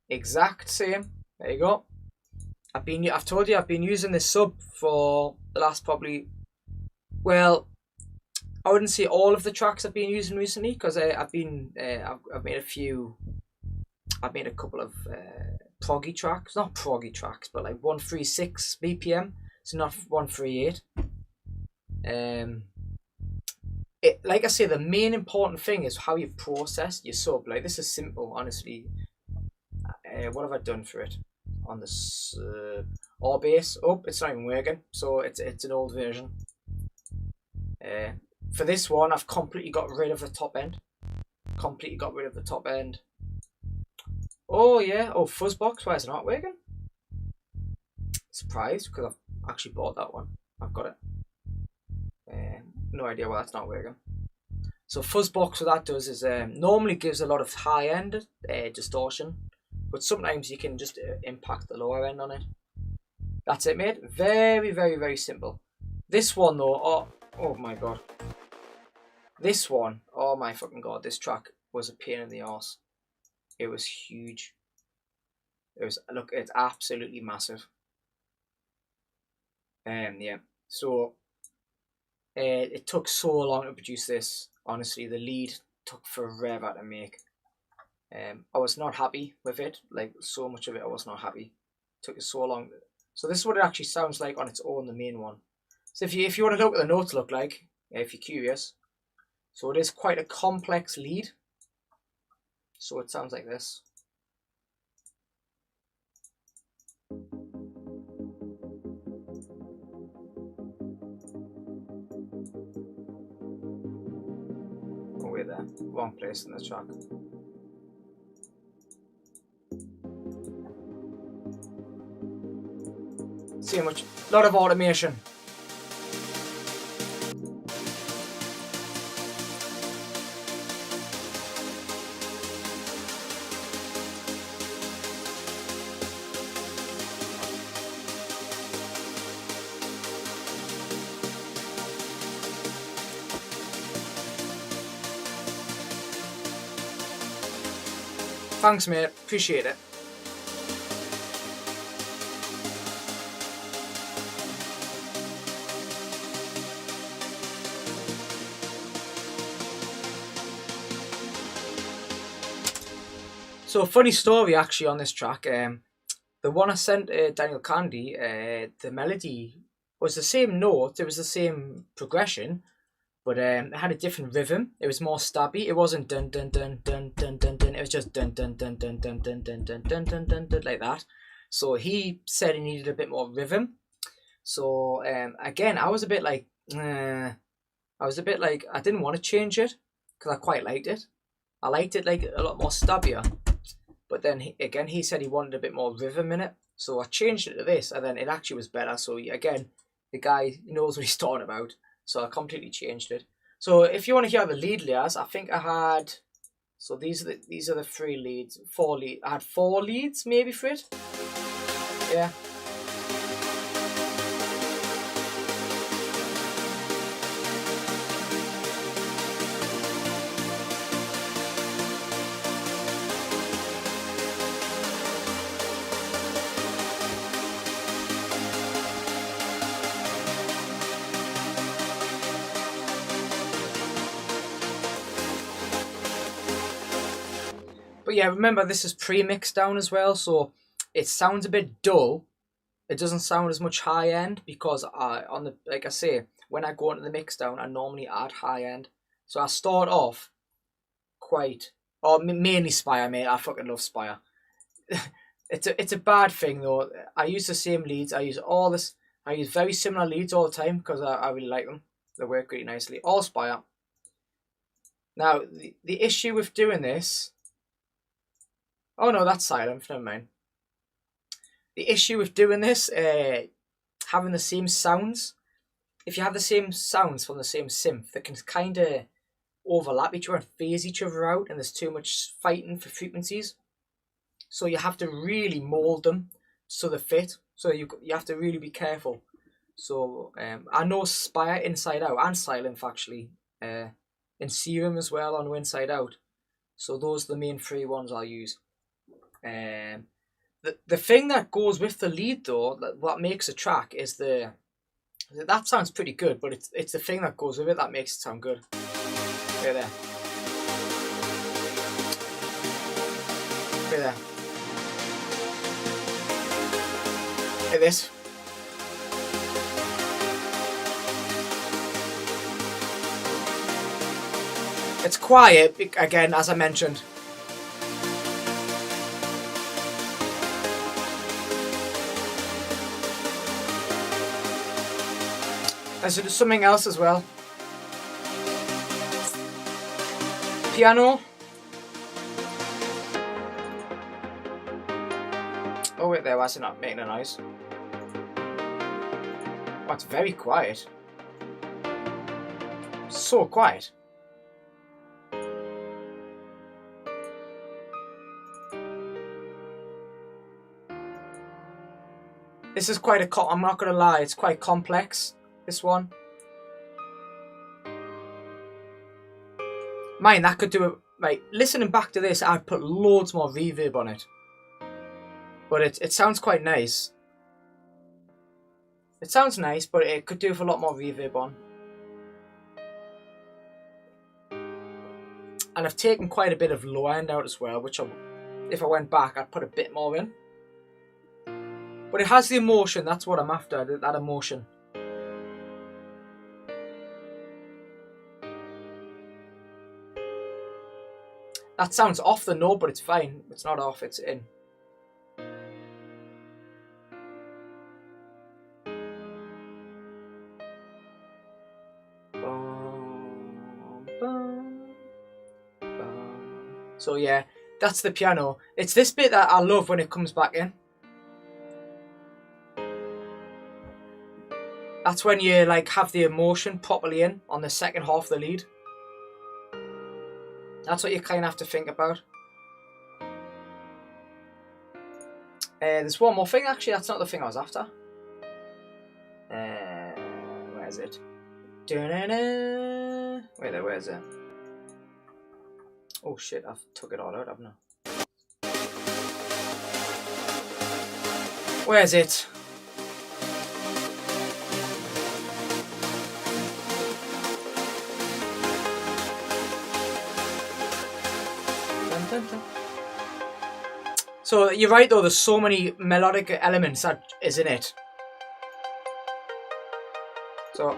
Exact same. There you go. I've told you I've been using this sub for the last probably, well, I wouldn't say all of the tracks I've been using recently, because I've made a couple of proggy tracks, not proggy tracks, but like 136 BPM, so not 138. Like I say, the main important thing is how you process your sub. Like, this is simple, honestly. What have I done for it on this R bass? Oh, it's not even working, so it's an old version. For this one, I've completely got rid of the top end. Oh yeah. Oh, Fuzzbox. Why is it not working? Surprised, because I've actually bought that one. I've got it. No idea why that's not working. So Fuzzbox, what that does is normally gives a lot of high end distortion, but sometimes you can just impact the lower end on it. That's it, mate. Very, very, very simple. This one though, oh my god. This one, oh my fucking god, this track was a pain in the arse. It was huge. Look, it's absolutely massive. Yeah. So it took so long to produce this. Honestly, the lead took forever to make. I was not happy with it. Like, so much of it, I was not happy. It took so long. So this is what it actually sounds like on its own, the main one. So if you want to look what the notes look like, if you're curious. So it is quite a complex lead. So it sounds like this. Oh, wait there. Wrong place in the track. See how much? A lot of automation. Thanks, mate. Appreciate it. So, funny story actually on this track. The one I sent Daniel Candy, the melody was the same note, it was the same progression, but it had a different rhythm. It was more stabby. It wasn't dun dun dun dun dun dun dun. It was just dun dun dun dun dun dun dun dun dun dun dun dun like that. So he said he needed a bit more rhythm. So again, I was a bit like, I didn't want to change it because I quite liked it. I liked it like a lot more stabbier. But then he said he wanted a bit more rhythm in it. So I changed it to this, and then it actually was better. So again, the guy knows what he's talking about. So I completely changed it. So if you want to hear the lead layers, I think I had. So these are the 3 leads, 4 lead. I had 4 leads maybe for it. Yeah. But yeah, remember this is pre-mixed down as well, so it sounds a bit dull. It doesn't sound as much high end because like I say, when I go into the mix down, I normally add high end. So I start off mainly Spire, mate. I fucking love Spire. It's a bad thing though. I use the same leads. I use very similar leads all the time because I really like them. They work really nicely. All Spire. Now the issue with doing this. Oh no, that's silent. Never mind. The issue with doing this, having the same sounds. If you have the same sounds from the same synth, they can kind of overlap each other and phase each other out, and there's too much fighting for frequencies. So you have to really mold them so they fit. So you have to really be careful. So I know Spire inside out and Silent actually, in Serum as well on Inside Out. So those are the main 3 ones I'll use. The thing that goes with the lead though, what makes a track is that sounds pretty good, but it's the thing that goes with it that makes it sound good. Right there. Right there. Like this. It's quiet, again, as I mentioned. And so there's something else as well. Piano. Oh wait, there was it not making a noise. Oh, it's very quiet. So quiet. This is quite I'm not gonna lie, it's quite complex. This one. Mine, that could do it. Like, listening back to this, I'd put loads more reverb on it. But it sounds quite nice. It sounds nice, but it could do with a lot more reverb on. And I've taken quite a bit of low end out as well, which if I went back, I'd put a bit more in. But it has the emotion, that's what I'm after, that emotion. That sounds off the note, but it's fine. It's not off, it's in. So yeah, that's the piano. It's this bit that I love when it comes back in. That's when you like have the emotion properly in on the second half of the lead. That's what you kind of have to think about. There's one more thing actually, that's not the thing I was after. Where is it? Wait there, where is it? Oh shit, I've took it all out, haven't I? Where is it? So you're right though, there's so many melodic elements that is in it. So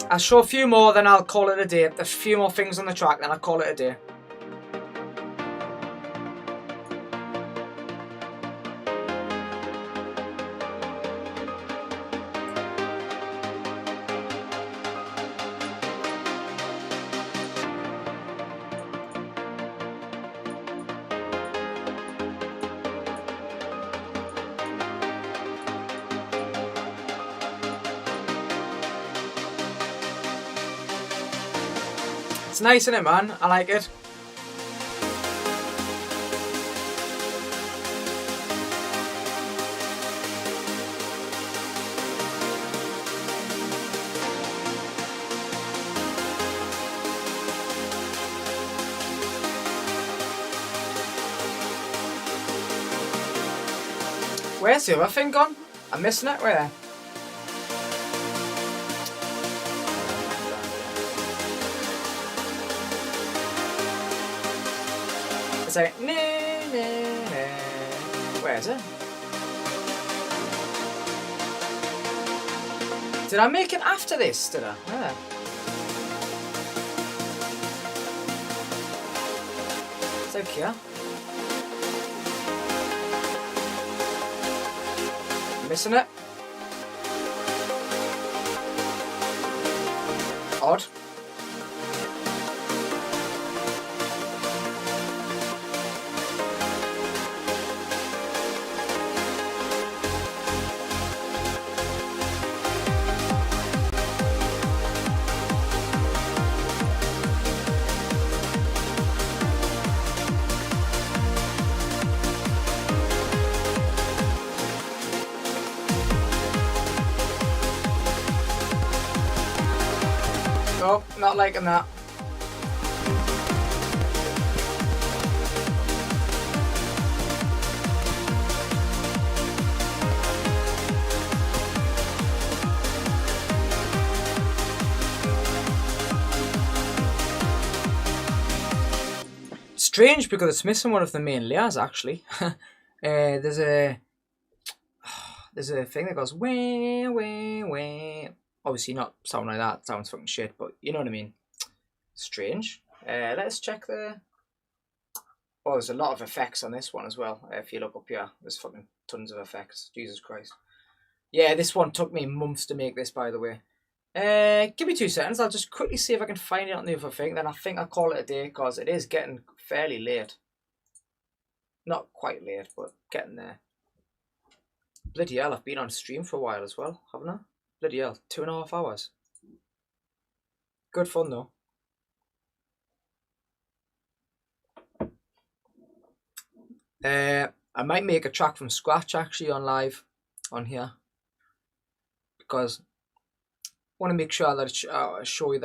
I'll show a few more, then I'll call it a day. There's a few more things on the track, then I'll call it a day. It's nice, isn't it, man? I like it. Where's the other thing gone? I'm missing it. Where? It's like, where is it? Did I make it after this? Did I? Where? It's like here. Missing it. Odd. Oh, not liking that. Strange because it's missing one of the main layers actually. There's a thing that goes wah wah wah. Obviously not sound like that, sounds fucking shit, but you know what I mean. Strange. Let's check the... Oh, there's a lot of effects on this one as well. If you look up here, there's fucking tons of effects. Jesus Christ. Yeah, this one took me months to make this, by the way. Give me 2 seconds. I'll just quickly see if I can find it on the other thing. Then I think I'll call it a day because it is getting fairly late. Not quite late, but getting there. Bloody hell, I've been on stream for a while as well, haven't I? Bloody hell, 2.5 hours. Good fun though. I might make a track from scratch actually on live on here because I want to make sure that I show you that